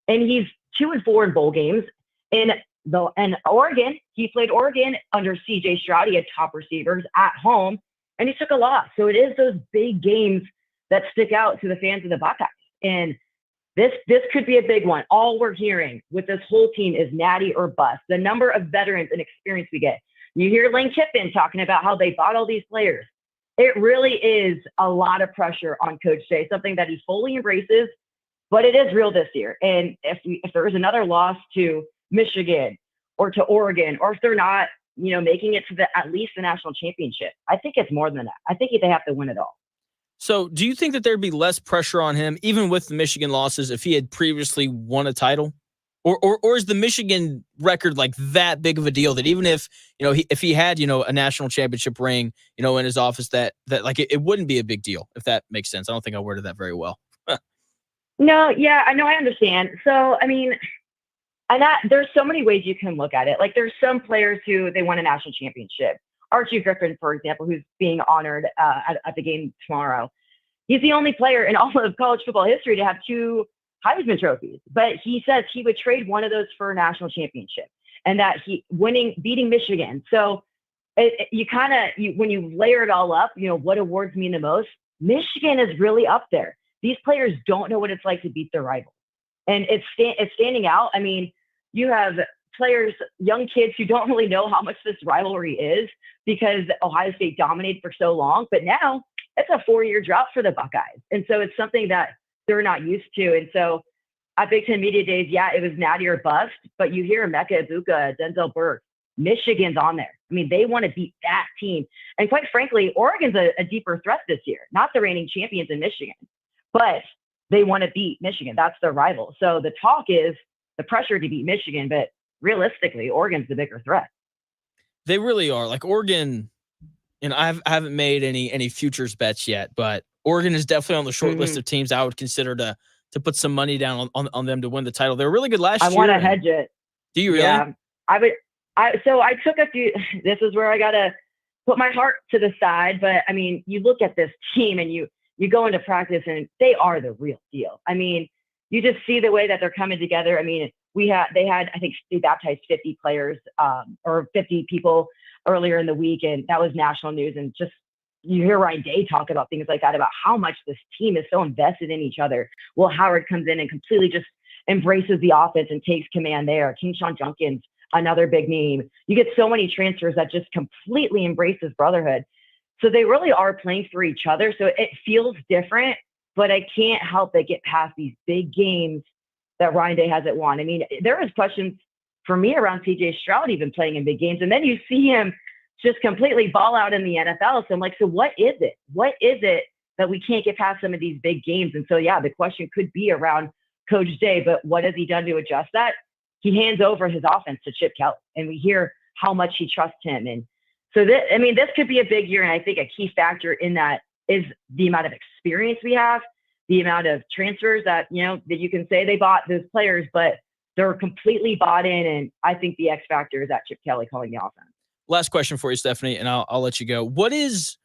and he's 2-4 in bowl games. And Oregon, he played Oregon under C.J. Stroud. He had top receivers at home, and he took a loss. So it is those big games that stick out to the fans of the Buckeyes. And this could be a big one. All we're hearing with this whole team is natty or bust. The number of veterans and experience we get. You hear Lane Kiffin talking about how they bought all these players. It really is a lot of pressure on Coach Day, something that he fully embraces, but it is real this year. And if there is another loss to Michigan or to Oregon, or if they're not, making it to at least the national championship, I think it's more than that. I think they have to win it all. So do you think that there'd be less pressure on him, even with the Michigan losses, if he had previously won a title? Or is the Michigan record like that big of a deal that even if, if he had, a national championship ring, in his office, that like it wouldn't be a big deal, if that makes sense? I don't think I worded that very well. No, yeah, I know, I understand. So, I mean, there's so many ways you can look at it. Like, there's some players who they won a national championship. Archie Griffin, for example, who's being honored at the game tomorrow. He's the only player in all of college football history to have 2 Heisman trophies, but he says he would trade one of those for a national championship, and that beating Michigan. So when you layer it all up, what awards mean the most? Michigan is really up there. These players don't know what it's like to beat their rival, and it's standing out. I mean, you have players, young kids who don't really know how much this rivalry is because Ohio State dominated for so long, but now it's a 4-year drought for the Buckeyes, and so it's something that they're not used to. And so at Big Ten Media Days, yeah, it was natty or bust, but you hear Emeka Egbuka, Denzel Burke, Michigan's on there. I mean, they want to beat that team. And quite frankly, Oregon's a deeper threat this year, not the reigning champions in Michigan, but they want to beat Michigan. That's their rival. So the talk is the pressure to beat Michigan, but realistically, Oregon's the bigger threat. They really are. Like Oregon, and I haven't made any futures bets yet, but Oregon is definitely on the short list of teams I would consider to put some money down on them to win the title. They were really good last year. I want to hedge it. Do you really? Yeah, so I took a few. This is where I got to put my heart to the side. But I mean, you look at this team and you go into practice and they are the real deal. I mean, you just see the way that they're coming together. I mean, I think they baptized 50 players or 50 people earlier in the week, and that was national news. And just you hear Ryan Day talk about things like that, about how much this team is so invested in each other. Will Howard comes in and completely just embraces the offense and takes command there. Kingshawn Junkins, another big name. You get so many transfers that just completely embraces brotherhood. So they really are playing for each other. So it feels different, but I can't help but get past these big games that Ryan Day hasn't won. I mean, there was questions for me around CJ Stroud even playing in big games. And then you see him just completely ball out in the NFL. So I'm like, so what is it? What is it that we can't get past some of these big games? And so, yeah, the question could be around Coach Day, but what has he done to adjust that? He hands over his offense to Chip Kelly, and we hear how much he trusts him. And so this could be a big year. And I think a key factor in that is the amount of experience we have, the amount of transfers that you can say they bought those players, but they're completely bought in. And I think the X factor is that Chip Kelly calling the offense. Last question for you, Stephanie, and I'll let you go. What is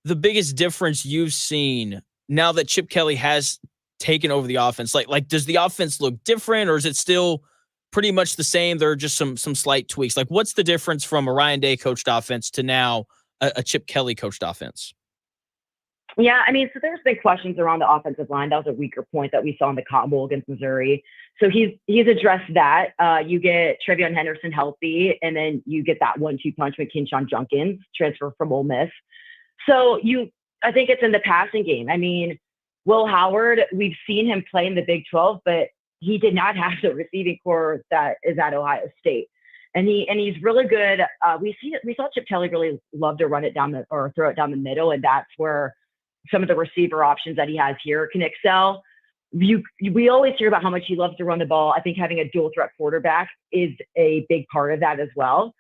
the biggest difference you've seen now that Chip Kelly has taken over the offense? Like, does the offense look different, or is it still pretty much the same? There are just some slight tweaks. Like, what's the difference from a Ryan Day coached offense to now a Chip Kelly coached offense? Yeah, I mean, so there's been questions around the offensive line. That was a weaker point that we saw in the Cotton Bowl against Missouri. So he's addressed that. You get Trevion Henderson healthy, and then you get that 1-2 punch with Kingshawn Junkins, transfer from Ole Miss. So I think it's in the passing game. I mean, Will Howard, we've seen him play in the Big 12, but he did not have the receiving core that is at Ohio State. And he's really good. We saw Chip Kelly really love to run it down or throw it down the middle, and that's where some of the receiver options that he has here can excel. We always hear about how much he loves to run the ball. I think having a dual threat quarterback is a big part of that as well.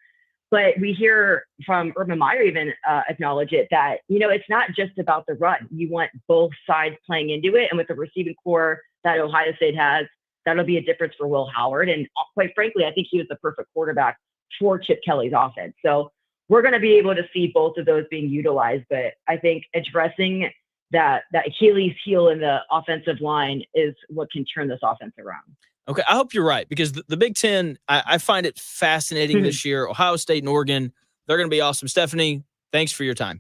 But we hear from Urban Meyer even acknowledge it that, it's not just about the run. You want both sides playing into it. And with the receiving core that Ohio State has, that'll be a difference for Will Howard. And quite frankly, I think he was the perfect quarterback for Chip Kelly's offense. So we're going to be able to see both of those being utilized. But I think addressing that Achilles heel in the offensive line is what can turn this offense around. Okay, I hope you're right, because the Big Ten, I find it fascinating this year. Ohio State and Oregon, they're going to be awesome. Stephanie, thanks for your time.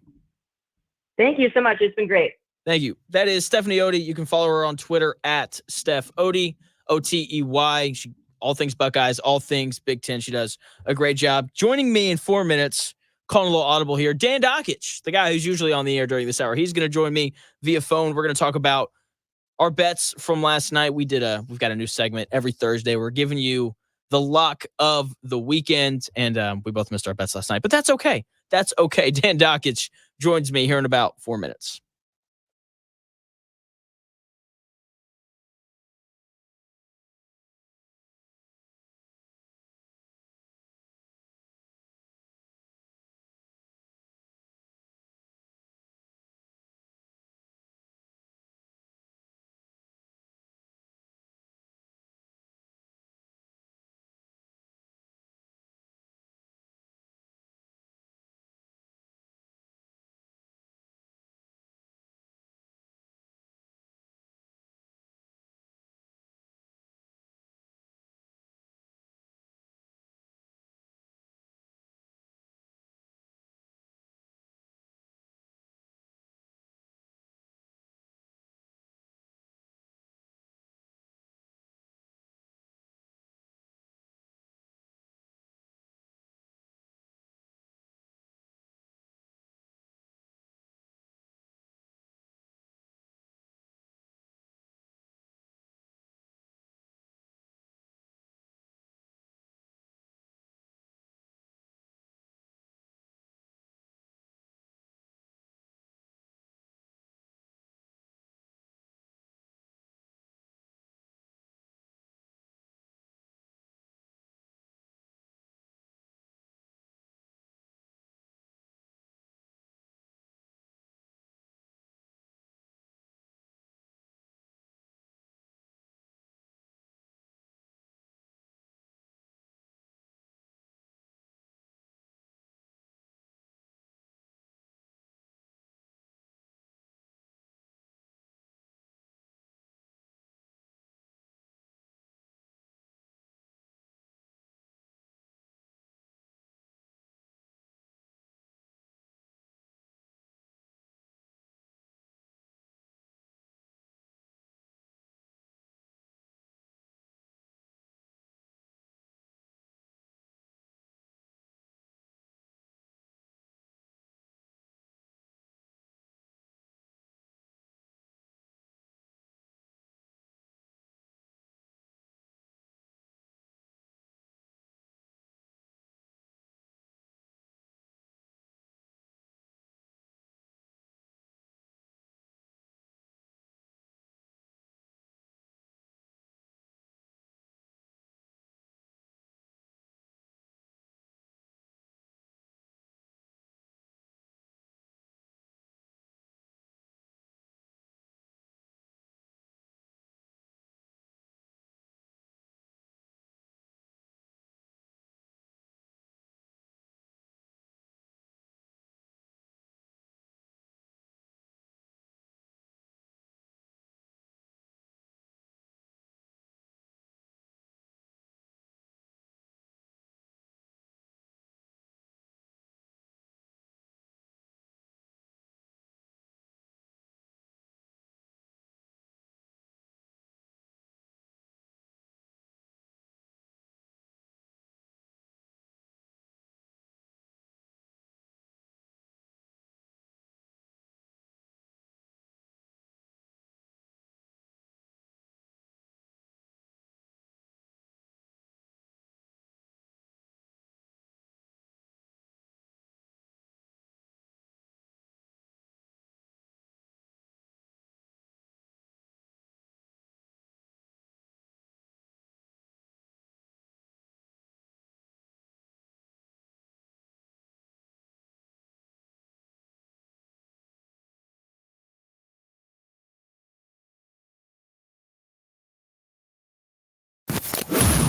Thank you so much. It's been great. Thank you. That is Stephanie Otey. You can follow her on Twitter at Steph Otey, Otey. All things Buckeyes, all things Big Ten. She does a great job. Joining me in 4 minutes, calling a little audible here, Dan Dockich, the guy who's usually on the air during this hour. He's going to join me via phone. We're going to talk about our bets from last night. We've got a new segment every Thursday. We're giving you the luck of the weekend, and we both missed our bets last night, but that's okay. That's okay. Dan Dockich joins me here in about 4 minutes.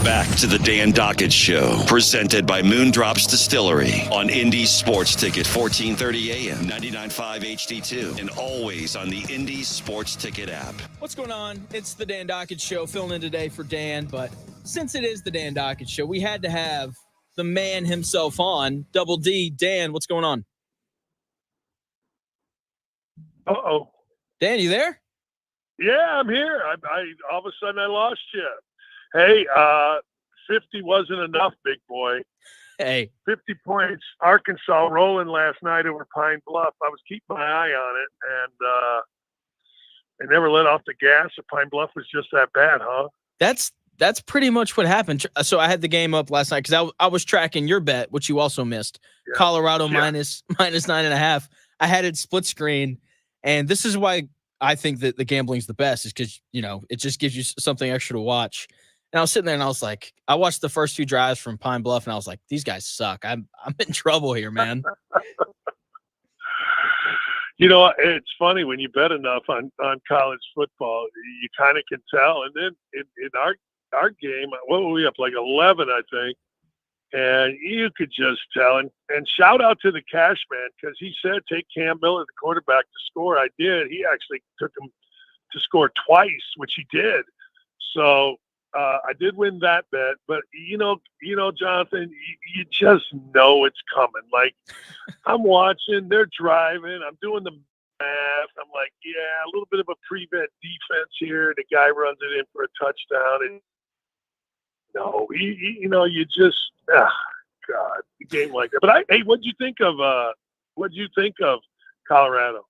back to the Dan Dockett Show, presented by Moondrops Distillery on Indy Sports Ticket, 1430 AM, 99.5 HD2, and always on the Indy Sports Ticket app. What's going on? It's the Dan Dockett Show, filling in today for Dan, but since it is the Dan Dockett Show, we had to have the man himself on, Double D. Dan, what's going on? Uh-oh. Dan, you there? Yeah, I'm here. I all of a sudden I lost you. Hey, 50 wasn't enough, big boy. Hey. 50 points. Arkansas rolling last night over Pine Bluff. I was keeping my eye on it, and they never let off the gas. So Pine Bluff was just that bad, huh? That's pretty much what happened. So I had the game up last night because I was tracking your bet, which you also missed. Yeah. Colorado minus 9.5. I had it split screen, and this is why I think that the gambling's the best, is because, you know, it just gives you something extra to watch. And I was sitting there and I was like, I watched the first few drives from Pine Bluff and I was like, these guys suck. I'm in trouble here, man. You know, it's funny when you bet enough on college football, you kind of can tell. And then in our game, what were we up, like 11, I think. And you could just tell. And shout out to the cash man, because he said take Cam Miller, the quarterback, to score. I did. He actually took him to score twice, which he did. So I did win that bet. But, you know, Jonathan, you just know it's coming. Like, I'm watching, they're driving, I'm doing the math. I'm like, yeah, a little bit of a prevent defense here. The guy runs it in for a touchdown. And no, you just, God, a game like that. But hey, what'd you think of Colorado?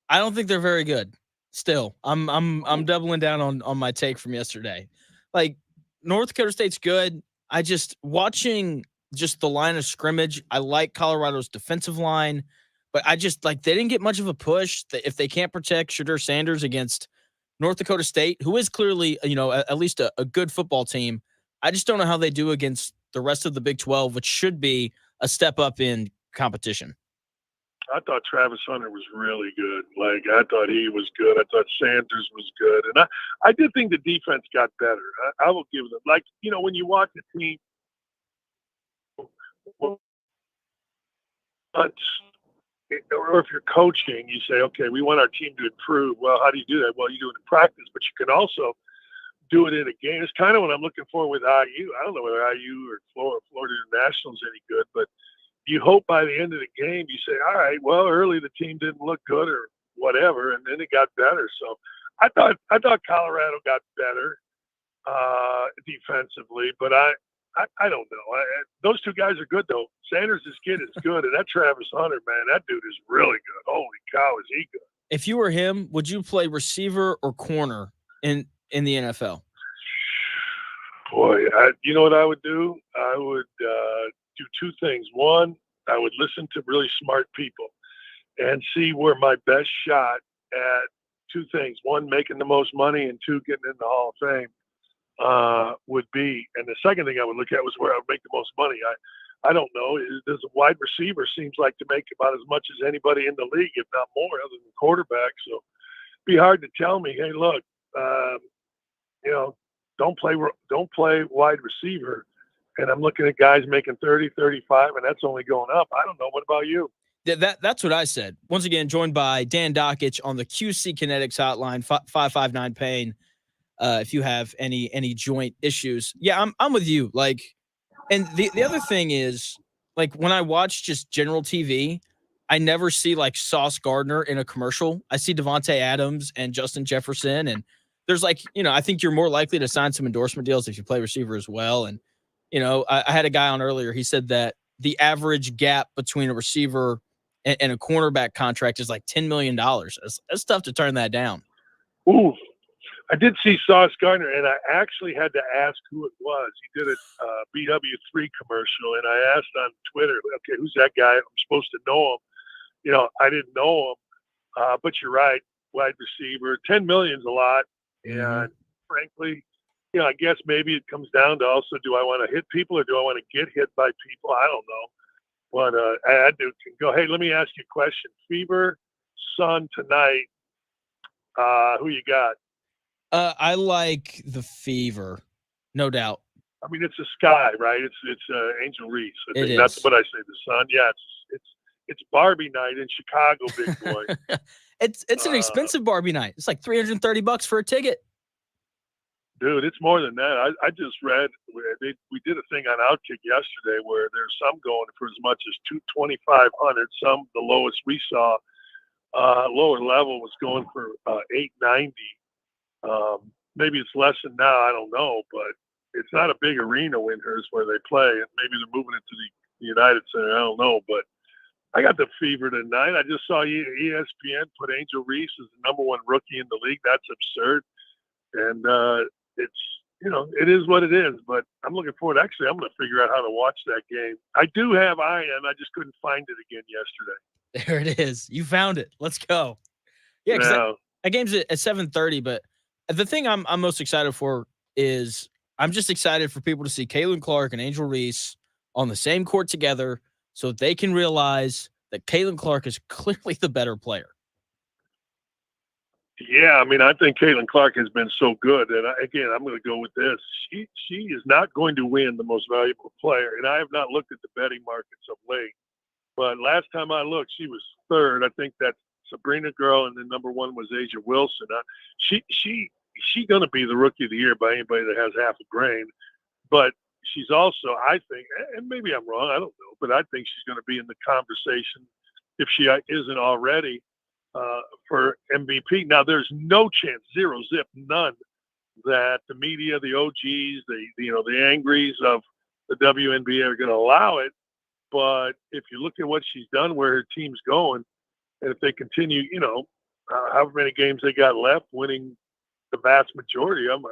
I don't think they're very good. Still, I'm doubling down on my take from yesterday. Like, North Dakota State's good. I just watching just the line of scrimmage. I like Colorado's defensive line, but I just like they didn't get much of a push. If they can't protect Shadur Sanders against North Dakota State, who is clearly, you know, at least a good football team, I just don't know how they do against the rest of the Big 12, which should be a step up in competition. I thought Travis Hunter was really good. Like, I thought he was good. I thought Sanders was good. And I did think the defense got better. I will give them, like, you know, when you watch the team, or if you're coaching, you say, okay, we want our team to improve. Well, how do you do that? Well, you do it in practice, but you can also do it in a game. It's kind of what I'm looking for with IU. I don't know whether IU or Florida International is any good, but you hope by the end of the game you say, all right, well, early the team didn't look good or whatever, and then it got better. So I thought Colorado got better defensively, but I don't know. Those two guys are good, though. Sanders' kid is good, and that Travis Hunter, man, that dude is really good. Holy cow, is he good. If you were him, would you play receiver or corner in the NFL? Boy, you know what I would do? I would do two things. One, I would listen to really smart people and see where my best shot at two things. One, making the most money, and two, getting in the Hall of Fame would be. And the second thing I would look at was where I would make the most money. I don't know. There's a wide receiver seems like to make about as much as anybody in the league, if not more, other than quarterback. So it'd be hard to tell me, hey, look, you know, don't play wide receiver. And I'm looking at guys making 30, 35, and that's only going up. I don't know. What about you? That's what I said. Once again, joined by Dan Dockich on the QC Kinetics hotline, 559-PAIN. If you have any joint issues. Yeah, I'm with you. Like, and the other thing is, like, when I watch just general TV, I never see like Sauce Gardner in a commercial. I see Devontae Adams and Justin Jefferson, and there's like, you know, I think you're more likely to sign some endorsement deals if you play receiver as well. And, you know, I had a guy on earlier. He said that the average gap between a receiver and a cornerback contract is like $10 million. That's tough to turn that down. Ooh, I did see Sauce Gardner, and I actually had to ask who it was. He did a BW3 commercial, and I asked on Twitter, okay, who's that guy? I'm supposed to know him. You know, I didn't know him, but you're right, wide receiver. $10 million's a lot, and frankly, you know, I guess maybe it comes down to also, do I want to hit people or do I want to get hit by people? I don't know. But I can go, hey, let me ask you a question. Fever, Sun tonight, who you got? I like the Fever, no doubt. I mean, it's a sky, right? It's Angel Reese. I think that's what I say. The sun. Yeah, it's Barbie night in Chicago, big boy. It's an expensive Barbie night. It's like $330 for a ticket. Dude, it's more than that. I just read we did a thing on Outkick yesterday where there's some going for as much as $2,500. Some, the lowest we saw, lower level was going for $890. Maybe it's less than now. I don't know, but it's not a big arena, Windhurst, where they play, and maybe they're moving it to the United Center. I don't know, but I got the fever tonight. I just saw ESPN put Angel Reese as the number one rookie in the league. That's absurd, and it is what it is. But I'm looking forward. Actually, I'm going to figure out how to watch that game. I do have IM. I just couldn't find it again yesterday. There it is. You found it. Let's go. Yeah, because that game's at 7:30. But the thing I'm most excited for is I'm just excited for people to see Caitlin Clark and Angel Reese on the same court together so they can realize that Caitlin Clark is clearly the better player. Yeah, I mean, I think Caitlin Clark has been so good. And I'm going to go with this. She is not going to win the most valuable player. And I have not looked at the betting markets of late. But last time I looked, she was third. I think that Sabrina girl, and then number one was A'ja Wilson. She's going to be the rookie of the year by anybody that has half a brain. But she's also, I think, and maybe I'm wrong, I don't know, but I think she's going to be in the conversation, if she isn't already, for MVP. Now, there's no chance, zero, zip, none, that the media, the OGs, the angries of the WNBA are going to allow it. But if you look at what she's done, where her team's going, and if they continue, however many games they got left, winning the vast majority of them,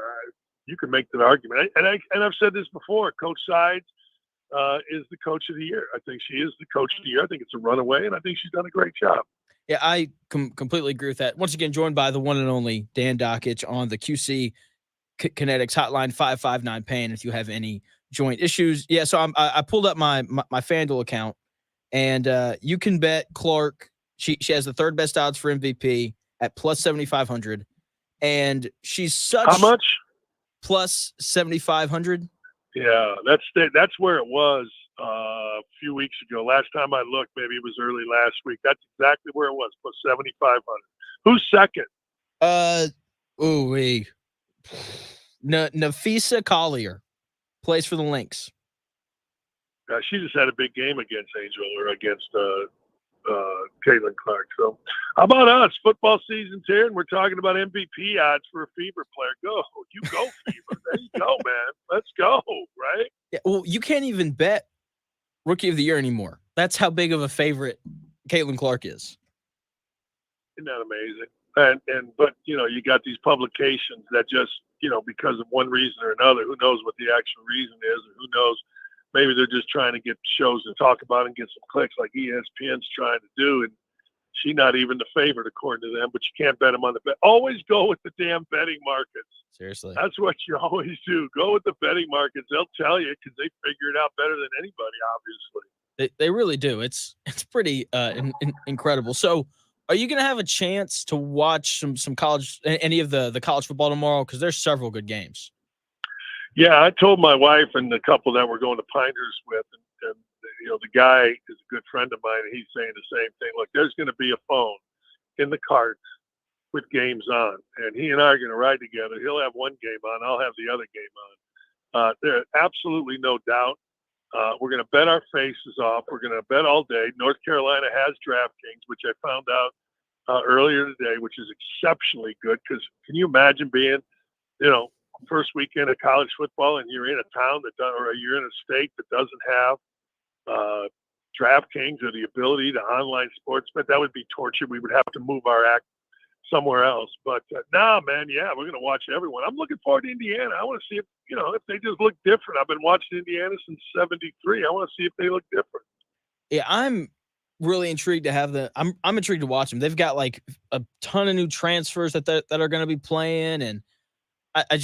you can make that argument. And I've said this before, Coach Sides is the coach of the year. I think she is the coach of the year. I think it's a runaway, and I think she's done a great job. Yeah, I completely agree with that. Once again, joined by the one and only Dan Dockich on the QC Kinetics hotline, 559-PAIN if you have any joint issues. Yeah, so I pulled up my FanDuel account, and you can bet Clark. She has the third best odds for MVP at plus 7,500, and she's such how much? Plus 7,500. Yeah, that's where it was a few weeks ago. Last time I looked, maybe it was early last week. That's exactly where it was, plus 7,500. Who's second? Nafisa Collier plays for the Lynx. She just had a big game against Angel or against Caitlin Clark. So how about us? Football season's here, and we're talking about MVP odds for a Fever player. Go. You go, Fever. There you go, man. Let's go, right? Yeah, well, you can't even bet Rookie of the Year anymore. That's how big of a favorite Caitlin Clark is. Isn't that amazing? But you got these publications that just, because of one reason or another, who knows what the actual reason is, or who knows, maybe they're just trying to get shows to talk about and get some clicks like ESPN's trying to do. And she's not even the favorite according to them, but you can't bet them on the bet. Always go with the damn betting markets. Seriously. That's what you always do. Go with the betting markets. They'll tell you because they figure it out better than anybody, obviously. They really do. It's pretty incredible. So are you going to have a chance to watch some college, any of the college football tomorrow? Because there's several good games. Yeah, I told my wife and the couple that we're going to Pinehurst with, and the guy is a good friend of mine, and he's saying the same thing. Look, there's going to be a phone in the cart with games on, and he and I are going to ride together. He'll have one game on, I'll have the other game on. There's absolutely no doubt. We're going to bet our faces off. We're going to bet all day. North Carolina has DraftKings, which I found out earlier today, which is exceptionally good. Because can you imagine being, first weekend of college football and you're in a town or you're in a state that doesn't have DraftKings or the ability to online sports bet? That would be torture. We would have to move our act somewhere else. But man, yeah, we're going to watch everyone. I'm looking forward to Indiana. I want to see if they just look different. I've been watching Indiana since '73. I want to see if they look different. Yeah, I'm really intrigued to have I'm intrigued to watch them. They've got like a ton of new transfers that are going to be playing, and I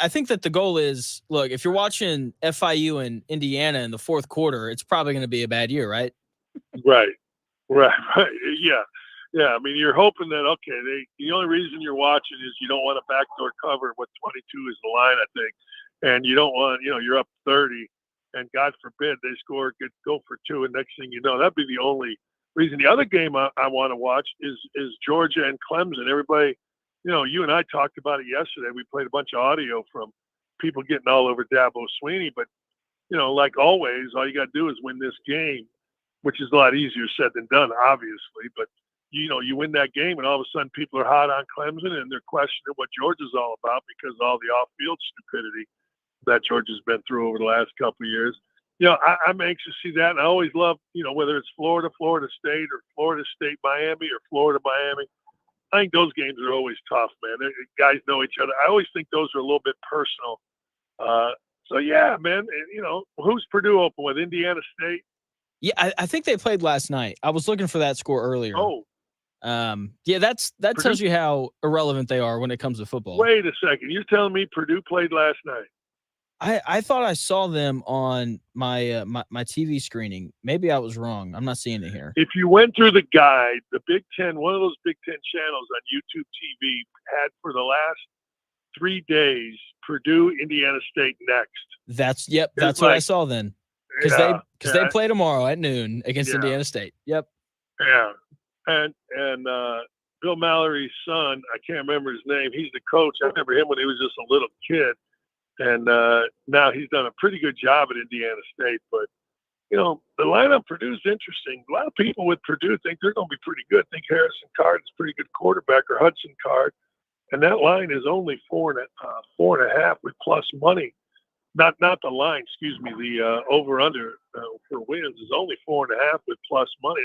think that the goal is, look, if you're watching FIU and Indiana in the fourth quarter, it's probably going to be a bad year, right? Right. Yeah. I mean, you're hoping that, the only reason you're watching is you don't want a backdoor cover. What 22 is the line, I think. and you don't want, you're up 30, and God forbid they go for 2, and next thing you know, that'd be the only reason. The other game I want to watch is Georgia and Clemson. Everybody, you and I talked about it yesterday. We played a bunch of audio from people getting all over Dabo Swinney, but like always, all you got to do is win this game, which is a lot easier said than done, obviously. But you win that game, and all of a sudden people are hot on Clemson, and they're questioning what Georgia's all about because of all the off-field stupidity that Georgia's been through over the last couple of years. I'm anxious to see that, and I always love, whether it's Florida State, or Florida State, Miami, or Florida, Miami. I think those games are always tough, man. Guys know each other. I always think those are a little bit personal. So yeah, man. And, who's Purdue open with? Indiana State. Yeah, I think they played last night. I was looking for that score earlier. Oh, yeah, that Purdue tells you how irrelevant they are when it comes to football. Wait a second. You're telling me Purdue played last night? I thought I saw them on my my TV screening. Maybe I was wrong. I'm not seeing it here. If you went through the guide, the Big Ten, one of those Big Ten channels on YouTube TV had for the last 3 days Purdue, Indiana State next. That's what I saw then. Because they play tomorrow at noon against Indiana State. Yep. Yeah, and Bill Mallory's son, I can't remember his name. He's the coach. I remember him when he was just a little kid. And now he's done a pretty good job at Indiana State. But, the lineup Purdue's interesting. A lot of people with Purdue think they're going to be pretty good. Think Harrison Card is a pretty good quarterback, or Hudson Card. And that line is only 4.5 with plus money. Not the line, excuse me. The over-under for wins is only 4.5 with plus money.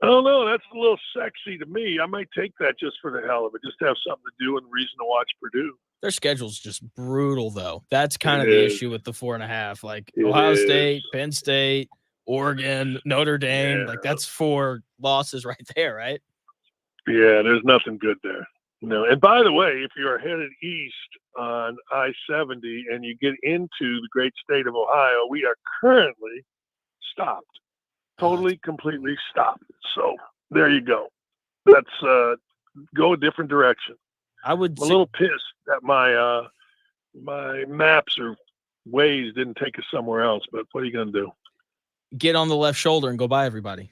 I don't know. That's a little sexy to me. I might take that just for the hell of it, just to have something to do and reason to watch Purdue. Their schedule's just brutal, though. That's kind of the issue with the 4.5. Like Ohio State, Penn State, Oregon, Notre Dame. Yeah. Like that's 4 losses right there, right? Yeah, there's nothing good there. And by the way, if you're headed east on I-70 and you get into the great state of Ohio, we are currently stopped. Totally, completely stopped. So there you go. Let's go a different direction. I'm a little pissed that my maps or Waze didn't take us somewhere else, but what are you going to do? Get on the left shoulder and go by everybody.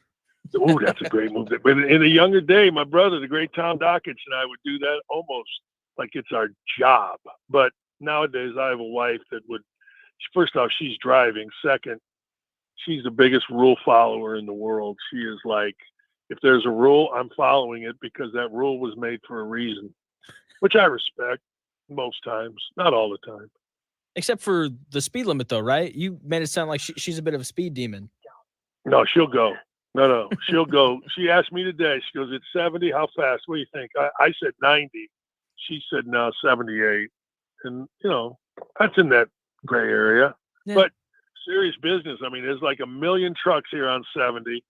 Oh, that's a great move. But in a younger day, my brother, the great Tom Dockich, and I would do that almost like it's our job. But nowadays, I have a wife that would, first off, she's driving. Second, she's the biggest rule follower in the world. She is like, if there's a rule, I'm following it because that rule was made for a reason, which I respect most times, not all the time. Except for the speed limit, though, right? You made it sound like she's a bit of a speed demon. No, she'll go. No, she'll go. She asked me today. She goes, "It's 70. How fast? What do you think?" I said 90. She said, "No, 78." And that's in that gray area. Yeah. But serious business. I mean, there's like 1 million trucks here on 70.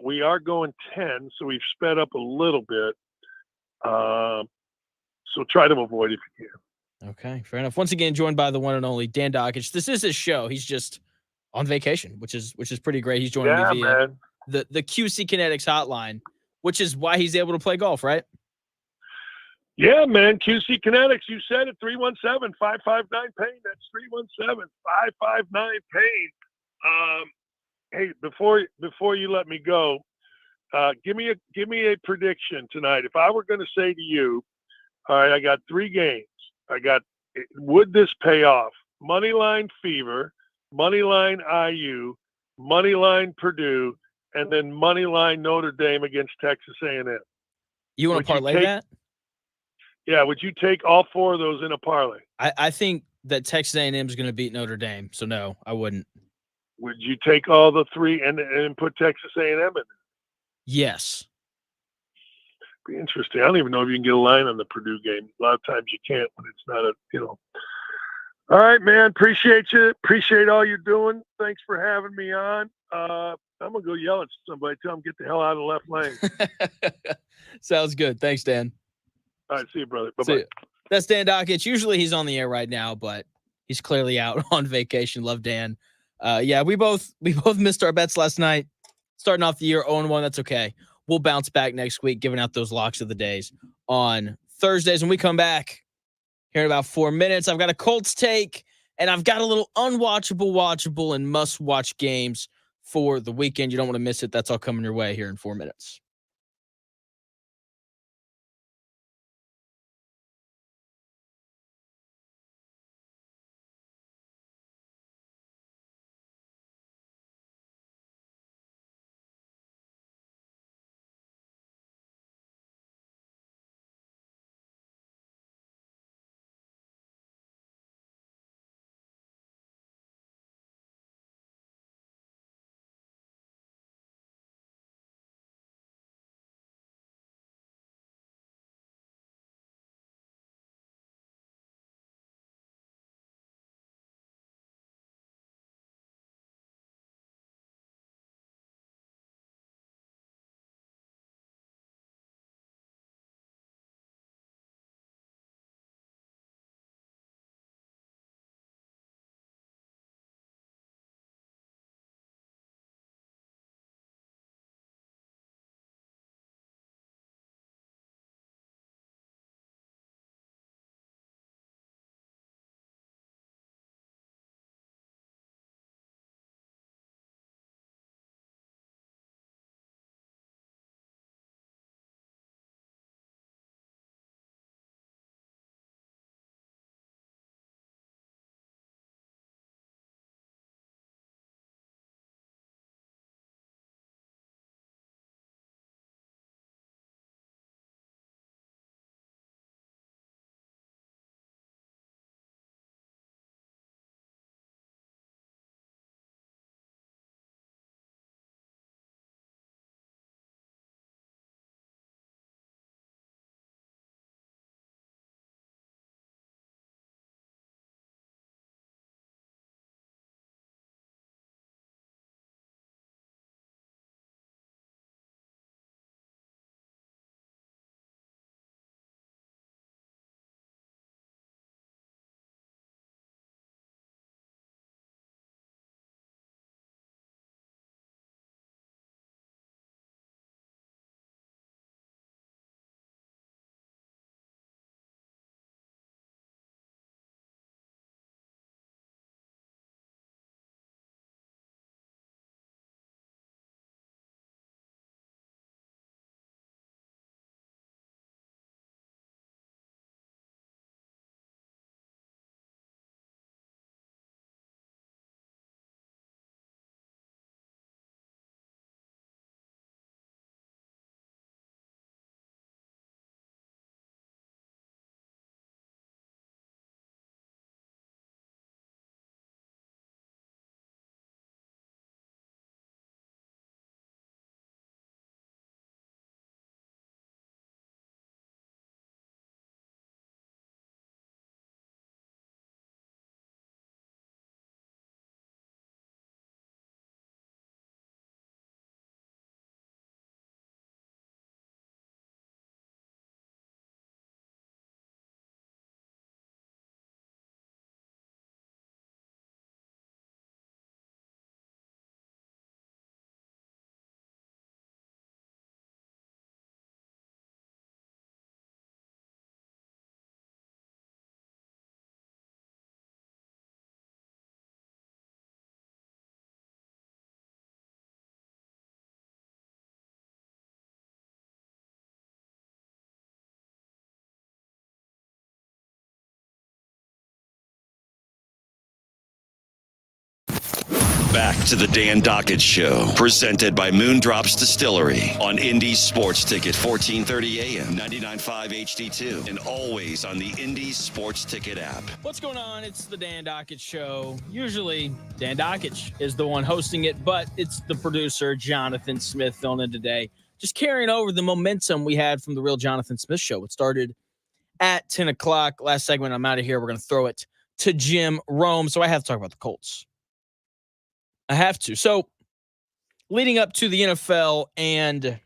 We are going 10, so we've sped up a little bit. So try to avoid it if you can. Okay, fair enough. Once again, joined by the one and only Dan Dockich. This is his show. He's just on vacation, which is pretty great. He's joining me via the QC Kinetics hotline, which is why he's able to play golf, right? Yeah, man. QC Kinetics, you said it, 317-559-PAIN. That's 317-559-PAIN. Hey, before you let me go, give me a prediction tonight. If I were going to say to you, all right, I got 3 games. Would this pay off? Moneyline Fever, Moneyline IU, Moneyline Purdue, and then Moneyline Notre Dame against Texas A&M. You want to parlay that? Yeah, would you take all 4 of those in a parlay? I think that Texas A&M is going to beat Notre Dame, so no, I wouldn't. Would you take all the 3 and put Texas A&M in it? Yes. Be interesting. I don't even know if you can get a line on the Purdue game. A lot of times you can't when it's not All right, man. Appreciate you. Appreciate all you're doing. Thanks for having me on. I'm going to go yell at somebody. Tell them get the hell out of the left lane. Sounds good. Thanks, Dan. All right. See you, brother. Bye-bye. That's Dan Dockich. Usually he's on the air right now, but he's clearly out on vacation. Love Dan. Yeah, we both missed our bets last night. Starting off the year 0-1. That's okay. We'll bounce back next week, giving out those locks of the days on Thursdays. When we come back, here in about 4 minutes. I've got a Colts take, and I've got a little unwatchable, watchable, and must-watch games for the weekend. You don't want to miss it. That's all coming your way here in 4 minutes. Back to the Dan Dockett Show, presented by Moondrops Distillery on Indy Sports Ticket, 1430 AM, 99.5 HD2, and always on the Indy Sports Ticket app. What's going on? It's the Dan Dockett Show. Usually, Dan Dockett is the one hosting it, but it's the producer, Jonathan Smith, filling in today. Just carrying over the momentum we had from the Real Jonathan Smith Show. It started at 10 o'clock. Last segment, I'm out of here. We're going to throw it to Jim Rome. So I have to talk about the Colts. I have to. So leading up to the NFL and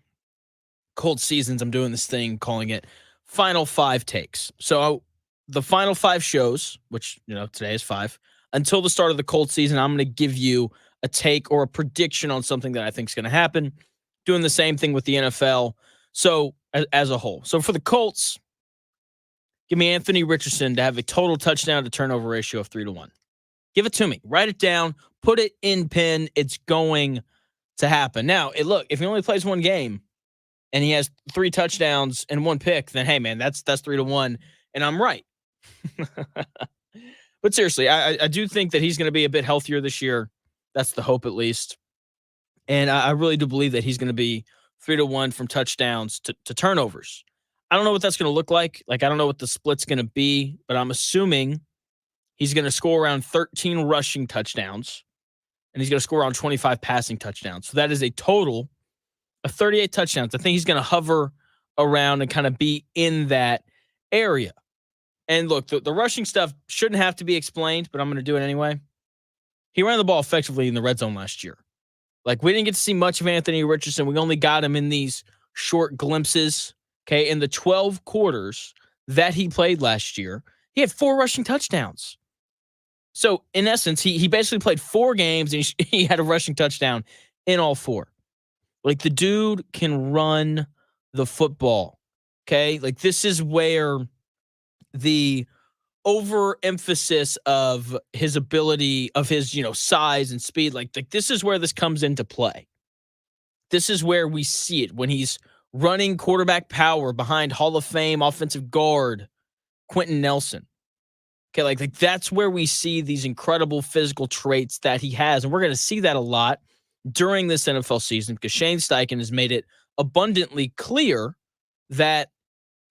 Colts seasons, I'm doing this thing calling it Final Five Takes. So the final 5 shows, which, today is 5, until the start of the Colts season, I'm going to give you a take or a prediction on something that I think is going to happen. Doing the same thing with the NFL. So as a whole. So for the Colts, Give me Anthony Richardson to have a total touchdown to turnover ratio of 3-1. Give it to me. Write it down. Put it in pen. It's going to happen. Now, look, if he only plays one game and he has 3 touchdowns and 1 pick, then hey, man, that's 3-1, and I'm right. But seriously, I do think that he's going to be a bit healthier this year. That's the hope, at least. And I really do believe that he's going to be 3-1 from touchdowns to turnovers. I don't know what that's going to look like. Like, I don't know what the split's going to be, but I'm assuming he's going to score around 13 rushing touchdowns, and he's going to score around 25 passing touchdowns. So that is a total of 38 touchdowns. I think he's going to hover around and kind of be in that area. And look, the rushing stuff shouldn't have to be explained, but I'm going to do it anyway. He ran the ball effectively in the red zone last year. Like, we didn't get to see much of Anthony Richardson. We only got him in these short glimpses. Okay, in the 12 quarters that he played last year, he had 4 rushing touchdowns. So, in essence, he basically played 4 games, and he had a rushing touchdown in all 4. Like, the dude can run the football, okay? Like, this is where the overemphasis of his ability, of his, size and speed, like this is where this comes into play. This is where we see it when he's running quarterback power behind Hall of Fame offensive guard Quentin Nelson. Okay, like that's where we see these incredible physical traits that he has. And we're going to see that a lot during this NFL season because Shane Steichen has made it abundantly clear that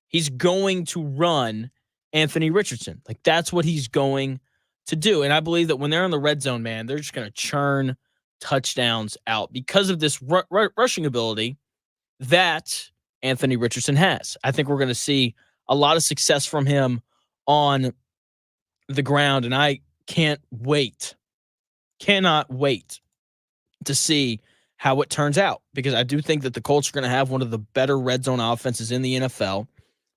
he's going to run Anthony Richardson. Like, that's what he's going to do. And I believe that when they're in the red zone, man, they're just going to churn touchdowns out because of this rushing ability that Anthony Richardson has. I think we're going to see a lot of success from him on the ground, and I cannot wait to see how it turns out because I do think that the Colts are going to have one of the better red zone offenses in the NFL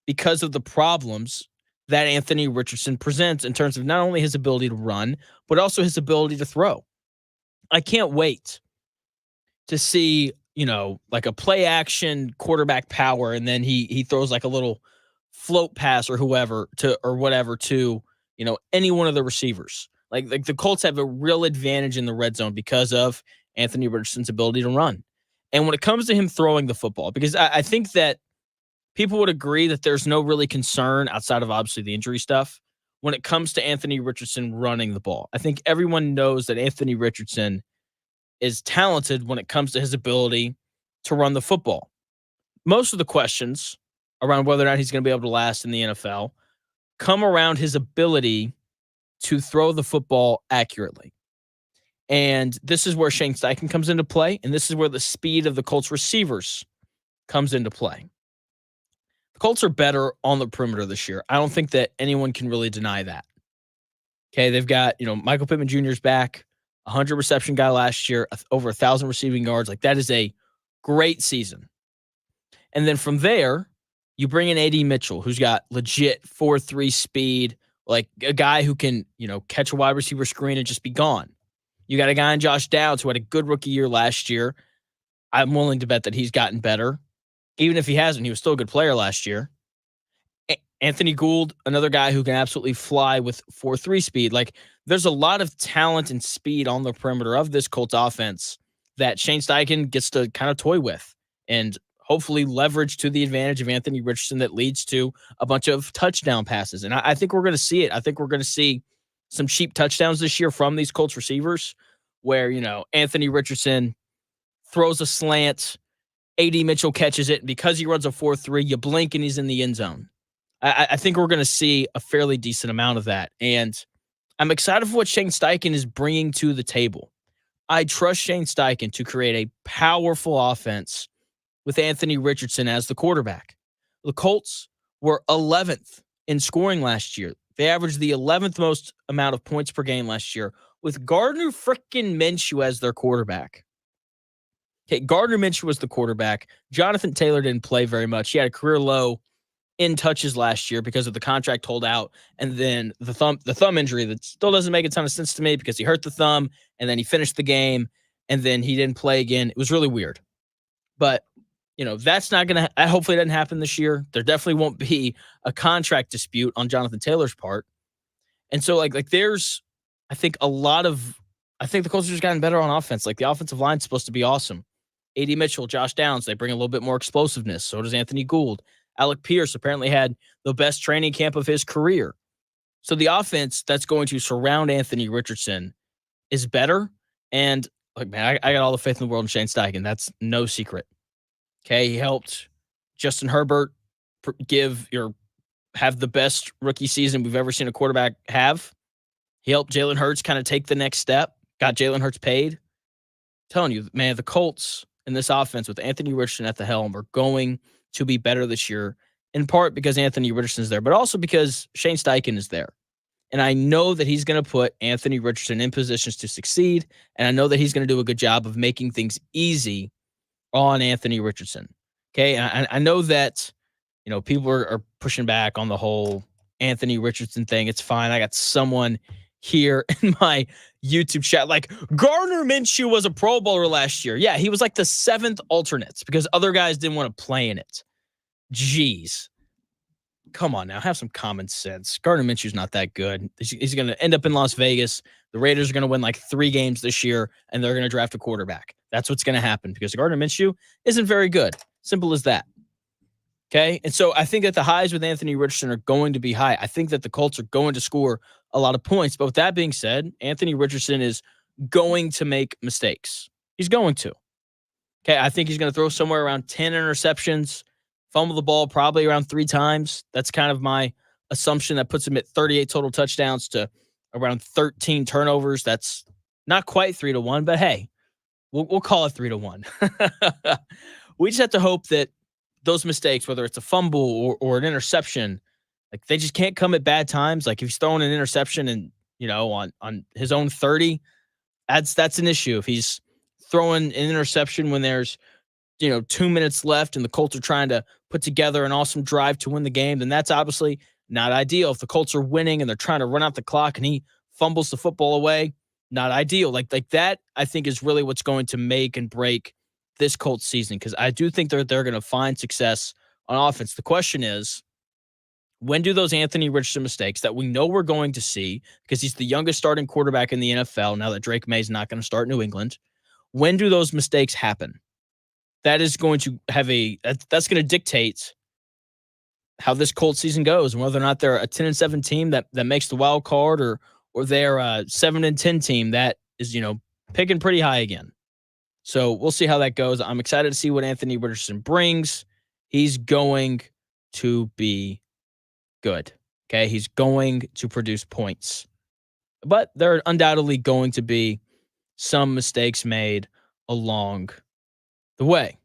because of the problems that Anthony Richardson presents in terms of not only his ability to run, but also his ability to throw. I can't wait to see, like a play action quarterback power, and then he throws like a little float pass or whatever to, any one of the receivers. Like the Colts have a real advantage in the red zone because of Anthony Richardson's ability to run. And when it comes to him throwing the football, because I think that people would agree that there's no really concern outside of obviously the injury stuff when it comes to Anthony Richardson running the ball. I think everyone knows that Anthony Richardson is talented when it comes to his ability to run the football. Most of the questions around whether or not he's going to be able to last in the NFL come around his ability to throw the football accurately. And this is where Shane Steichen comes into play, and this is where the speed of the Colts receivers comes into play. The Colts are better on the perimeter this year. I don't think that anyone can really deny that. Okay, they've got, Michael Pittman Jr.'s back, 100 reception guy last year, over 1,000 receiving yards. Like, that is a great season. And then from there, you bring in A.D. Mitchell, who's got legit 4.3 speed, like a guy who can, catch a wide receiver screen and just be gone. You got a guy in Josh Downs who had a good rookie year last year. I'm willing to bet that he's gotten better. Even if he hasn't, he was still a good player last year. Anthony Gould, another guy who can absolutely fly with 4.3 speed. Like, there's a lot of talent and speed on the perimeter of this Colts offense that Shane Steichen gets to kind of toy with and hopefully leverage to the advantage of Anthony Richardson that leads to a bunch of touchdown passes. And I think we're going to see it. I think we're going to see some cheap touchdowns this year from these Colts receivers where, Anthony Richardson throws a slant, A.D. Mitchell catches it, and because he runs a 4.3, you blink and he's in the end zone. I think we're going to see a fairly decent amount of that. And I'm excited for what Shane Steichen is bringing to the table. I trust Shane Steichen to create a powerful offense with Anthony Richardson as the quarterback. The Colts were 11th in scoring last year. They averaged the 11th most amount of points per game last year with Gardner frickin' Minshew as their quarterback. Okay, Gardner Minshew was the quarterback. Jonathan Taylor didn't play very much. He had a career low in touches last year because of the contract holdout, and then the thumb injury that still doesn't make a ton of sense to me because he hurt the thumb, and then he finished the game, and then he didn't play again. It was really weird. But, that's not going to, hopefully it doesn't happen this year. There definitely won't be a contract dispute on Jonathan Taylor's part. And so there's, I think the Colts have just gotten better on offense. Like the offensive line's supposed to be awesome. A.D. Mitchell, Josh Downs, they bring a little bit more explosiveness. So does Anthony Gould. Alec Pierce apparently had the best training camp of his career. So the offense that's going to surround Anthony Richardson is better. And man, I got all the faith in the world in Shane Steichen. That's no secret. Okay, he helped Justin Herbert have the best rookie season we've ever seen a quarterback have. He helped Jalen Hurts kind of take the next step, got Jalen Hurts paid. I'm telling you, man, the Colts in this offense with Anthony Richardson at the helm are going to be better this year, in part because Anthony Richardson's there, but also because Shane Steichen is there. And I know that he's going to put Anthony Richardson in positions to succeed, and I know that he's going to do a good job of making things easy on Anthony Richardson. Okay, and I know that people are pushing back on the whole Anthony Richardson thing. It's fine. I got someone here in my YouTube chat like Gardner Minshew was a Pro Bowler last year. Yeah, he was like the 7th alternate because other guys didn't want to play in it. Jeez. Come on now, have some common sense. Gardner Minshew's not that good. He's going to end up in Las Vegas. The Raiders are going to win like 3 games this year, and they're going to draft a quarterback. That's what's going to happen because Gardner Minshew isn't very good. Simple as that. Okay? And so I think that the highs with Anthony Richardson are going to be high. I think that the Colts are going to score a lot of points. But with that being said, Anthony Richardson is going to make mistakes. He's going to. Okay? I think he's going to throw somewhere around 10 interceptions, fumble the ball probably around 3 times. That's kind of my assumption. That puts him at 38 total touchdowns to around 13 turnovers. That's not quite 3-1, but hey, we'll call it 3-1. We just have to hope that those mistakes, whether it's a fumble or an interception, like they just can't come at bad times. Like if he's throwing an interception and on his own 30, that's an issue. If he's throwing an interception when there's 2 minutes left and the Colts are trying to put together an awesome drive to win the game, then that's obviously not ideal. If the Colts are winning and they're trying to run out the clock and he fumbles the football away, not ideal. Like that, I think is really what's going to make and break this Colts season, because I do think they're going to find success on offense. The question is, when do those Anthony Richardson mistakes that we know we're going to see, because he's the youngest starting quarterback in the NFL now that Drake May's not going to start New England, when do those mistakes happen? That is going to have that's going to dictate how this Colts season goes, and whether or not they're a 10-7 team that makes the wild card, or they're a 7-10 team that is, picking pretty high again. So we'll see how that goes. I'm excited to see what Anthony Richardson brings. He's going to be good. Okay. He's going to produce points, but there are undoubtedly going to be some mistakes made along the way.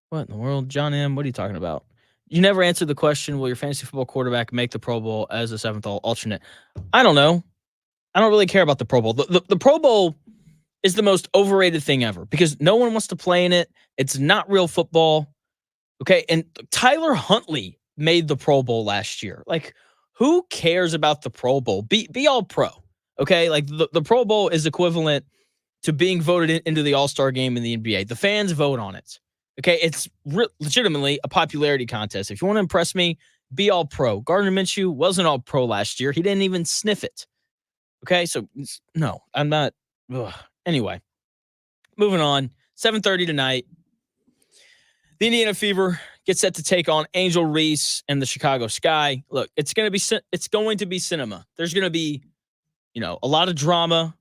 What in the world, John M? What are you talking about? You never answered the question, will your fantasy football quarterback make the Pro Bowl as a 7th alternate? I don't know. I don't really care about the Pro Bowl. The Pro Bowl is the most overrated thing ever because no one wants to play in it. It's not real football. Okay. And Tyler Huntley made the Pro Bowl last year. Like, who cares about the Pro Bowl? Be all pro. Okay. Like the Pro Bowl is equivalent to being voted into the All-Star game in the NBA. The fans vote on it. Okay. It's legitimately a popularity contest. If you want to impress me, be all pro. Gardner Minshew wasn't all pro last year. He didn't even sniff it. Okay. So no, I'm not. Ugh. Anyway, moving on. 7:30 tonight. The Indiana Fever gets set to take on Angel Reese and the Chicago Sky. Look, it's going to be cinema. There's going to be, a lot of drama.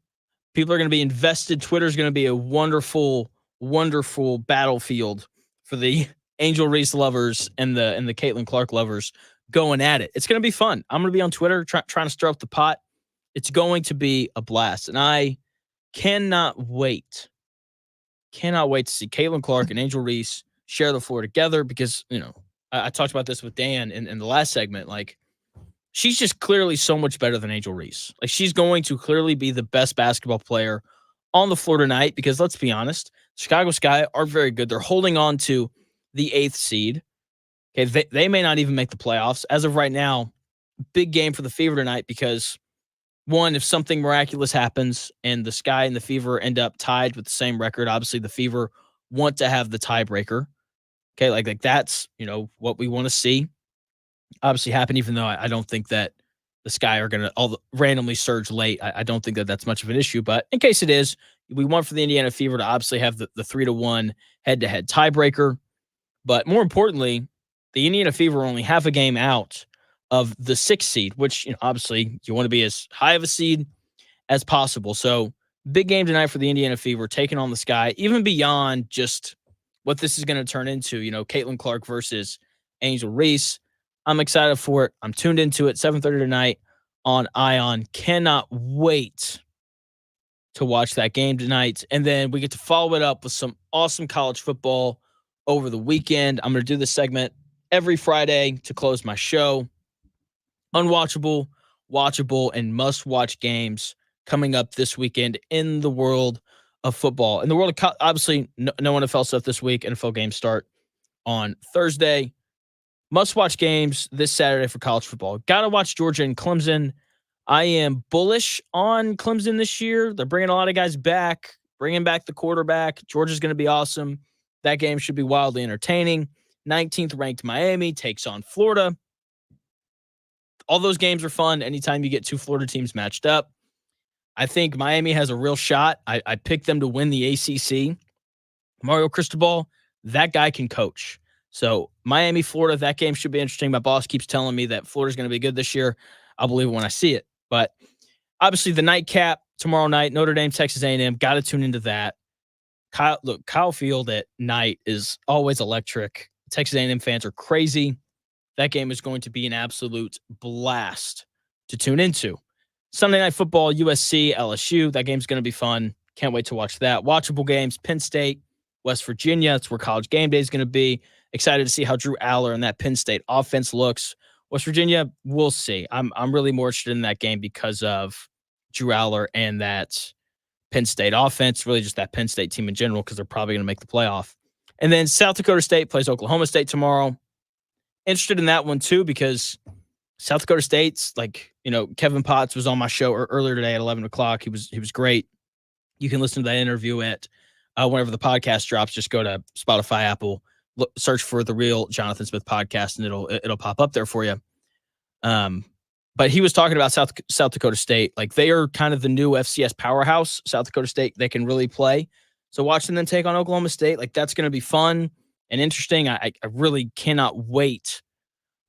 People are going to be invested. Twitter's going to be a wonderful, wonderful battlefield for the Angel Reese lovers and the Caitlin Clark lovers going at it. It's going to be fun. I'm going to be on Twitter trying to stir up the pot. It's going to be a blast, and I cannot wait to see Caitlin Clark and Angel Reese share the floor together because, I talked about this with Dan in the last segment. Like, she's just clearly so much better than Angel Reese. Like, she's going to clearly be the best basketball player on the floor tonight because, let's be honest, Chicago Sky are very good. They're holding on to the 8th seed. Okay, they may not even make the playoffs. As of right now, big game for the Fever tonight because, one, if something miraculous happens and the Sky and the Fever end up tied with the same record, obviously the Fever want to have the tiebreaker. Okay, like that's, what we want to see obviously happen, even though I don't think that the Sky are going to all randomly surge late. I don't think that that's much of an issue, but in case it is, we want for the Indiana Fever to obviously have the 3-1 head-to-head tiebreaker. But more importantly, the Indiana Fever are only half a game out of the 6th seed, which obviously you want to be as high of a seed as possible. So big game tonight for the Indiana Fever, taking on the Sky, even beyond just what this is going to turn into. Caitlin Clark versus Angel Reese. I'm excited for it. I'm tuned into it. 7:30 tonight on Ion. Cannot wait to watch that game tonight. And then we get to follow it up with some awesome college football over the weekend. I'm going to do this segment every Friday to close my show. Unwatchable, watchable, and must-watch games coming up this weekend in the world of football. In the world of obviously, no NFL stuff this week. NFL games start on Thursday. Must-watch games this Saturday for college football. Got to watch Georgia and Clemson. I am bullish on Clemson this year. They're bringing a lot of guys back, bringing back the quarterback. Georgia's going to be awesome. That game should be wildly entertaining. 19th ranked Miami takes on Florida. All those games are fun anytime you get two Florida teams matched up. I think Miami has a real shot. I picked them to win the ACC. Mario Cristobal, that guy can coach. So Miami, Florida, that game should be interesting. My boss keeps telling me that Florida's going to be good this year. I'll believe it when I see it. But obviously the nightcap tomorrow night, Notre Dame, Texas A&M, got to tune into that. Kyle Field at night is always electric. Texas A&M fans are crazy. That game is going to be an absolute blast to tune into. Sunday Night Football, USC, LSU. That game's going to be fun. Can't wait to watch that. Watchable games, Penn State, West Virginia. That's where College Game Day is going to be. Excited to see how Drew Aller and that Penn State offense looks. West Virginia, we'll see. I'm really more interested in that game because of Drew Aller and that Penn State offense, really just that Penn State team in general, because they're probably going to make the playoff. And then South Dakota State plays Oklahoma State tomorrow. Interested in that one too, because South Dakota State's Kevin Potts was on my show earlier today at 11 o'clock. He was great. You can listen to that interview at whenever the podcast drops. Just go to Spotify, Apple, search for The Real Jonathan Smith Podcast, and it'll pop up there for you. But he was talking about South Dakota State. Like, they are kind of the new FCS powerhouse. South Dakota State, they can really play. So watching them take on Oklahoma State, that's going to be fun and interesting. I really cannot wait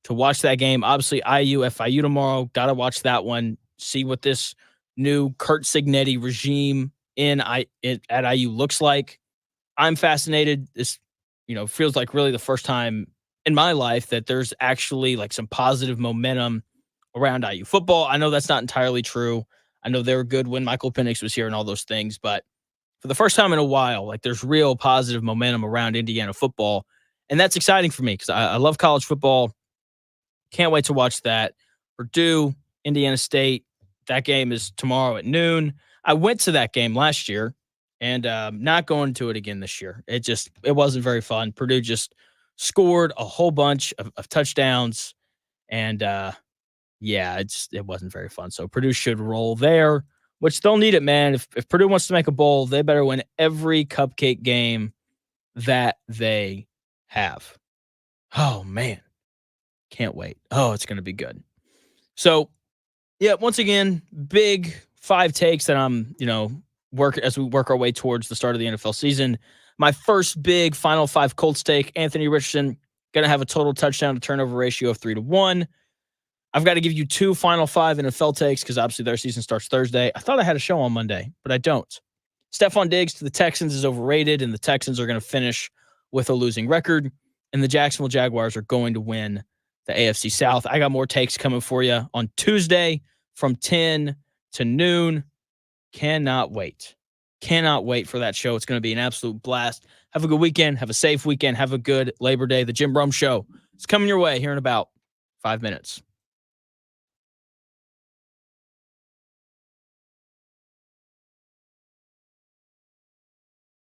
to watch that game. Obviously, FIU tomorrow. Got to watch that one. See what this new Kurt Cignetti regime at IU looks like. I'm fascinated. This, feels like really the first time in my life that there's actually some positive momentum around IU football. I know that's not entirely true. I know they were good when Michael Penix was here and all those things, but for the first time in a while, there's real positive momentum around Indiana football. And that's exciting for me because I love college football. Can't wait to watch that. Purdue, Indiana State, that game is tomorrow at noon. I went to that game last year and not going to it again this year. It wasn't very fun. Purdue just scored a whole bunch of touchdowns. And it wasn't very fun. So Purdue should roll there, which they'll need it, man. If Purdue wants to make a bowl, they better win every cupcake game that they have. Oh, man. Can't wait. Oh, it's going to be good. So, once again, big 5 takes that I'm, as we work our way towards the start of the NFL season. My first big Final 5 Colts take, Anthony Richardson, going to have a total touchdown to turnover ratio of 3-1. I've got to give you 2 Final 5 NFL takes because obviously their season starts Thursday. I thought I had a show on Monday, but I don't. Stephon Diggs to the Texans is overrated, and the Texans are going to finish with a losing record, and the Jacksonville Jaguars are going to win the AFC South. I got more takes coming for you on Tuesday from 10 to noon. Cannot wait. Cannot wait for that show. It's going to be an absolute blast. Have a good weekend. Have a safe weekend. Have a good Labor Day. The Jim Rome Show is coming your way here in about 5 minutes.